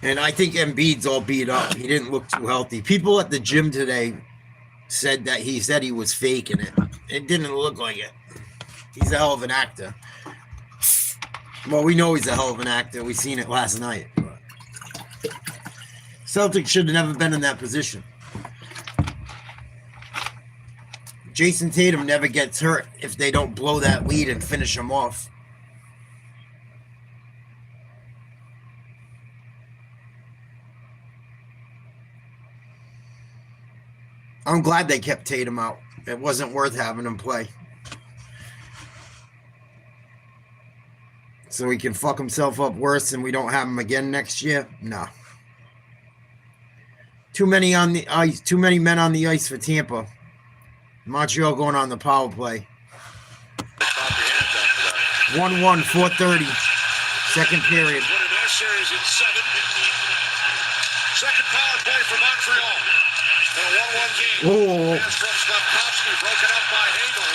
And I think Embiid's all beat up. He didn't look too healthy. People at the gym today said that he said he was faking it. It didn't look like it. He's a hell of an actor. Well, we know he's a hell of an actor. We seen it last night. Celtics should have never been in that position. Jason Tatum never gets hurt if they don't blow that lead and finish him off. I'm glad they kept Tatum out. It wasn't worth having him play. So he can fuck himself up worse and we don't have him again next year? No. Too many on the ice. Too many men on the ice for Tampa. Montreal going on the power play. 1-1, 4:30. Second period. Winning their series in 7. Second power play for Montreal. In a 1-1 game. Oh. Pass from Slavkovsky, broken up by Hagel.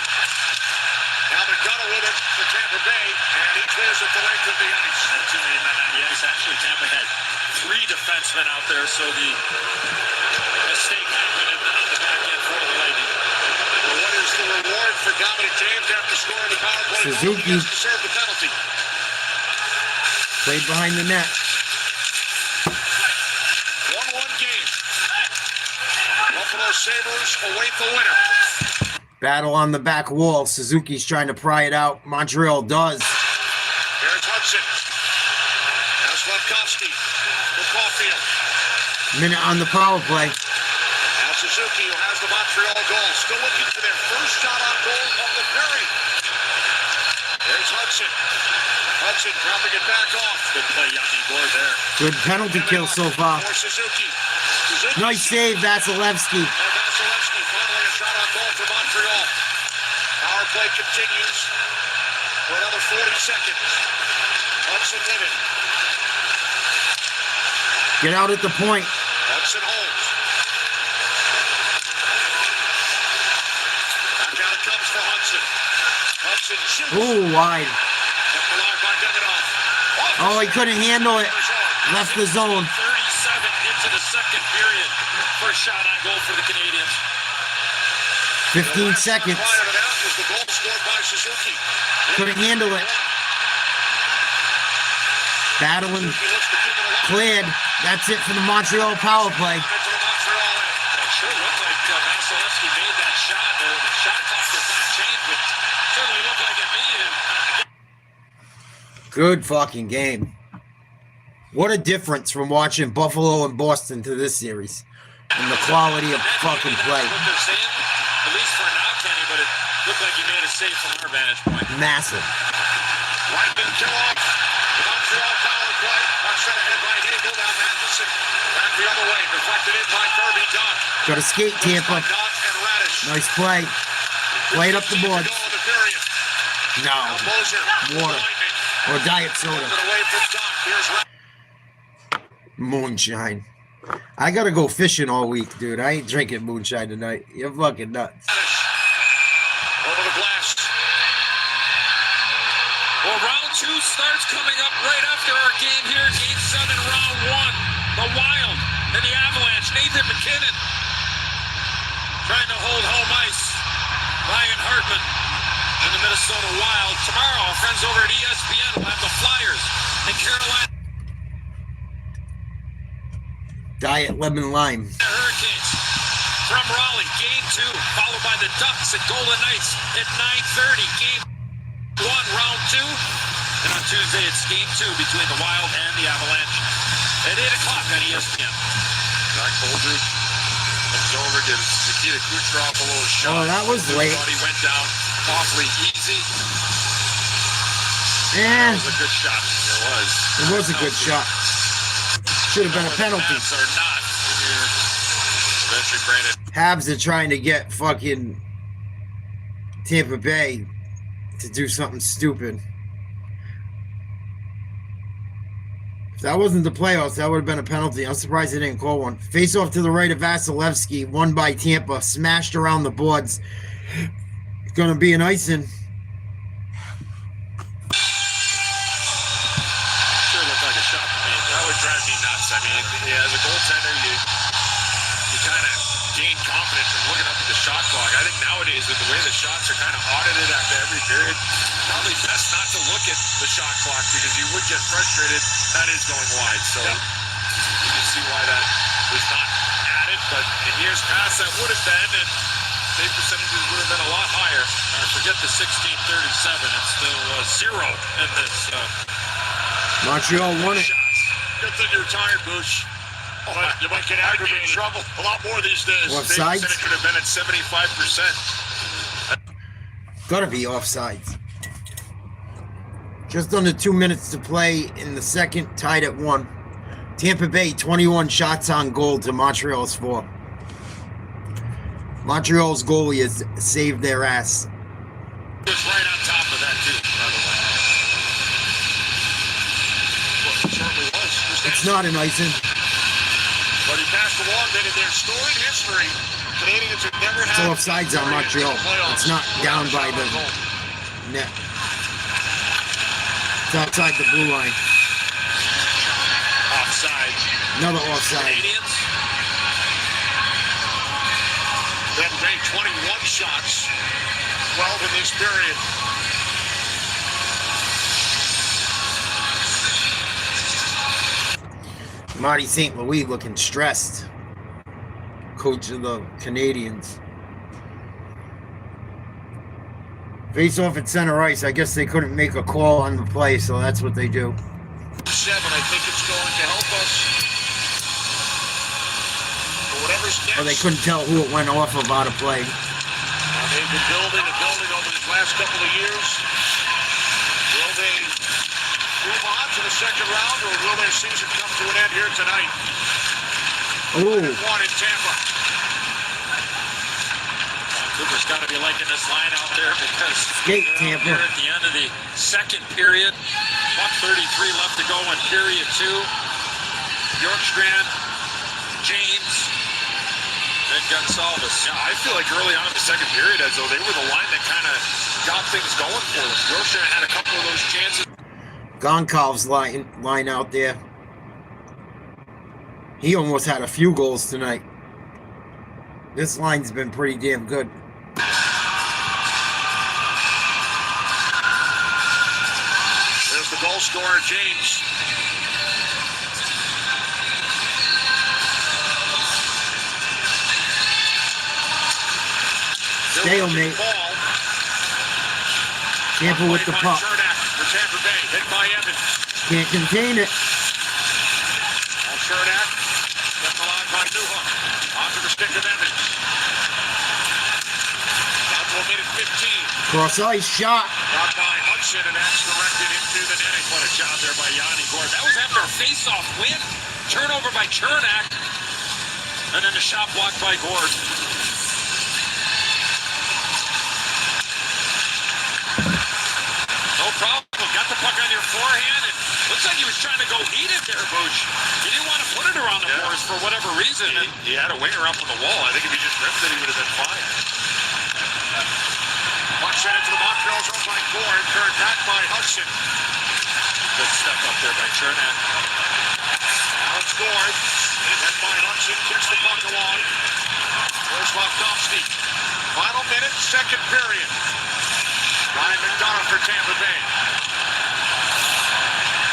Now McDonough with it for Tampa Bay, and he clears it the length of the ice. And too many men on the ice. Actually, Tampa had 3 defensemen out there, so the mistake happened on the back end for the Lightning. Well, what is the reward for Dominic James after scoring the power play? Suzuki. He has to serve the penalty. Played behind the net. 1-1 game. Buffalo Sabres await the winner. Battle on the back wall. Suzuki's trying to pry it out. Montreal does. Here's Hudson. Now Slavkovsky for Caulfield. Minute on the power play. Now Suzuki, who has the Montreal goal, still looking for their first shot on goal of the period. There's Hudson. Hudson dropping it back off. Good play, Yanni Gourde there. Good penalty kill so far. For Suzuki. Suzuki. Nice save, Vasilevsky. And Vasilevsky finally a shot on goal for Montreal. Power play continues for another 40 seconds. Hudson with it. Get out at the point. Hudson holds. Back out it comes for Hudson. Hudson shoots. Ooh, wide. Kept alive by Demidov. Oh, he couldn't handle it. Left the zone. 37 into the second period. First shot on goal for the Canadiens. 15 seconds. Prior to that was the goal scored by Suzuki. Couldn't handle it. Battling. Cleared. That's it for the Montreal power play. It sure looked like Vasilevsky made that shot. The shot clock has not changed, but certainly looked like it made it. Good fucking game. What a difference from watching Buffalo and Boston to this series. And the quality of fucking play. What they're saying, at least for now, Kenny, but it looked like he made a save from our vantage point. Massive. Right kill off. Montreal power play. Upset ahead by Hagel. Now Matheson. Back the other way. Deflected in by Kirby Dunn. Got to skate, Tampa. Dunn and Radish. Nice play. Played up the board. Goal in the period. No. Now Moser. Water. Or diet soda. Away from Dunn. Here's Radish. Moonshine. I got to go fishing all week, dude. I ain't drinking moonshine tonight. You're fucking nuts. Over the glass. Well, round 2 starts coming up right after our game here. Game 7, round 1. The Wild and the Avalanche. Nathan McKinnon trying to hold home ice. Ryan Hartman and the Minnesota Wild. Tomorrow, our friends over at ESPN will have the Flyers and Carolina Diet lemon lime. Hurricanes from Raleigh. Game 2, followed by the Ducks at Golden Knights at 9:30. Game 1, round 2. And on Tuesday, it's game 2 between the Wild and the Avalanche at 8 o'clock on ESPN. Zach Bolger comes over, gives Nikita Kucherov a little shot. Oh, that was late. Thought he went down awfully easy. Eh, It was a good shot. it was a good shot. Should have been a penalty. Or not. Eventually, Brandon. Habs are trying to get fucking Tampa Bay to do something stupid. If that wasn't the playoffs, that would have been a penalty. I'm surprised they didn't call one. Face off to the right of Vasilevsky, won by Tampa, smashed around the boards. It's going to be an icing. Sure looked like a shot to me. That would drive me nuts. I mean, yeah, as a goaltender, you kind of gain confidence from looking up at the shot clock. I think nowadays, with the way the shots are kind of audited after every period, probably best not to look at the shot clock because you would get frustrated. That is going wide. So you can see why that was not added. But in years past, that would have been, and save percentages would have been a lot higher. Forget the 16-37. It's still 0 in this. Montreal won it. Good thing you're tired, Bush. But you might get aggravated. Trouble a lot more these days. Offsides? Save percentage could have been at 75%. Gotta be offsides. Just under 2 minutes to play in the second, tied at 1. Tampa Bay, 21 shots on goal to Montreal's 4. Montreal's goalie has saved their ass. Just right on top of that, too, by the way. Well, it certainly was. It's not an icing. But he passed along that in their storied history, Canadiens have never had. It's offsides on Montreal. It's not down by the net. It's outside the blue line. Offside. Another offside. Canadiens. Then Bay 21 shots, 12 in this period. Marty St. Louis looking stressed. Coach of the Canadiens. Face off at center ice. I guess they couldn't make a call on the play, so that's what they do. 7, I think it's going to help us. For whatever's next. Or they couldn't tell who it went off of out of play. They've been building and building over these last couple of years. Will they move on to the second round, or will their season come to an end here tonight? Oh. 1 in Tampa. Cooper's got to be liking this line out there because Skate, they're out Tampa. there at the end of the second period. 1:33 left to go in period 2. Bjorkstrand, James, then Gonsalves. Yeah, I feel like early on in the second period, as though they were the line that kind of got things going for them. Bjorkstrand had a couple of those chances. Gonkalv's line out there. He almost had a few goals tonight. This line's been pretty damn good. There's the goal scorer, James. Stalemate. Tampa with the puck. For Tampa Bay, hit by Evans. Can't contain it. Chernak, left the line by Newhook. Onto the stick of Evans. Down to a minute 15. Cross ice shot. Brought by Hudson, and that's directed into the netting. What a job there by Yanni Gord. That was after a face-off win. Turnover by Chernak. And then the shot blocked by Gord. No problem. Got the puck on your forehand. And looks like he was trying to go eat it there, Booch. He didn't want to put it around the boards for whatever reason. He had a winger up on the wall. I think if he just ripped it, he would have been fine. Puck sent into the Montreal zone by Gord. Turned back by Hudson. Good step up there by Chernak. Now it's Gord. Hit by Hudson. Kicks the puck along. Where's Loftovsky? Final minute, second period. Ryan McDonough for Tampa Bay.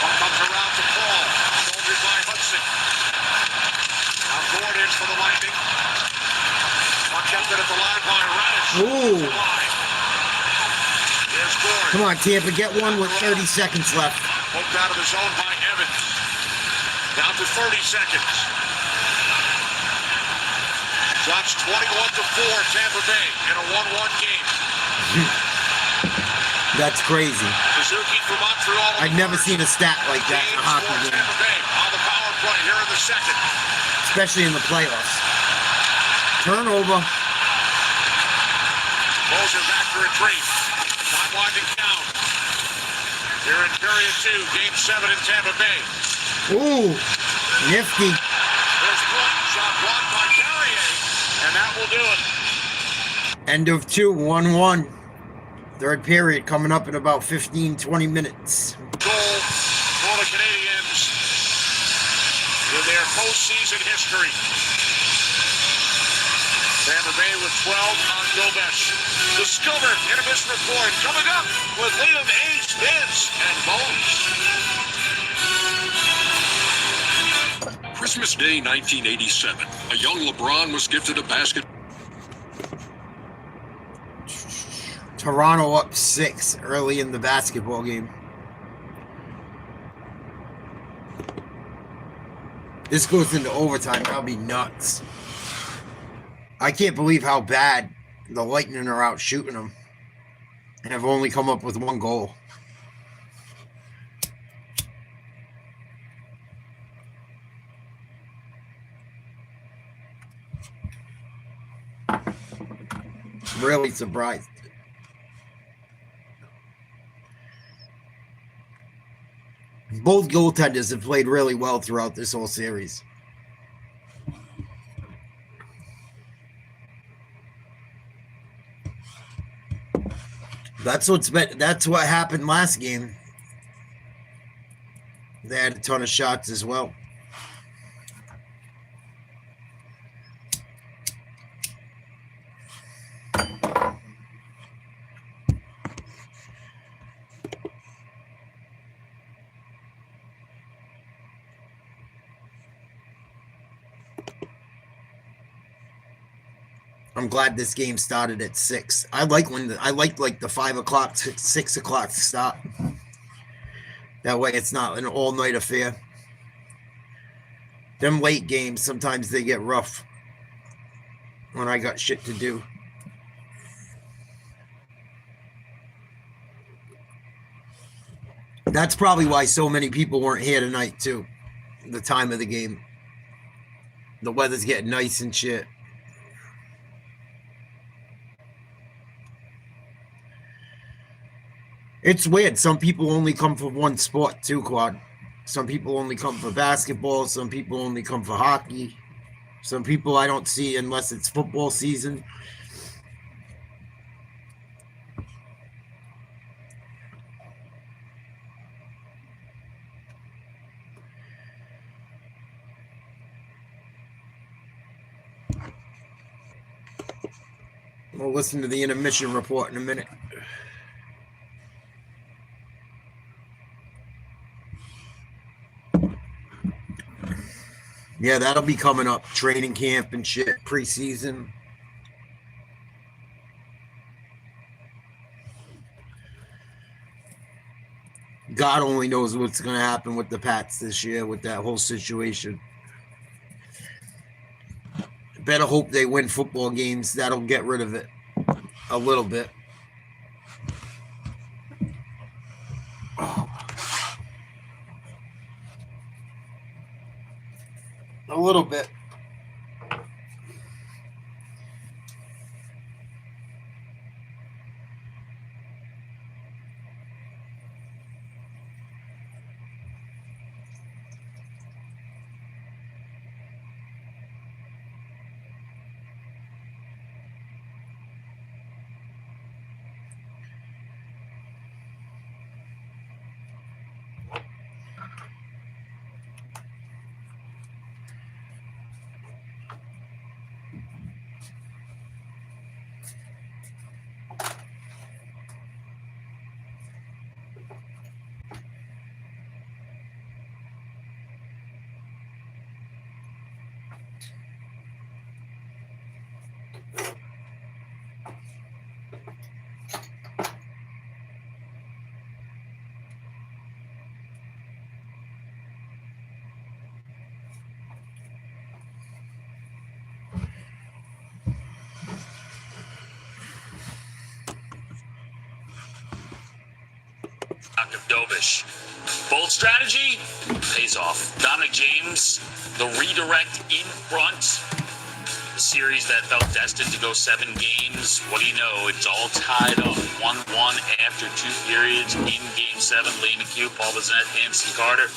Puck comes around to Paul. Shouldered by Hudson. Now Gord is for the Lightning. Puck kept it at the line by Radish. Ooh. There's Gord. Come on, Tampa, get one with 30 seconds left. Poked out of the zone by Evans. Down to 30 seconds. Drops 21-4 Tampa Bay in a 1-1 game. That's crazy. Suzuki for Montreal. I've never seen a stat like that in a hockey game. Tampa Bay on the power play here in the second. Especially in the playoffs. Turnover. Moser back after a three. Time winding down. Here in period 2, game 7 in Tampa Bay. Ooh, nifty. There's one shot blocked by Carrier, and that will do it. End of 2, 1-1. Third period coming up in about 15, 20 minutes. Goal for the Canadiens in their postseason history. Tampa Bay with 12 on Gobesh. Discover Cannabis Report coming up with Liam H. Vince and Bones. Christmas Day 1987. A young LeBron was gifted a basket. Toronto up 6 early in the basketball game. This goes into overtime. That'll be nuts. I can't believe how bad the Lightning are out shooting them and have only come up with 1 goal. Really surprised. Both goaltenders have played really well throughout this whole series. That's what happened last game. They had a ton of shots as well. I'm glad this game started at 6. I like like the 5 o'clock, 6 o'clock stop. That way it's not an all-night affair. Them late games, sometimes they get rough when I got shit to do. That's probably why so many people weren't here tonight, too. The time of the game. The weather's getting nice and shit. It's weird. Some people only come for one sport too, Quad. Some people only come for basketball. Some people only come for hockey. Some people I don't see unless it's football season. We'll listen to the intermission report in a minute. Yeah, that'll be coming up. Training camp and shit, preseason. God only knows what's going to happen with the Pats this year with that whole situation. Better hope they win football games. That'll get rid of it a little bit. A little bit. Dobish. Bold strategy pays off. Dominic James, the redirect in front. The series that felt destined to go 7 games, what do you know? It's all tied up 1-1 after 2 periods in Game 7. Lee McHugh, Paul Bissett, Nancy Carter.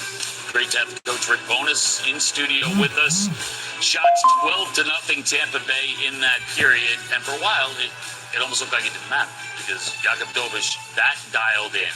Great to have Coach Rick Bowness in studio with us. Shots 12-0 Tampa Bay in that period. And for a while, it almost looked like it didn't matter because Jakub Dobiš, that dialed in.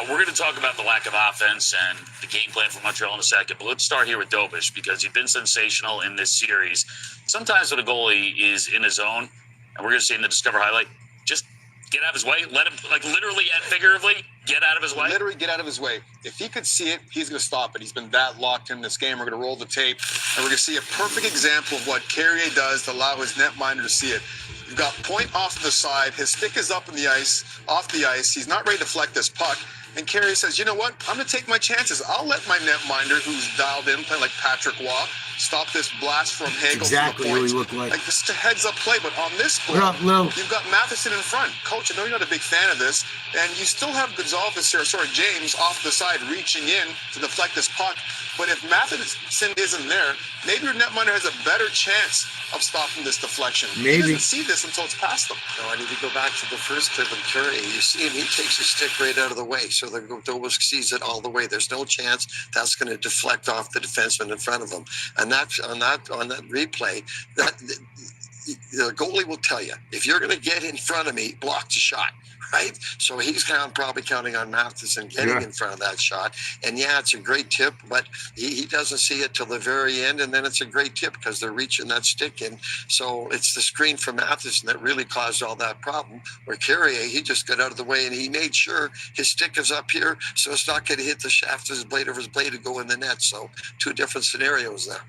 We're going to talk about the lack of offense and the game plan for Montreal in a second, but let's start here with Dobiš because he's been sensational in this series. Sometimes when a goalie is in his zone, and we're going to see in the Discover highlight, just get out of his way. Let him, like literally and figuratively, get out of his way. Literally get out of his way. If he could see it, he's going to stop it. He's been that locked in this game. We're going to roll the tape, and we're going to see a perfect example of what Carrier does to allow his netminder to see it. You've got Point off to the side. His stick is up in the ice, off the ice. He's not ready to deflect this puck. And Carrier says, you know what? I'm going to take my chances. I'll let my netminder, who's dialed in, playing like Patrick Waugh, stop this blast from Hagel. Exactly what he looked like. Like this is a heads-up play, but on this play, you've got Matheson in front. Coach, I know you're not a big fan of this, and you still have James off the side reaching in to deflect this puck. But if Matheson isn't there, maybe your netminder has a better chance of stopping this deflection. Maybe. He doesn't see this until it's past him. No, I need to go back to the first clip of Carrier. You see him, he takes his stick right out of the way. So the Dobiš sees it all the way. There's no chance that's going to deflect off the defenseman in front of him. And that's on that replay, that the goalie will tell you, if you're going to get in front of me, block the shot. Right? So he's probably counting on Matheson getting in front of that shot. And yeah, it's a great tip, but he doesn't see it till the very end. And then it's a great tip because they're reaching that stick in. So it's the screen from Matheson that really caused all that problem. Where Carrier, he just got out of the way and he made sure his stick is up here so it's not going to hit the shaft of his blade or his blade to go in the net. So 2 different scenarios there.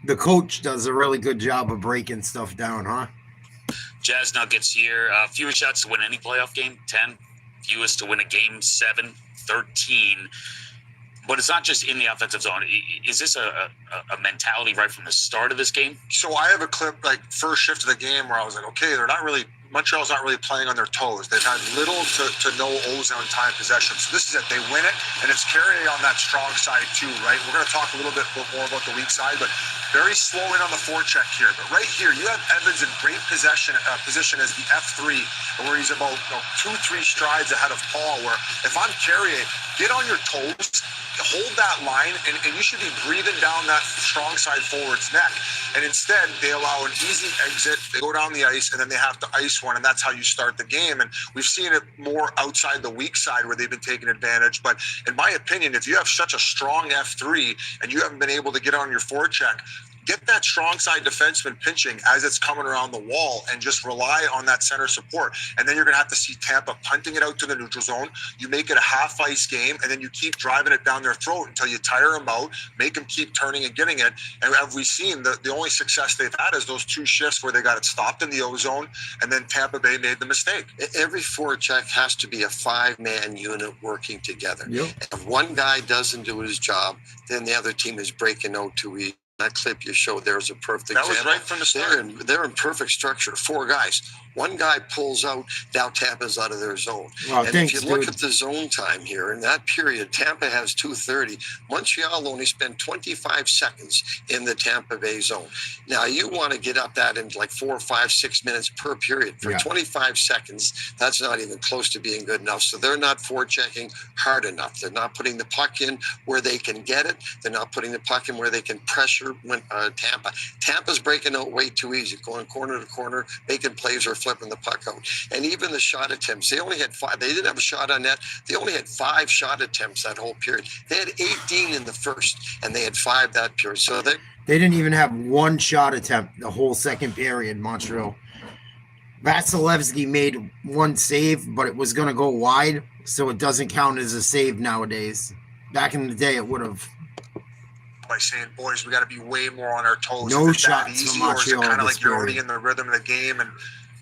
The coach does a really good job of breaking stuff down, huh? Jazz Nuggets here. Fewest shots to win any playoff game, 10. Fewest to win a game, 7, 13. But it's not just in the offensive zone. Is this a mentality right from the start of this game? So I have a clip, like first shift of the game, where I was like, okay, Montreal's not really playing on their toes. They've had little to no ozone time possession. So this is it. They win it, and it's Carrier on that strong side too, right? We're going to talk a little bit more about the weak side, but very slow in on the forecheck here. But right here, you have Evans in great position as the F3, where he's about 2-3 strides ahead of Paul, where if I'm Carrier, get on your toes, hold that line, and you should be breathing down that strong side forward's neck. And instead, they allow an easy exit. They go down the ice, and then they have to ice one, and that's how you start the game. And we've seen it more outside the weak side where they've been taking advantage. But in my opinion, if you have such a strong F3 and you haven't been able to get on your forecheck, get that strong side defenseman pinching as it's coming around the wall and just rely on that center support. And then you're going to have to see Tampa punting it out to the neutral zone. You make it a half ice game, and then you keep driving it down their throat until you tire them out, make them keep turning and getting it. And have we seen the only success they've had is those 2 shifts where they got it stopped in the ozone, and then Tampa Bay made the mistake. Every forecheck has to be a 5-man unit working together. Yep. If one guy doesn't do his job, then the other team is breaking out too easy. That clip you showed there is a perfect example. That was right from the start. They're in perfect structure. 4 guys. One guy pulls out, now Tampa's out of their zone. Wow, and if you look at the zone time here, in that period, Tampa has 2:30. Montreal only spent 25 seconds in the Tampa Bay zone. Now, you want to get up that in like 4, 5, 6 minutes per period. For 25 seconds, that's not even close to being good enough. So they're not forechecking hard enough. They're not putting the puck in where they can get it. They're not putting the puck in where they can pressure Tampa. Tampa's breaking out way too easy, going corner to corner, making plays or flipping the puck out. And even the shot attempts, they only had 5. They didn't have a shot on net. They only had 5 shot attempts that whole period. They had 18 in the first, and they had 5 that period. So they didn't even have 1 shot attempt the whole second period, Montreal. Vasilevsky made 1 save, but it was going to go wide, so it doesn't count as a save nowadays. Back in the day, it would have. By saying, boys, we got to be way more on our toes. No is it that shots easy, from or is it Montreal kind of this like you're already period. in the rhythm of the game? And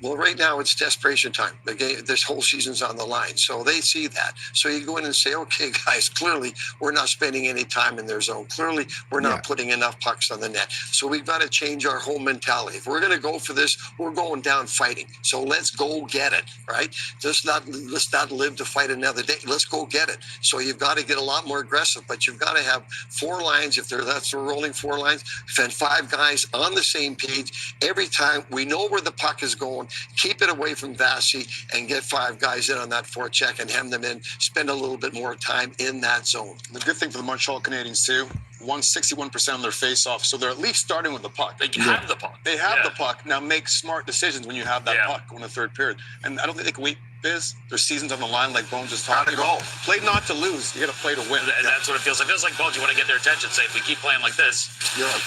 Well, right now it's desperation time. The game, this whole season's on the line, so they see that. So you go in and say, "Okay, guys, clearly we're not spending any time in their zone. Clearly we're not putting enough pucks on the net. So we've got to change our whole mentality. If we're going to go for this, we're going down fighting. So let's go get it, right? Let's not live to fight another day. Let's go get it. So you've got to get a lot more aggressive, but you've got to have 4 lines. If that's rolling 4 lines, and 5 guys on the same page every time. We know where the puck is going. Keep it away from Vasi and get 5 guys in on that forecheck and hem them in. Spend a little bit more time in that zone. The good thing for the Montreal Canadiens too, 61% on their face-off, so they're at least starting with the puck. They have the puck. They have the puck. Now make smart decisions when you have that puck in the third period. And I don't think they can wait. Their season's on the line, like Bones is talking about. Play not to lose. You got to play to win. And that's what it feels like. It feels like Bones, you want to get their attention. Say, if we keep playing like this,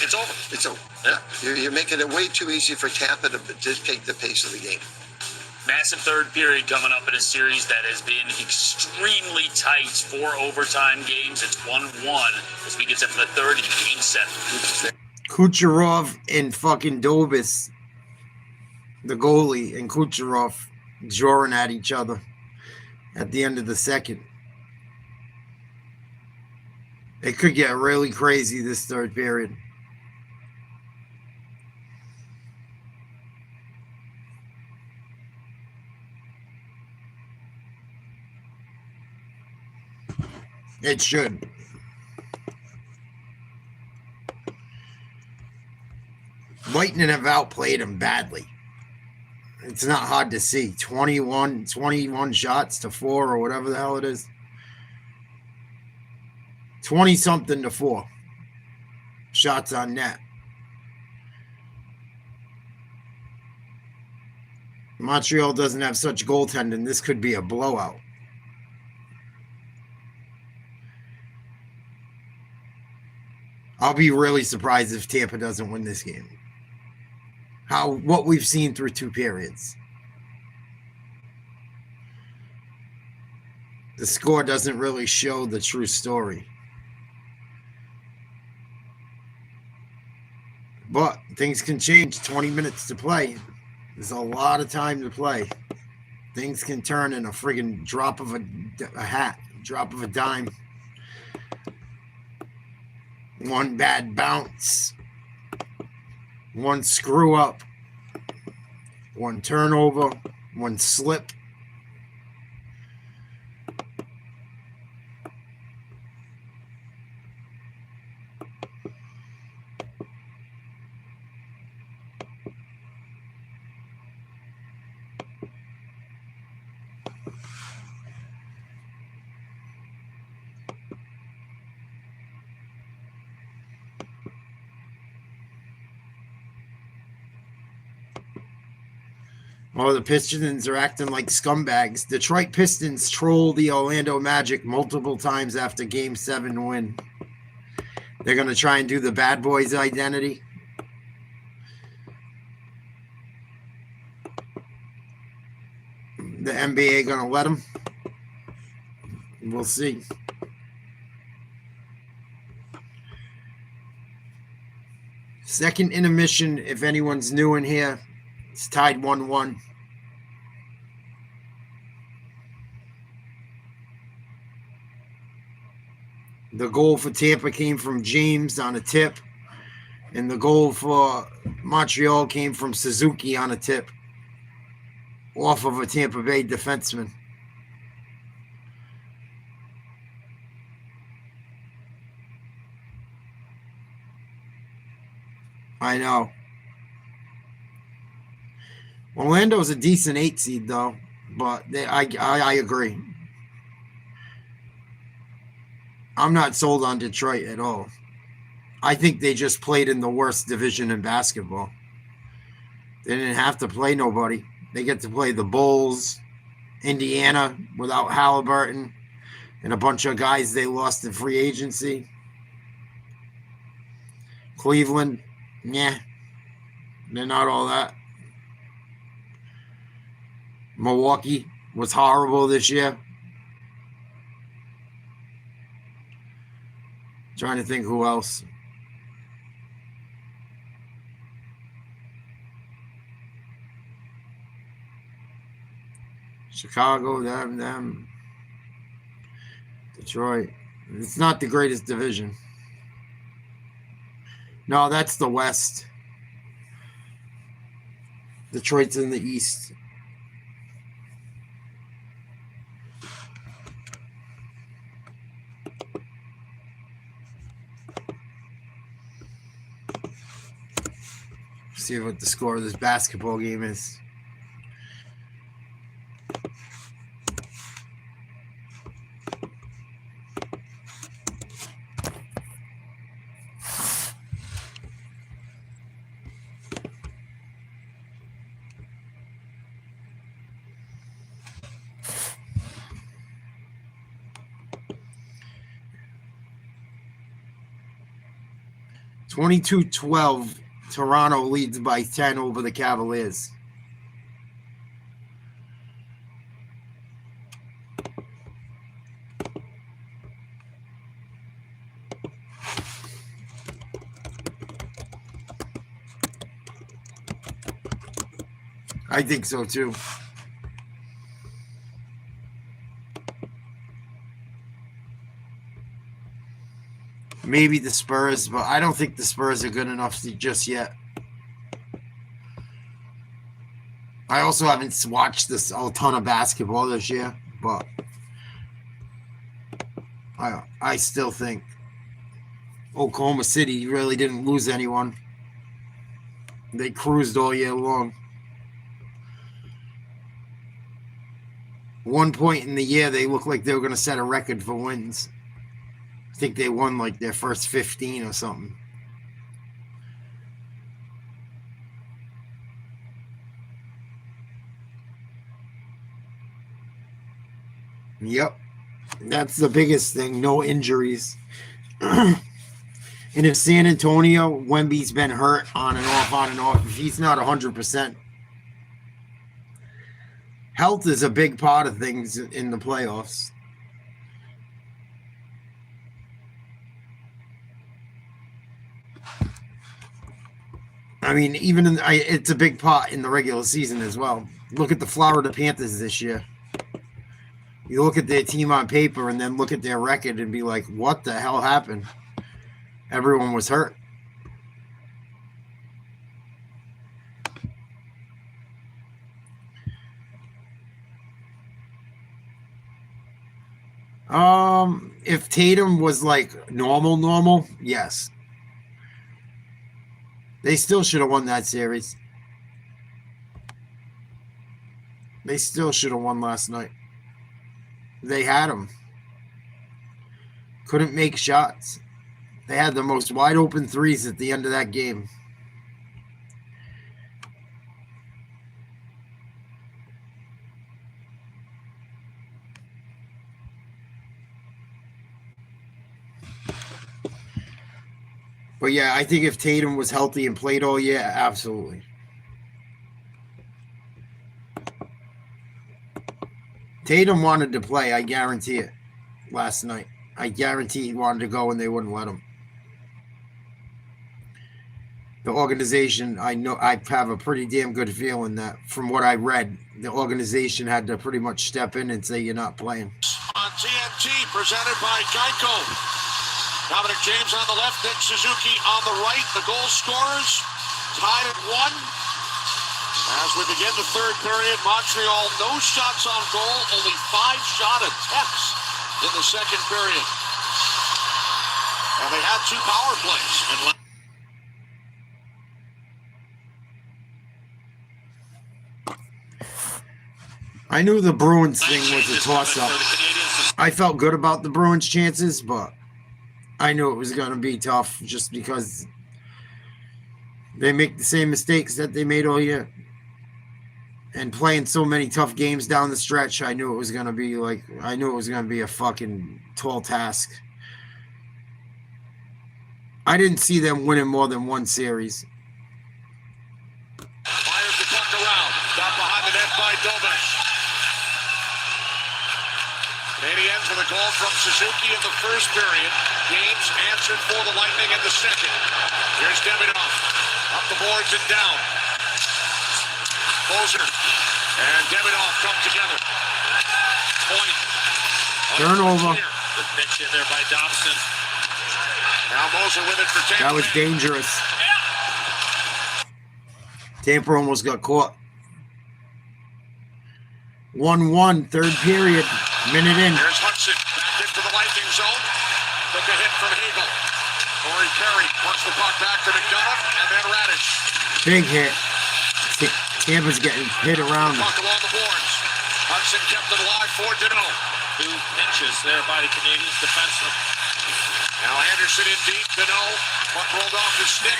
it's over. It's over. Yeah. You're making it way too easy for Tampa to take the pace of the game. Massive third period coming up in a series that has been extremely tight. 4 overtime games. It's 1-1 as we get to the third in game 7. Kucherov and fucking Dobis, the goalie, and Kucherov drawing at each other at the end of the second. It could get really crazy this third period. It should. Lightning have outplayed him badly. It's not hard to see. 21 shots to 4 or whatever the hell it is. 20-something to 4 shots on net. Montreal doesn't have such goaltending. This could be a blowout. I'll be really surprised if Tampa doesn't win this game. What we've seen through 2 periods. The score doesn't really show the true story. But things can change. 20 minutes to play. There's a lot of time to play. Things can turn in a friggin' drop of a hat, drop of a dime. One bad bounce. One screw up. One turnover. One slip. Oh, the Pistons are acting like scumbags. Detroit Pistons troll the Orlando Magic multiple times after Game 7 win. They're going to try and do the bad boys identity. The NBA going to let them? We'll see. Second intermission, if anyone's new in here. It's tied 1-1. The goal for Tampa came from James on a tip, and the goal for Montreal came from Suzuki on a tip off of a Tampa Bay defenseman. I know. Orlando's a decent 8 seed, though, but I agree. I'm not sold on Detroit at all. I think they just played in the worst division in basketball. They didn't have to play nobody. They get to play the Bulls, Indiana without Halliburton, and a bunch of guys they lost in free agency. Cleveland, yeah, they're not all that. Milwaukee was horrible this year. Trying to think who else. Chicago, them. Detroit. It's not the greatest division. No, that's the West. Detroit's in the East. See what the score of this basketball game is. (22-12). Toronto leads by 10 over the Cavaliers. I think so too. Maybe the Spurs, but I don't think the Spurs are good enough just yet. I also haven't watched a ton of basketball this year, but I still think Oklahoma City really didn't lose anyone. They cruised all year long. One point in the year, they looked like they were going to set a record for wins. I think they won like their first 15 or something. Yep. That's the biggest thing. No injuries. And if San Antonio, Wemby's been hurt on and off. If he's not 100%, health is a big part of things in the playoffs. I mean, even it's a big part in the regular season as well. Look at the Florida Panthers this year. You look at their team on paper and then look at their record and be like, what the hell happened? Everyone was hurt. If Tatum was like normal, yes. They still should have won that series. They still should have won last night. They had him. Couldn't make shots. They had the most wide open threes at the end of that game. But yeah, I think if Tatum was healthy and played all year, absolutely. Tatum wanted to play, I guarantee it, last night. I guarantee he wanted to go and they wouldn't let him. The organization, I know, I have a pretty damn good feeling that from what I read, the organization had to pretty much step in and say you're not playing. On TNT, presented by Geico. Dominic James on the left, Nick Suzuki on the right. The goal scorers tied at 1. As we begin the third period, Montreal no shots on goal, only 5 shot attempts in the second period. And they had 2 power plays. I knew the Bruins thing was a toss-up. I felt good about the Bruins' chances, but I knew it was going to be tough just because they make the same mistakes that they made all year. And playing so many tough games down the stretch, I knew it was going to be a fucking tall task. I didn't see them winning more than one series. Fires the puck around. Got behind the net by Dobish. Canadiens with a goal from Suzuki in the first period. Games answered for the Lightning in the second. Here's Demidov. Up the boards and down. Moser And Davidoff come together. Point. Turnover. The pitch in there by Dobson. Now Moser with it for Tampa. That was dangerous. Tampa almost got caught. 1-1, third period. Minute in. Here's Hudson back into the Lightning zone. Took a hit from Hagel. Corey Perry works the puck back to McDonough and then Radish. Big hit. Tampa's getting hit around. Puck along the boards. Hudson kept it alive for Deneau. 2 pinches there by the Canadiens defenseman. Now Anderson in deep. Deneau. Puck rolled off his stick.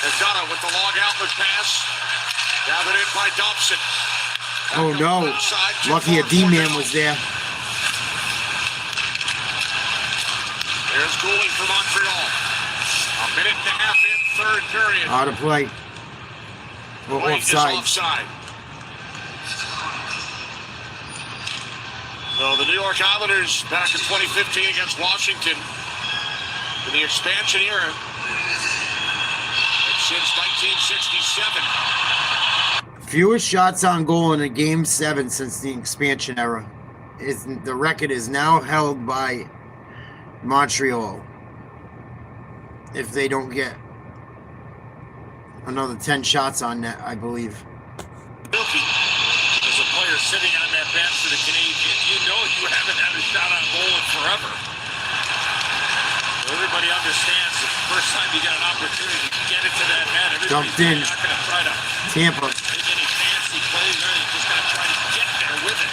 McDonough with the long outlet pass. Gathered in by Dobson. Oh no. Lucky a D-man was there. There's Cooley for Montreal. A minute and a half in third period. Out of play. Oh, Play is offside. offside. So the New York Islanders back in 2015 against Washington in the expansion era. Since 1967. Fewest shots on goal in a Game 7 since the expansion era. The record is now held by Montreal. If they don't get another 10 shots on net, I believe. Milky, as a player sitting on that bench for the Canadiens, you know you haven't had a shot on goal in forever. Everybody understands the first time you get an opportunity to get it to that net, Dumped in. not going to try to Tampa. make any fancy plays or anything, just going to try to get there with it.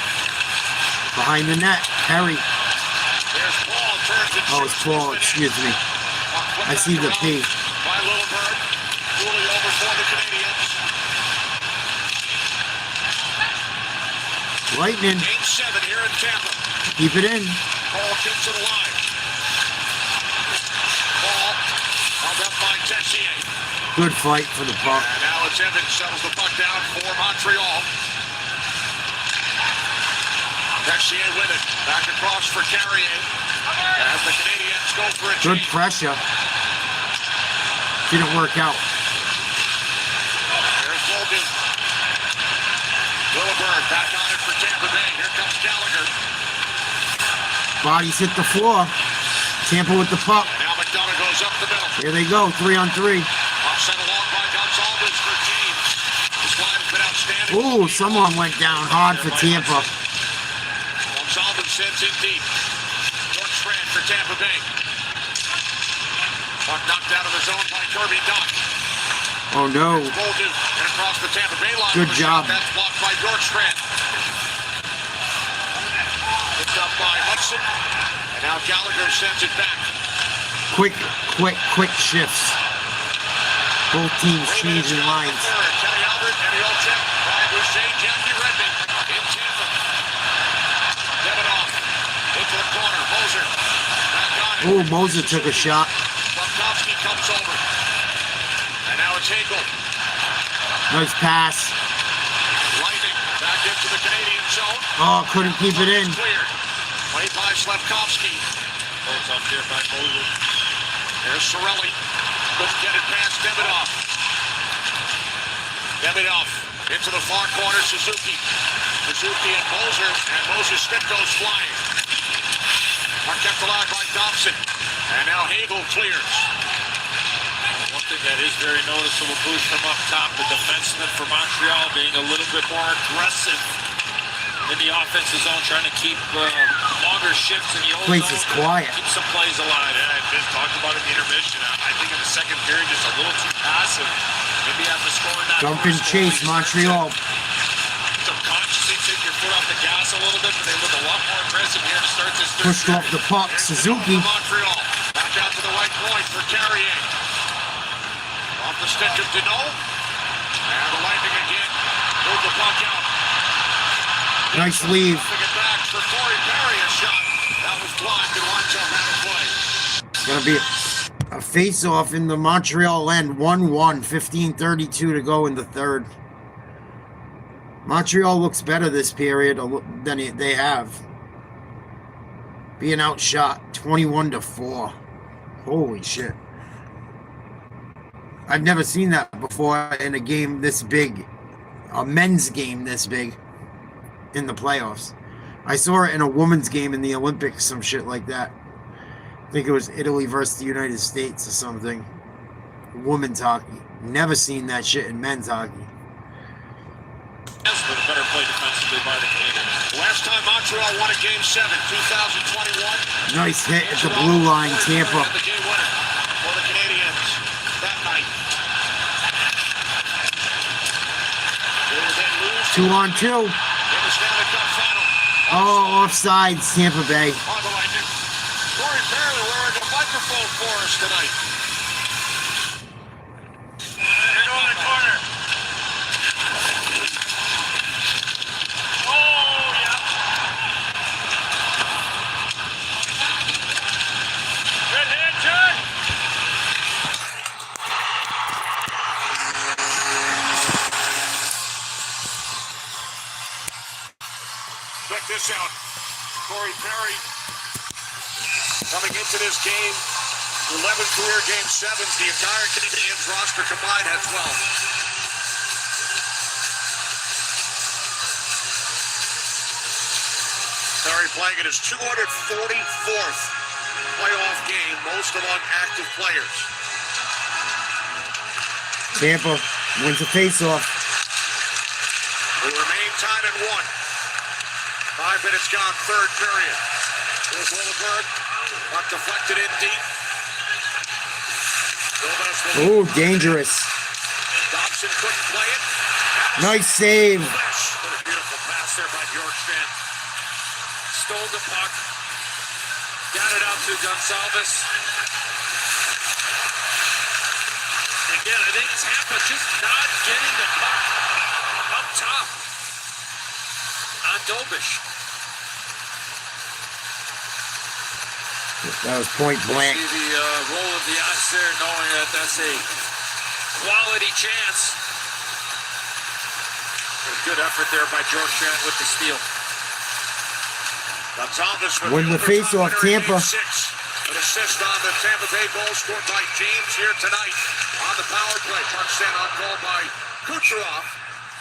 Behind the net. Perry. There's Paul. Turns it. Oh, it's Paul. Excuse me. I see the P. By Littleberg. Cooley over for the Canadiens. Lightning. Game 7 here in Tampa. Keep it in. Paul keeps it alive. Paul held up by Tessier. Good fight for the puck. And Alex Evans settles the puck down for Montreal. Tessier with it. Back across for Carrier. As the Canadiens go for a Good change. pressure. Didn't work out. There's Logan. Littleberg back on it for Tampa Bay. Here comes Gallagher. Bodies hit the floor. Tampa with the puck. Now McDonough goes up the middle. Here they go. 3-on-3. Offset along by Gonzalez for James. This line has been outstanding. Ooh, someone went down hard for Tampa. Gonzalez sends it deep. Strand for Tampa Bay. Puck knocked out of the zone by Kirby Doc. Oh no. Bolden and across the Tampa Bay line. Good job. That's blocked by Bjorkstrand. Picked up by Hudson. And now Gallagher sends it back. Quick shifts. Both teams changing lines. Kenny Albert, Eddie Olczyk, Brian Boucher, Jackie Redmond in Tampa. Davidoff into the corner. Moser back on it. Oh, Moser took a shot. Bobkovsky comes over. And now it's Hagel. Nice pass. Lightning back into the Canadian zone. Oh, couldn't keep it in. Cleared. Played by Slavkovsky. Goes up there by Moser. There's Sorelli. Couldn't get it past Davidoff. Davidoff into the far corner. Suzuki. Suzuki and Moser's stick goes flying. Puck kept alive by Dobson. And now Hagel clears. One thing that is very noticeable, boost from up top, the defenseman for Montreal being a little bit more aggressive in the offensive zone, trying to keep longer shifts in the old Place zone. is quiet. Keep some plays alive. Yeah, I just talked about it in the intermission. I think in the second period, just a little too passive. Maybe after scoring that Dump and first chase, goal, Montreal. subconsciously take your foot off the gas a little bit, but they look a lot more aggressive here to start this third Pushed off the puck. Suzuki. Montreal. Back out to the right point for Carrier. Off the stick of Deneau. And the Lightning again. Move the puck out. Nice leave. Moving it back for Corey Perry. A shot. That was blocked and winds up out of play. It's going to be a face-off in the Montreal end. 1-1. 15:32 to go in the third. Montreal looks better this period than they have. Being outshot 21-4. Holy shit. I've never seen that before in a game this big. a men's game this big in the playoffs. I saw it in a women's game in the Olympics, some shit like that. I think it was Italy versus the United States or something. Women's hockey. Never seen that shit in men's hockey. Has been a better play defensively by the Canadiens. Last time Montreal won a Game 7, 2021. Nice hit at the blue line, Tampa. The game winner for the Canadiens that night. They would then lose 2 on 2. in the Stanley Cup final. Oh, offsides, Tampa Bay. On the line, Corey Perry wearing a microphone for us tonight. They're going to the corner. Oh, yeah. Good hit, John. Check this out. Corey Perry coming into this game, 11 career Game 7s. The entire Canadiens roster combined had 12. Perry playing in his 244th playoff game, most among active players. Tampa wins the faceoff. We remain tied at 1. 5 minutes gone, third period. Here's Lilleberg. Puck deflected in deep. Oh, dangerous. Dobson couldn't play it. Nice save. What a beautiful pass there by Bjorkstrand. Stole the puck. Got it out to Gonsalves. Again, I think Tampa just not getting the puck up top on Dobish. That was point blank. See the roll of the ice there, knowing that that's a quality chance. A good effort there by Bjorkstrand with the steal. Win the face-off, Tampa. An assist on the Tampa Bay goal scored by James here tonight on the power play. Puck sent on goal by Kucherov.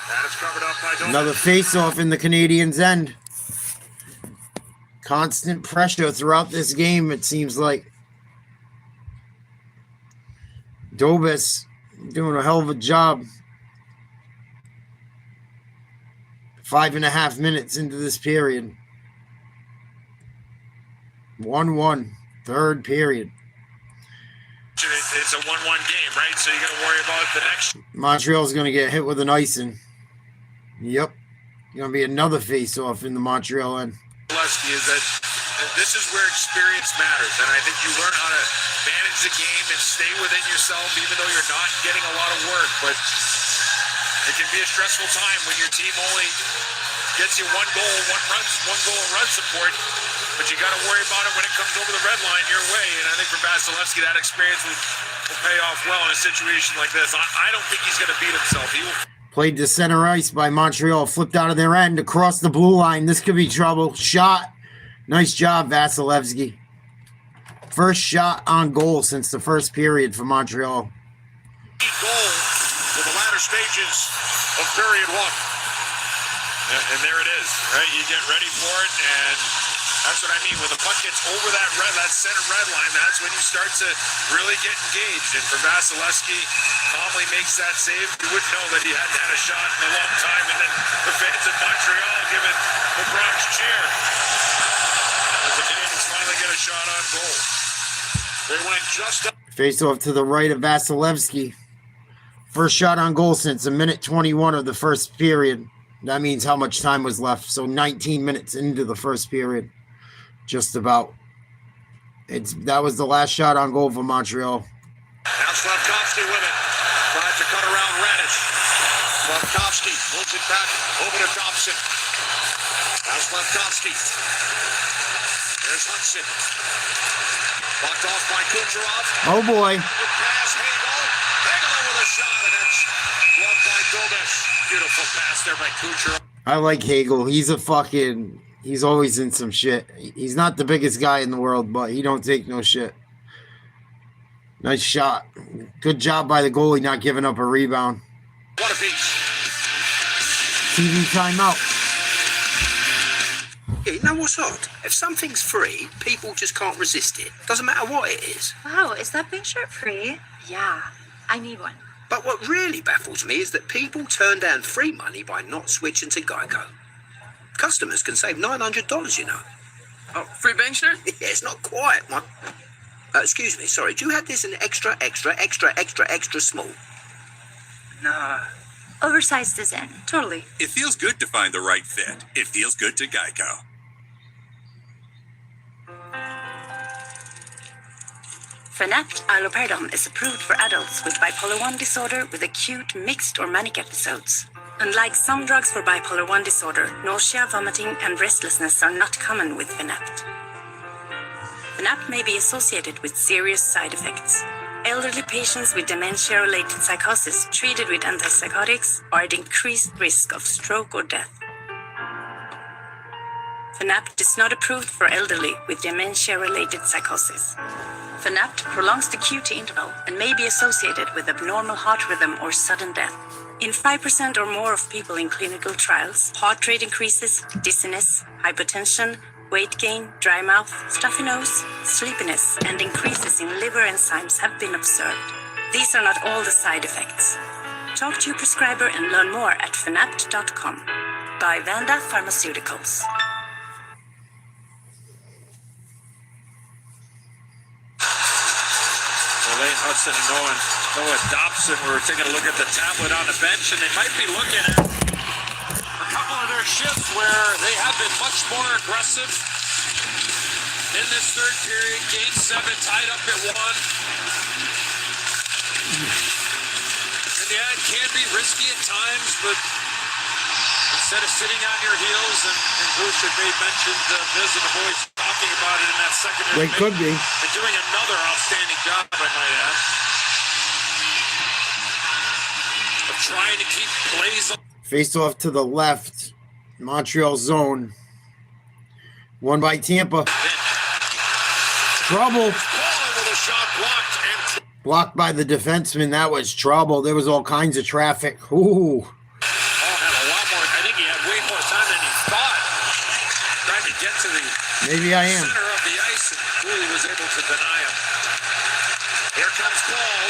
That is covered up by Dobish. Another face-off in the Canadiens' end. Constant pressure throughout this game, it seems like. Dobish doing a hell of a job. 5.5 minutes into this period. 1-1, third period. It's a 1-1 game, right? So you're going to worry about the next. Montreal's going to get hit with an icing. Yep. Going to be another face-off in the Montreal end. Is that this is where experience matters, and I think you learn how to manage the game and stay within yourself, even though you're not getting a lot of work. But it can be a stressful time when your team only gets you one goal and run support. But you got to worry about it when it comes over the red line your way. And I think for Vasilevsky, that experience will pay off well in a situation like this. I don't think he's going to beat himself. He will. Played to center ice by Montreal. Flipped out of their end across the blue line. This could be trouble. Shot. Nice job, Vasilevsky. First shot on goal since the first period for Montreal. Goal for the latter stages of period 1. And there it is, right? You get ready for it, and that's what I mean. When the puck gets over that center red line, that's when you start to really get engaged. And for Vasilevsky, calmly makes that save. You wouldn't know that he hadn't had a shot in a long time. And then the fans in Montreal giving the Bronx cheer as the Canadiens finally get a shot on goal. They went just up. Face off to the right of Vasilevsky. First shot on goal since a minute 21 of the first period. That means how much time was left. So 19 minutes into the first period. Just about. That was the last shot on goal for Montreal. Now Slavkovsky with it. Tries to cut around Radich. Slavkovsky pulls it back over to Dobson. Now Slavkovsky. There's Hudson. Blocked off by Kucherov. Oh boy. Good pass, Hagel. Hagel with a shot, and it's blocked by Dobish. Beautiful pass there by Kucherov. I like Hagel. He's always in some shit. He's not the biggest guy in the world, but he don't take no shit. Nice shot. Good job by the goalie not giving up a rebound. What a piece. TV timeout. Yeah, you know what's odd? If something's free, people just can't resist it. Doesn't matter what it is. Wow, is that pink shirt free? Yeah, I need one. But what really baffles me is that people turn down free money by not switching to Geico. Customers can save $900, you know. Oh, free bank shirt? Yeah, it's not quite one. Excuse me, sorry, do you have this in extra small? Nah. Oversized is in, totally. It feels good to find the right fit. It feels good to Geico. Fanapt allopurinol is approved for adults with bipolar 1 disorder with acute, mixed, or manic episodes. Unlike some drugs for bipolar 1 disorder, nausea, vomiting, and restlessness are not common with Fanapt. Fanapt may be associated with serious side effects. Elderly patients with dementia-related psychosis treated with antipsychotics are at increased risk of stroke or death. Fanapt is not approved for elderly with dementia-related psychosis. Fanapt prolongs the QT interval and may be associated with abnormal heart rhythm or sudden death. In 5% or more of people in clinical trials, heart rate increases, dizziness, hypotension, weight gain, dry mouth, stuffy nose, sleepiness, and increases in liver enzymes have been observed. These are not all the side effects. Talk to your prescriber and learn more at fanapt.com. By Vanda Pharmaceuticals. Elaine Hudson and Noah Dobson were taking a look at the tablet on the bench, and they might be looking at a couple of their shifts where they have been much more aggressive in this third period. Game 7 tied up at 1. And yeah, it can be risky at times, but instead of sitting on your heels, and Bruce had made mention Biz and the boys talking about it in that second They could be. and doing another outstanding job, I might add, of trying to keep plays. Face off to the left. Montreal zone. Won by Tampa. Trouble. With a shot blocked and Blocked by the defenseman. That was trouble. There was all kinds of traffic. Ooh. Had a lot more. I think he had way more time than he thought. Trying to get to the Maybe I am. center of the ice, and Cooley was able to deny him. here comes Paul.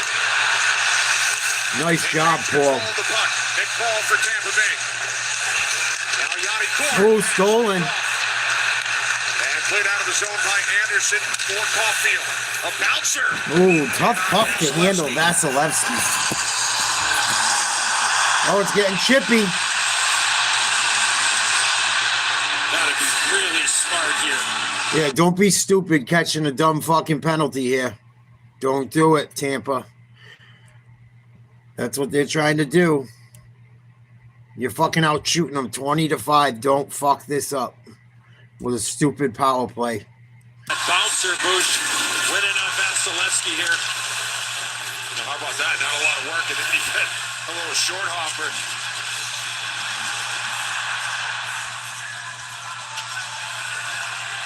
Nice job, Paul. Hold the puck. Big ball for Tampa Bay. Now Yanni Court. Oh, stolen. And played out of the zone by Anderson for Caulfield. A bouncer. Ooh, tough puck to handle, Vasilevsky. Oh, it's getting chippy. Gotta be really smart here. Yeah, don't be stupid catching a dumb fucking penalty here. Don't do it, Tampa. That's what they're trying to do. You're fucking out shooting them 20-5. Don't fuck this up with a stupid power play. Bouncer Bush winning on Vasilevsky here. How about that? Not a lot of work, and then he got a little short hopper.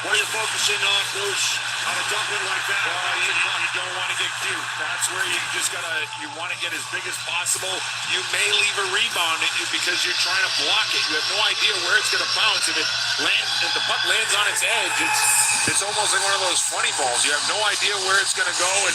What are you focusing on, Bruce? On a dumping like that? Well, you don't want to get cute. That's where you just you want to get as big as possible. You may leave a rebound because you're trying to block it. You have no idea where it's going to bounce. If the puck lands on its edge, it's almost like one of those funny balls. You have no idea where it's going to go, and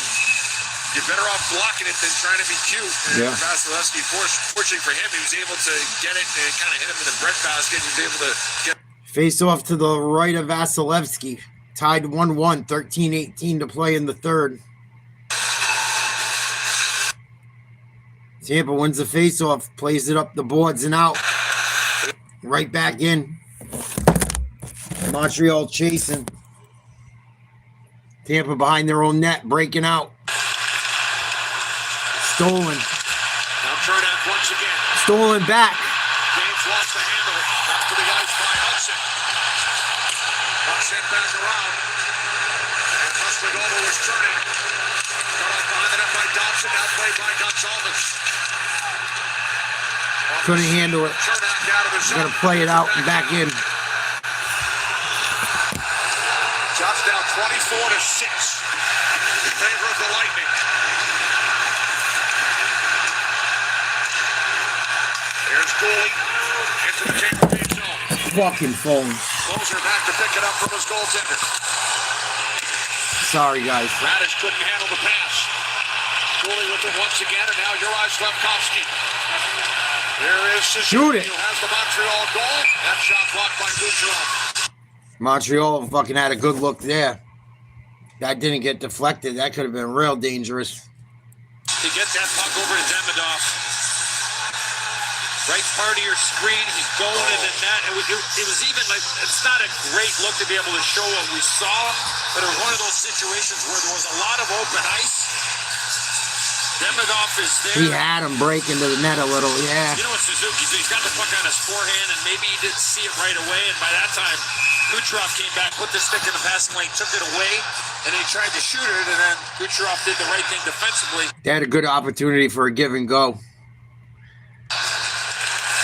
you're better off blocking it than trying to be cute. Yeah. Vasilevsky fortunately for him, he was able to get it and kind of hit him in the breadbasket. He was able to get. Face off to the right of Vasilevsky. Tied 1-1, 13-18 to play in the third. Tampa wins the face-off, plays it up the boards and out. Right back in. Montreal chasing. Tampa behind their own net, breaking out. Stolen. Now Turnak once again. Stolen back. James lost the handle. Back to the ice by Hudson. Puck sent back around. And Husmanova was turning. Cut off behind the net by Dobson. Now played by Gonzalez. Couldn't handle it. Turnak out of the zone. Gotta play it out and back in. Shots down 24-6 in favor of the Lightning. There's Cooley into the Tampa Bay zone. Fucking phone. Closer back to pick it up from his goaltender. Sorry, guys. Radish couldn't handle the pass. Cooley with it once again, and now Juraj Slafkovsky. There is Suzuki, Shoot it. who has the Montreal goal. That shot blocked by Kucherov. Montreal fucking had a good look there. That didn't get deflected. That could have been real dangerous. He gets that puck over to Demidov. Right part of your screen, he's going in the net. It was even like, it's not a great look to be able to show what we saw, but it was one of those situations where there was a lot of open ice. Demidov is there. He had him break into the net a little, yeah. You know what Suzuki did? He's got the puck on his forehand, and maybe he didn't see it right away, and by that time, Kucherov came back, put the stick in the passing lane, took it away, and he tried to shoot it, and then Kucherov did the right thing defensively. They had a good opportunity for a give and go.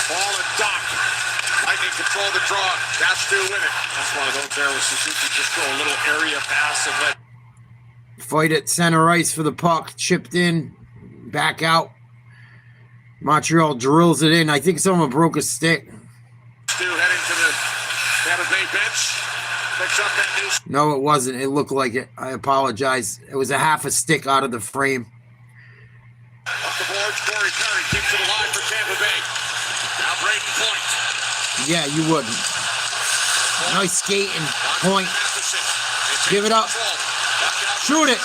Ball and Doc. Lightning control the draw. That's two in it. That's one of those there where Suzuki just throw a little area pass and let. Fight at center ice for the puck. Chipped in. Back out. Montreal drills it in. I think someone broke a stick. Stu heading to the Tampa Bay bench. Picks up that news. No, it wasn't. It looked like it. I apologize. It was a half a stick out of the frame. Up the boards, Corey Perry keeps it alive for Tampa Bay. Now Braden Point. Yeah, you wouldn't. Nice skating. Point. Give it up. Shoot it.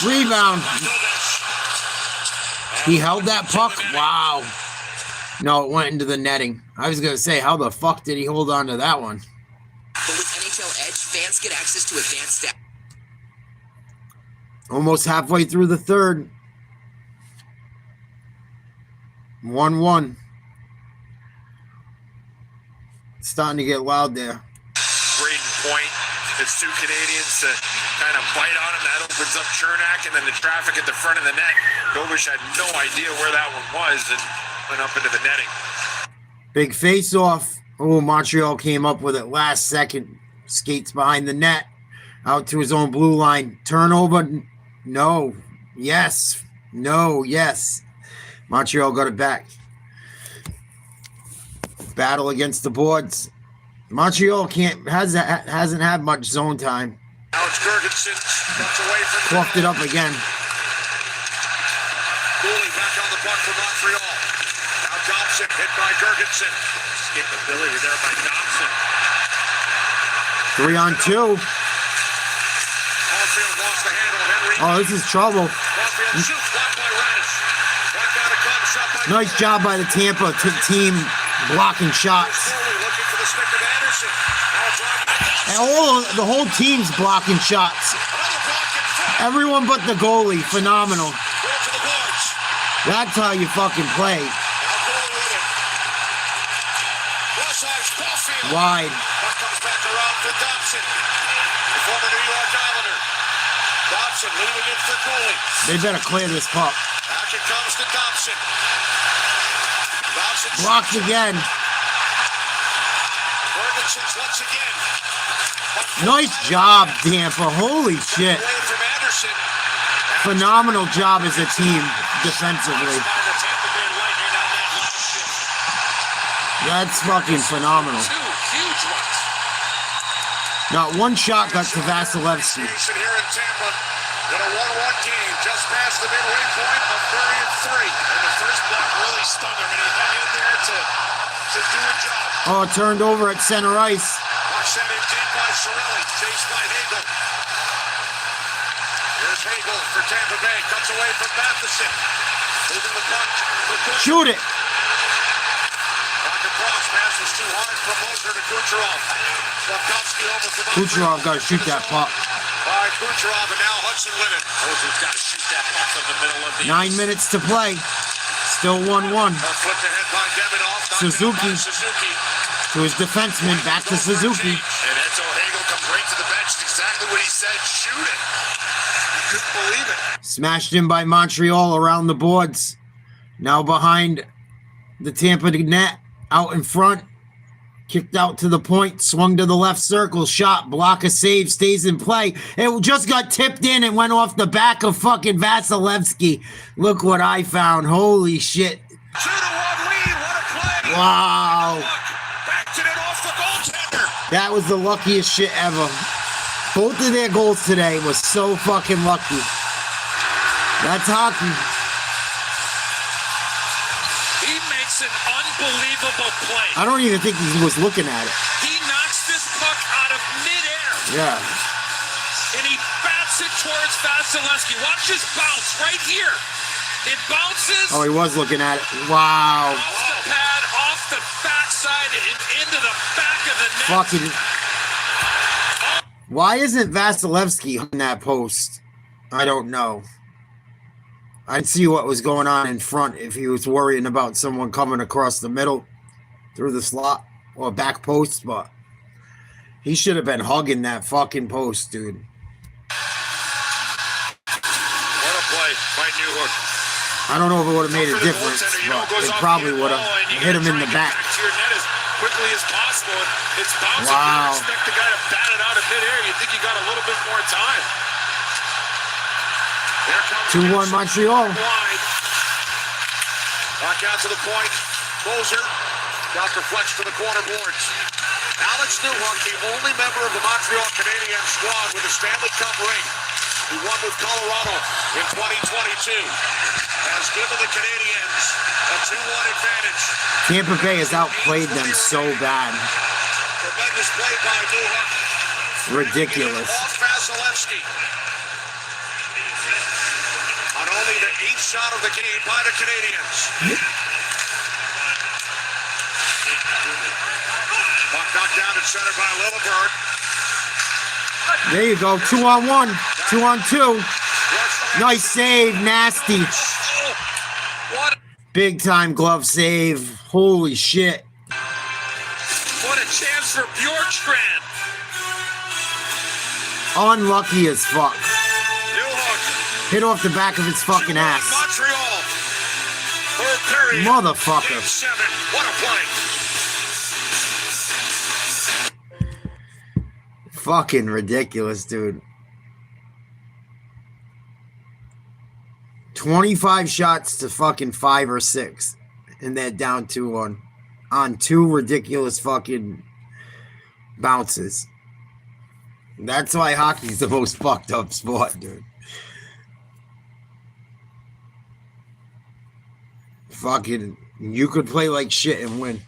Rebound. He held that puck? Wow. No, it went into the netting. I was going to say, how the fuck did he hold on to that one? But with NHL Edge, fans get access to advanced stats. Almost halfway through the third. 1-1. It's starting to get loud there. Braden Point. It's two Canadians to kind of bite on him. That opens up Chernak, and then the traffic at the front of the net. Dobish had no idea where that one was and went up into the netting. Big face-off. Oh, Montreal came up with it last second. Skates behind the net. Out to his own blue line. Turnover. No. Yes. No. Yes. Montreal got it back. Battle against the boards. Montreal hasn't had much zone time. Alex Gergensen cuts away from Fluffed it up again. Cooley back on the puck for Montreal. Now Thompson hit by Gergensen. Escapability there by Thompson. 3-on-2. Caulfield lost the handle. Henry. Oh, this is trouble. Caulfield shoots. Blocked by Radish. Back out of club. Shot by Nice job by the Tampa team blocking shots. Cooley looking for the stick of Anderson. Now dropping. And the whole team's blocking shots. Everyone but the goalie. Phenomenal. That's how you fucking play. Wide. Puck comes back around for Dobson. The former New York Islander. Dobson leaving it for Cooley. They better clear this puck. Back it comes to Dobson. Dobson Blocked again. Ferguson's once again. Nice job, Tampa. Holy shit. Away from Anderson. Phenomenal job as a team defensively. That's fucking phenomenal. Not one shot got to Vasilevsky. Here in Tampa, in a 1-1 game, just past the midway point of 3-3. And the first block really stung him, and he hung in there to do a job. Oh, turned over at center ice. Puck sent in deep by Cirelli, chased by Hagel. Here's Hagel for Tampa Bay, cuts away from Matheson. Moving the puck. Shoot it. Puck across, passes too hard from Moser to Kucherov. Slafkovsky over from Kucherov got to shoot that puck. by Kucherov, and now Hudson with it. Moser's got to shoot that puck from the middle of the 9 minutes to play. Still 1-1. Flipped ahead by Demidov. Suzuki. Suzuki. To his defenseman, back to Suzuki. And Edzo Hagel comes right to the bench. Exactly what he said. Shoot it. You couldn't believe it. Smashed in by Montreal around the boards. Now behind the Tampa net. Out in front. Kicked out to the point. Swung to the left circle. Shot. Block a save. Stays in play. It just got tipped in and went off the back of fucking Vasilevsky. Look what I found. Holy shit. 2-1 lead. What a play. Wow. Backed it off the goaltender. That was the luckiest shit ever. Both of their goals today was so fucking lucky. That's hockey. He makes an unbelievable play. I don't even think he was looking at it. He knocks this puck out of midair. Yeah. And he bats it towards Vasilevsky. Watch this bounce right here. It bounces. Oh, he was looking at it. Wow. Off the pad, off the backside, and into the back of the net. Fucking. Why isn't Vasilevsky on that post? I don't know. I'd see what was going on in front if he was worrying about someone coming across the middle through the slot or back post, but he should have been hugging that fucking post, dude. What a play by Newhook. I don't know if it would have made a difference, but it probably would have hit him in the back. To your net as quickly as possible. It's bouncing. Wow. You expect the guy to bat it out of midair. You think you got a little bit more time. There comes 2-1 Montreal. Wide. Back out to the point. Closer. Got the flex to the corner boards. Alex Newhook, the only member of the Montreal Canadiens squad with a Stanley Cup ring, who won with Colorado in 2022, has given the Canadiens a 2-1 advantage. Tampa Bay has outplayed them so bad. Tremendous play by Newhook. Ridiculous. Off Vasilevsky. On only the 8th shot of the game by the Canadiens. Puck knocked down and centered by Lilleberg. There you go. 2-on-1. 2-on-2. Nice save. Nasty. Big time glove save. Holy shit. What a chance for Bjorkstrand. Unlucky as fuck. Newhook. Hit off the back of his fucking ass. Montreal. Third period. Motherfucker. Game 7. What a play. Fucking ridiculous, dude. 25 shots to fucking 5 or 6. And they're down 2-1 on 2 ridiculous fucking bounces. That's why hockey's the most fucked up sport, dude. Fucking, you could play like shit and win.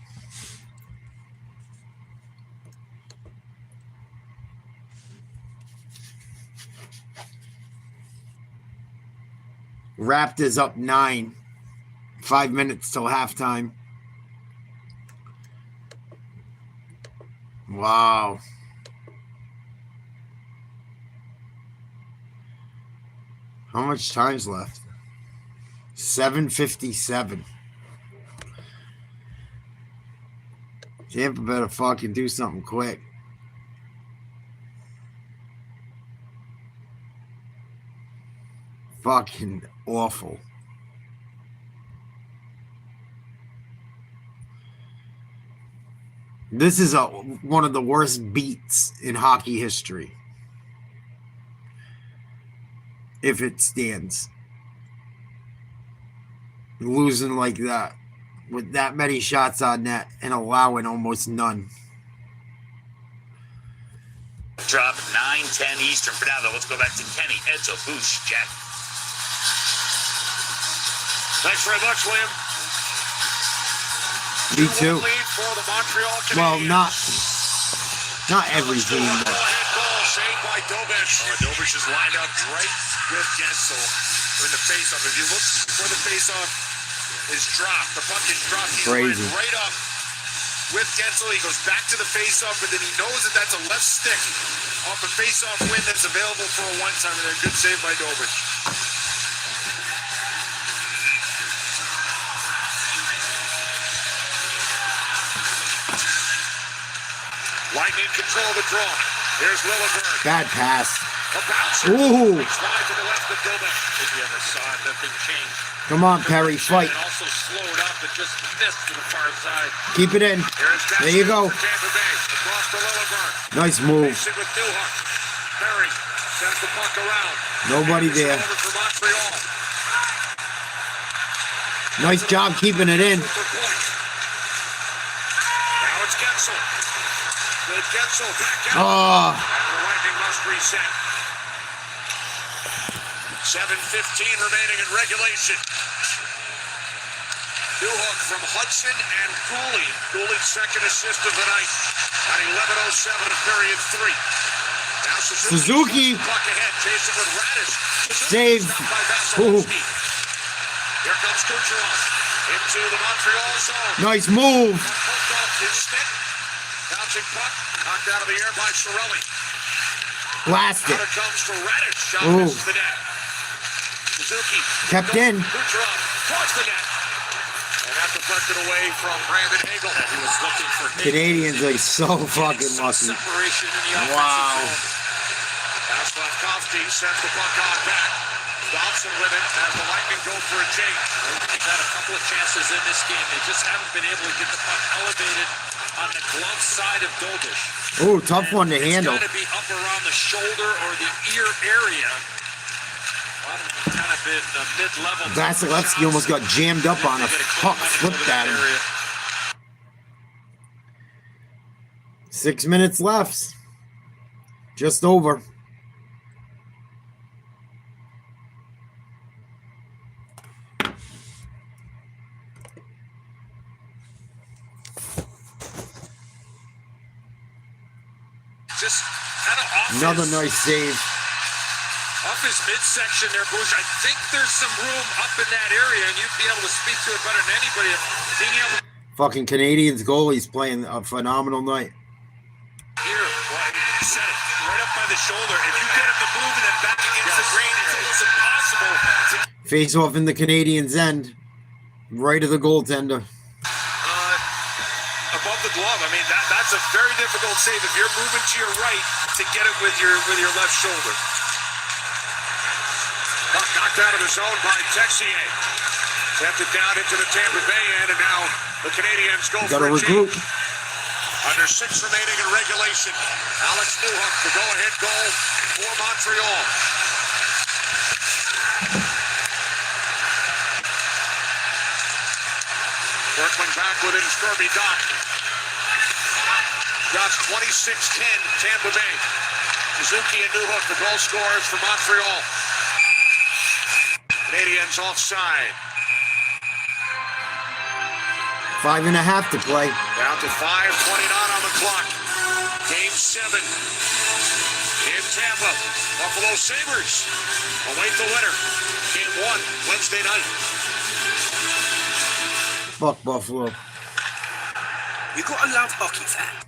Raptors up 9. 5 minutes till halftime. Wow. How much time's left? 7:57. Tampa better fucking do something quick. Fucking awful. This is one of the worst beats in hockey history. If it stands. Losing like that. With that many shots on net and allowing almost none. Drop 9-10 Eastern for now, though. Let's go back to Kenny, Edzo, Boosh, Jack. Thanks very much, William. Me too. Lead for the Montreal Canadiens. Well, not every team, but Goal saved by Dobish. Dobish is lined up right with Gensel in the faceoff. If you look for the faceoff, is dropped. The puck is dropped. He's Crazy. lined right up with Gensel. He goes back to the faceoff, but then he knows that that's a left stick off a faceoff win that's available for a one-timer. There, good save by Dobish. Lightning control the draw. Here's Lilleberg. bad pass. A bouncer. Ooh. Slide to the left of Dobish. If you ever saw it, that thing changed. Come on, Perry, fight. And also slowed up and just missed to the far side. Keep it in. There you go. Tampa Bay across to Lilleberg. Nice move. Facing with Newhook. Perry sends the puck around. Nobody It's there. over for Montreal. Nice job keeping it in. For point. Gensel. Good Gensel back out. And the Lightning must reset. 7:15 remaining in regulation. Newhook from Hudson and Cooley. Cooley's second assist of the night at 11:07 of period 3. Now Suzuki. Puck ahead, chasing with Radish. Save. Here comes Kucherov into the Montreal zone. Nice move. Poked off his stick. Bouncing puck, knocked out of the air by Cirelli. Blasted. Out it comes to Radish. Shot misses the net. Suzuki. Kept in. Kucherov towards the net. And that deflected away from Brandon Hagel. He was looking for Canadians are so fucking lucky. separation in the Wow. offensive zone. Now Slavkovsky sends the puck on back. Dobson with it as the Lightning go for a change. They've had a couple of chances in this game. They just haven't been able to get the puck elevated on the glove side of Dobish. Oh, tough one to handle. It's got to be up around the shoulder or the ear area. Kind of been mid-level. Vasilevsky almost got jammed up on a puck, flipped at him. 6 minutes left. Just over. Just kind of off Another his, nice save. off his midsection there, Bush. I think there's some room up in that area, and you'd be able to speak to it better than anybody. Being able to Fucking Canadiens goalie's playing a phenomenal night. here, well, you said it, right up by the shoulder. If you get him to move and then back against the grain, it's almost impossible to Face off in the Canadiens' end. Right of the goaltender. above the glove. I mean, that's a very difficult save if you're moving to your right to get it with your left shoulder. Puck knocked out of the zone by Texier. Sent it down into the Tampa Bay end, and now the Canadiens go Got to for a regroup. change. Under 6 remaining in regulation. Alex Newhook, the go-ahead goal for Montreal. Workman back with it is Kirby Doc. Shots 26-10, Tampa Bay. Suzuki and Newhook, the goal scorers for Montreal. Canadiens offside. 5.5 to play. Down to 5:29 on the clock. Game 7 in Tampa. Buffalo Sabres await the winner. Game 1, Wednesday night. Fuck Buffalo. You gotta love hockey, fan.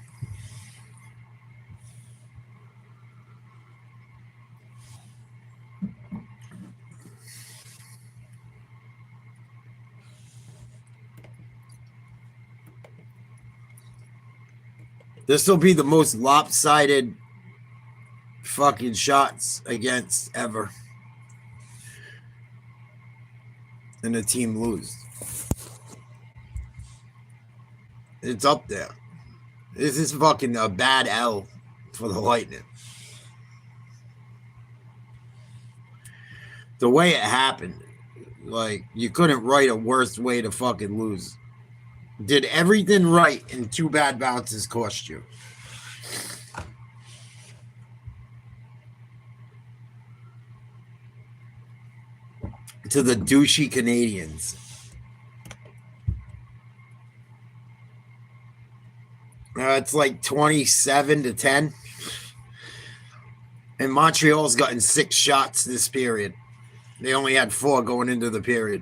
This will be the most lopsided fucking shots against ever. And the team lose. It's up there. This is fucking a bad L for the Lightning. The way it happened, like, you couldn't write a worse way to fucking lose. Did everything right, and 2 bad bounces cost you. To the douchey Canadiens. It's like 27-10. And Montreal's gotten 6 shots this period. They only had 4 going into the period.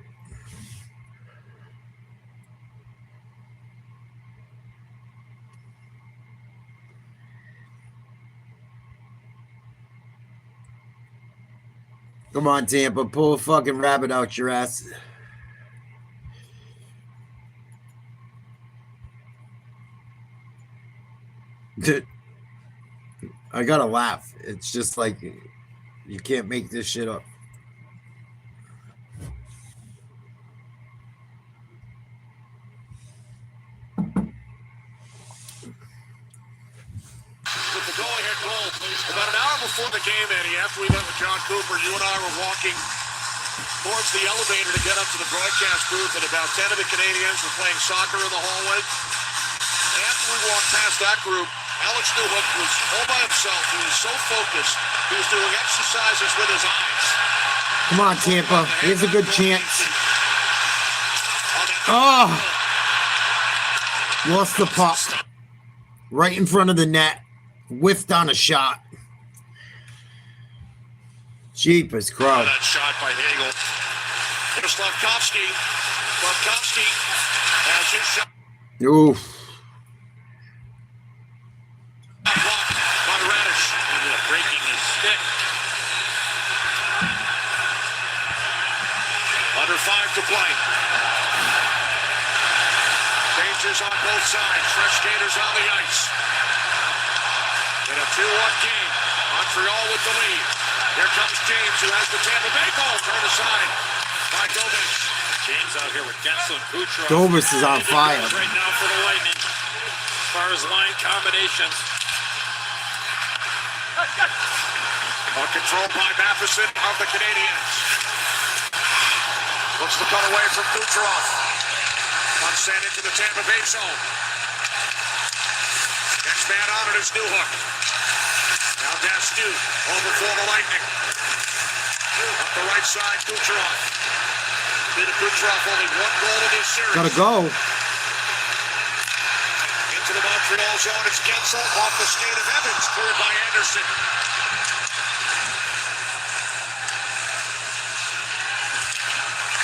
Come on, Tampa. Pull a fucking rabbit out your ass. I gotta laugh. It's just like, you can't make this shit up. With the go-ahead goal, about an hour before the game, Eddie, after we met with John Cooper, you and I were walking towards the elevator to get up to the broadcast booth, and about 10 of the Canadiens were playing soccer in the hallway. After we walked past that group, Alex Newhook was all by himself. He was so focused. He was doing exercises with his eyes. Come on, Tampa. Here's a good chance. Oh! Lost the puck. Right in front of the net. Whiffed on a shot. Jeepers Crow. That shot by Hagel. Here's Slavkovsky. Slavkovsky has his shot. Oof. By Radish. Breaking his stick. Under 5 to play. Dangers on both sides. Fresh skaters on the ice. In a 2-1 game. Montreal with the lead. Here comes James, who has the Tampa Bay goal. Turned aside by Dobis. James out here with Gensel and Kucherov. Dobis is on fire. Right now for the Lightning. As far as line combinations. Puck controlled by Matheson of the Canadiens. Looks to cut away from Kucherov. Puck sent into the Tampa Bay zone. Next man on it is Newhook. Now Dastu over for the Lightning. Up the right side, Kucherov. Did Kucherov only 1 goal in this series. Gotta go. Into the Montreal zone, it's Gensel off the skate of Evans, cleared by Anderson.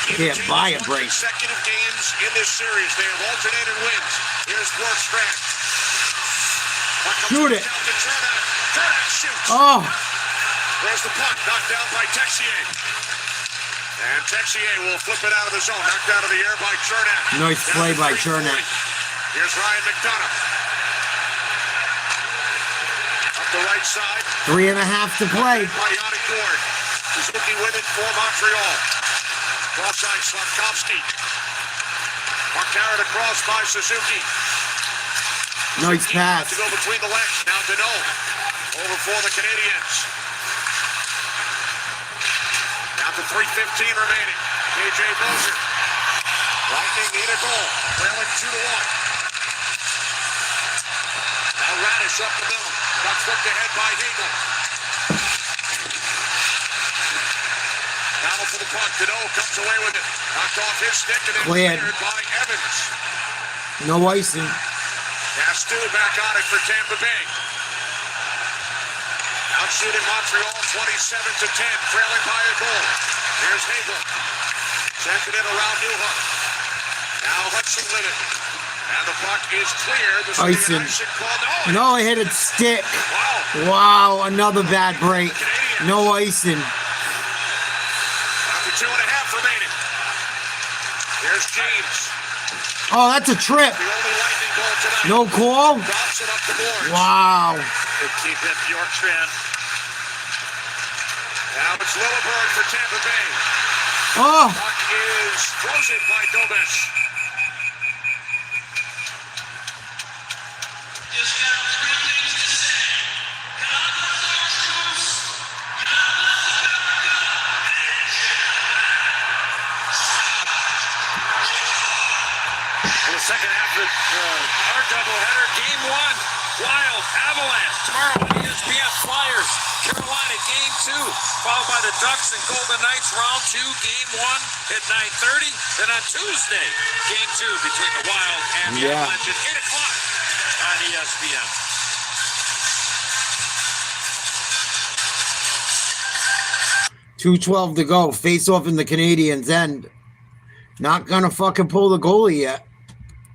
Can't buy a break. Consecutive games in this series, they have alternated wins. Here's Bjorkstrand. Shoot it. Cernak shoots. Oh. There's the puck, knocked down by Texier. And Texier will flip it out of the zone, knocked out of the air by Cernak. Nice play by Cernak. Here's Ryan McDonough. Up the right side. 3.5 to play. By Yannick Gord. Suzuki with it for Montreal. Cross-side, Slavkovsky. Puck carried across by Suzuki. Nice pass. To go between the legs. Now Deneau. Over for the Canadiens. Down to 3:15 remaining. KJ Moser. Lightning need a goal. Trailing 2-1. Now Radish up the middle. Got flipped ahead by Hagel. Battle for the puck. Deneau comes away with it. Knocked off his stick and then Cleared by Evans. No icing. Dastu back on it for Tampa Bay. Out shooting Montreal 27-10, trailing by a goal. Here's Hagel. Sent it in around Newhook. Now Hudson with it. And the puck is clear. This Icing. call. No, it hit its stick. Wow. Wow, another bad break. No icing. After 2.5 remaining. Here's James. Oh, that's a trip. The only Lightning goal tonight. No call? Drops it up the boards. Wow. Good keep in Bjorkstrand. Now it's Lilleberg for Tampa Bay. Oh. Puck is frozen by Dobish. In the second half of our doubleheader, Game 1, Wild, Avalanche. Tomorrow on ESPN, Flyers, Carolina, Game 2, followed by the Ducks and Golden Knights, Round 2, Game 1 at 9:30. Then on Tuesday, Game 2 between the Wild and the Avalanche at 8 o'clock on ESPN. .212 to go. Face off in the Canadiens' end. Not gonna fucking pull the goalie yet.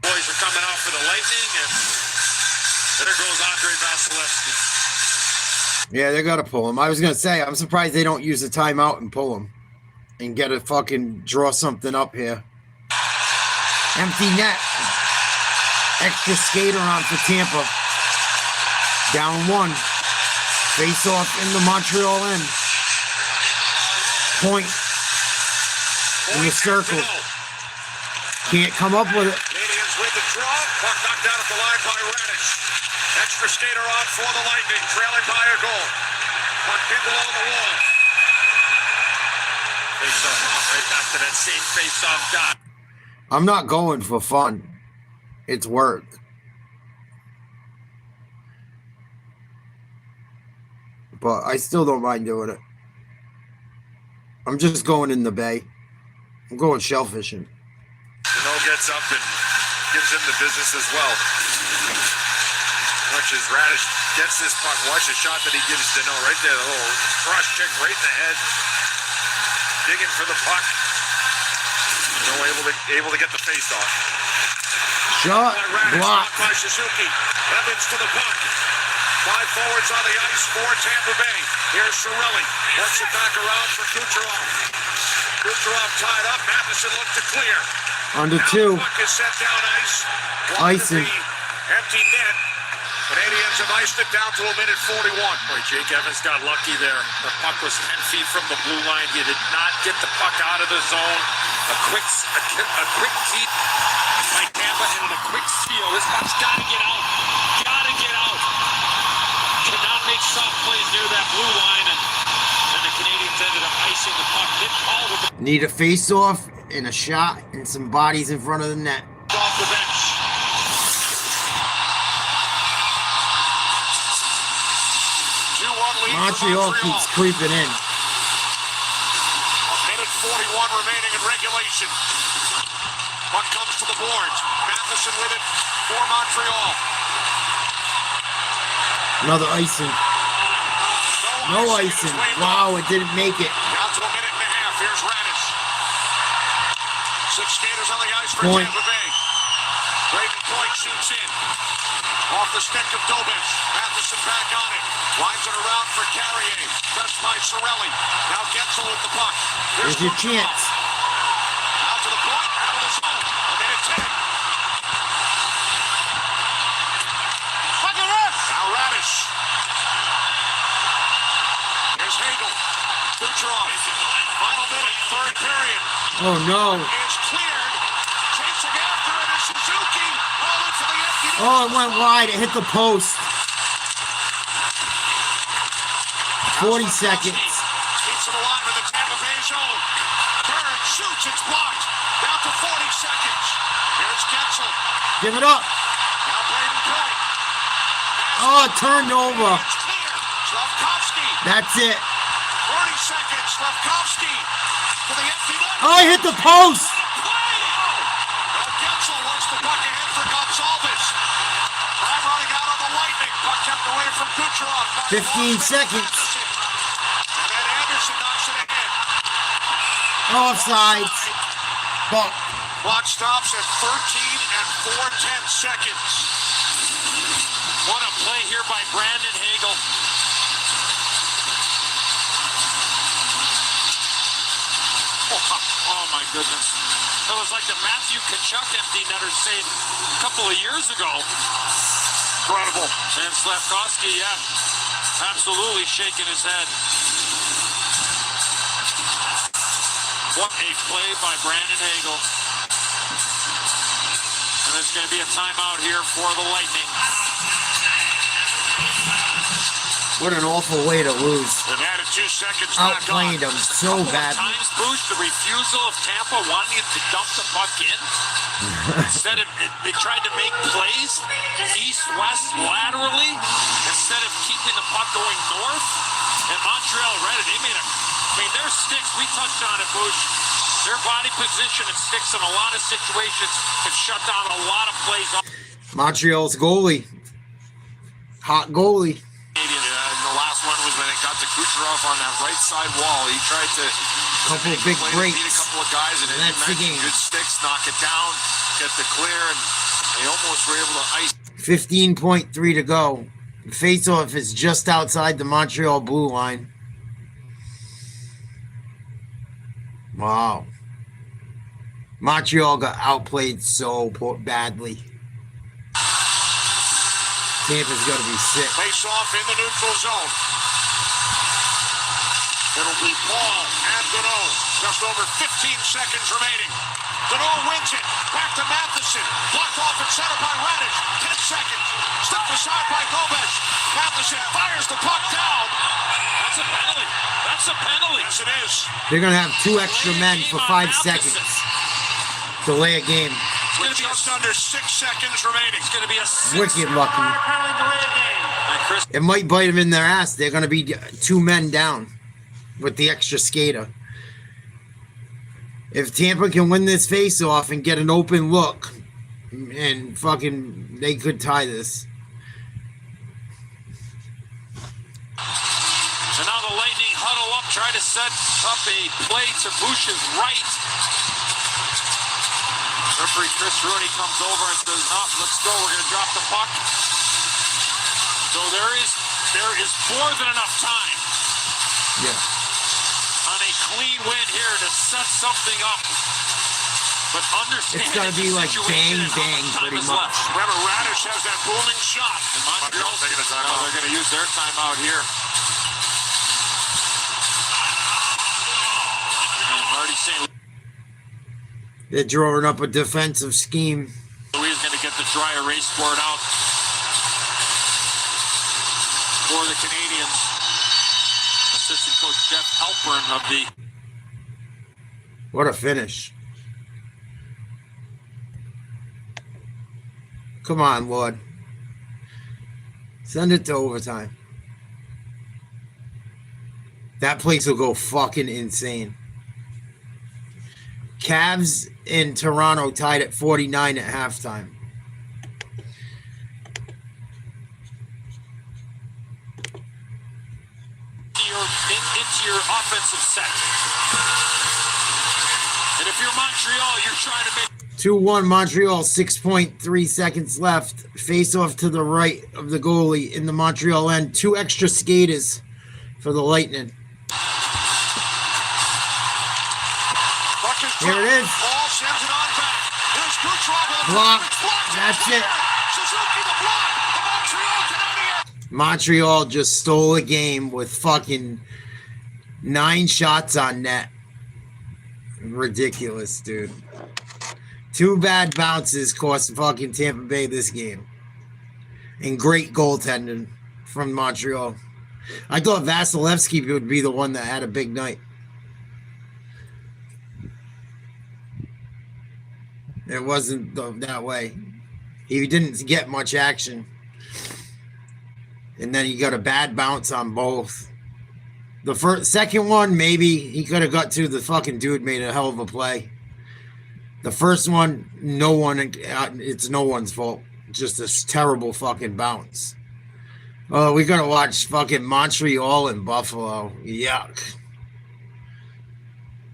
Boys are coming out for the Lightning, and there goes Andre Vasilevsky. Yeah, they gotta pull him. I was gonna say, I'm surprised they don't use a timeout and pull him. And get a fucking draw something up here. Empty net. Extra skater on for Tampa. Down 1. Face off in the Montreal end. Point. In the circle. Can't come up with it. Canadiens with the draw. Puck knocked out at the line by Radish. Extra skater on for the Lightning, trailing by a goal. Puck pinned along the wall. Face-off, right back to that same face-off dot. I'm not going for fun. It's work. but I still don't mind doing it. I'm just going in the bay. I'm going shellfishing. Dano gets up and gives him the business as well. Watch as Radish gets this puck. Watch the shot that he gives Dano right there. The little cross check right in the head. Digging for the puck. Dano able to get the face off. Shot blocked. By Suzuki. Evans to the puck. 5 forwards on the ice for Tampa Bay. Here's Cirelli. Works it back around for Kucherov. Kucherov tied up. Matheson looked to clear. Under Now 2. the puck is set down ice. Icing. Empty net. Canadiens have iced it down to a minute 41. Boy, Jake Evans got lucky there. The puck was 10 feet from the blue line. He did not get the puck out of the zone. A quick keep by Tampa and a quick steal. This puck's got to get out. Got to get out. Cannot make soft plays near that blue line, and the Canadiens ended up icing the puck. Nick Paul with the Need a face-off and a shot and some bodies in front of the net. off the bench. Montreal keeps creeping in. A minute 41 remaining in regulation. Puck comes to the boards. Matheson with it for Montreal. Another icing. No icing. Wow, it didn't make it. Down to a minute and a half. Here's Radish. 6 skaters on the ice for Point. Tampa Bay. Braden Point shoots in. Off the stick of Dobish. Matheson back on it. Lines it around for Carrier. Pressed by Cirelli. Now Gensel with the puck. Here's your Kucherov. chance. Out to the point. Out of the zone. A minute 10. Look at this. Now Radish. Here's Hagel. Kucherov. Final minute. Third period. Oh no. Is cleared. Chasing after it is Suzuki. Rolling for the empty net. Oh, it went wide. It hit the post. 40 seconds. Keeps it alive in the Tampa Bay zone. Burns shoots. It's blocked. Down to 40 seconds. Here's Gensel. Give it up. Now Braden Point. Oh, it turned over. It's clear. Slavkovsky. That's it. 40 seconds. Slavkovsky to the empty net. Oh, it hit the post. Now Gensel wants the puck ahead for Gonsalves. Time running out on the Lightning. Puck kept away from Kucherov. 15 seconds. And then Anderson knocks it ahead. Offsides. But Clock stops at 13 and 4/10 seconds. What a play here by Brandon Hagel. Oh my goodness. It was like the Matthew Tkachuk empty netter save a couple of years ago. Incredible. And Slavkovsky, yeah, absolutely shaking his head. What a play by Brandon Hagel. And there's going to be a timeout here for the Lightning. what an awful way to lose. They've added 2 seconds back on. Outplayed them so badly. Times, Boosh, the refusal of Tampa wanting to dump the puck in. Instead of, they tried to make plays east-west laterally instead of keeping the puck going north. And Montreal read it. They made their sticks, we touched on it, Boosh. Their body position and sticks in a lot of situations can shut down a lot of plays. Montreal's goalie. Hot goalie. Yeah, and the last one was when it got to Kucherov on that right side wall. He tried to Couple of big beat a breaks. couple of guys, and That's the game. good sticks, knock it down, get the clear, and they almost were able to ice. 15.3 to go. The face-off is just outside the Montreal blue line. Wow. Montreal got outplayed so badly. Tampa's got to be sick. Face off in the neutral zone. It'll be Paul and Dano. Just over 15 seconds remaining. Dano wins it. Back to Matheson. Blocked off and center by Radish. 10 seconds. Stepped aside by Dobish. Matheson fires the puck down. That's a penalty. That's a penalty. Yes, it is. They're going to have 2 extra men for 5 seconds. Delay a game. with just under 6 seconds remaining. It's going to be a Wicked lucky. It might bite them in their ass. They're going to be 2 men down with the extra skater. If Tampa can win this face-off and get an open look, and fucking, they could tie this. So now the Lightning huddle up, try to set up a play to Bush's right. Referee Chris Rooney comes over and says, "No, let's go. We're going to drop the puck." So there is more than enough time. Yeah. On a clean win here to set something up. But understand it's going to be like bang, bang, pretty much. Remember, Radish has that booming shot. And Montreal's taking a timeout. They're going to use their timeout here. And Marty St. They're drawing up a defensive scheme. Louis is going to get the dry erase board out for the Canadiens. Assistant coach Jeff Halpern of the... What a finish. Come on, Lord. Send it to overtime. That place will go fucking insane. Cavs in Toronto tied at 49 at halftime. Into your offensive set. And if you're Montreal, you're trying to make... 2-1 Montreal, 6.3 seconds left. Face off to the right of the goalie in the Montreal end. 2 extra skaters for the Lightning. Here it is. Block. That's it. Montreal just stole a game with fucking 9 shots on net. Ridiculous, dude. 2 bad bounces cost fucking Tampa Bay this game. And great goaltending from Montreal. I thought Vasilevsky would be the one that had a big night. It wasn't that way. He didn't get much action. And then he got a bad bounce on both. The second one, maybe he could have got to. The fucking dude made a hell of a play. The first one, it's no one's fault. Just a terrible fucking bounce. Oh, we gotta watch fucking Montreal and Buffalo. Yuck.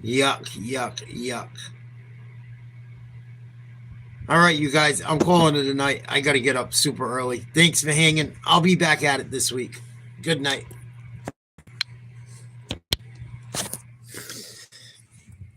Yuck, yuck, yuck. All right, you guys, I'm calling it a night. I got to get up super early. Thanks for hanging. I'll be back at it this week. Good night.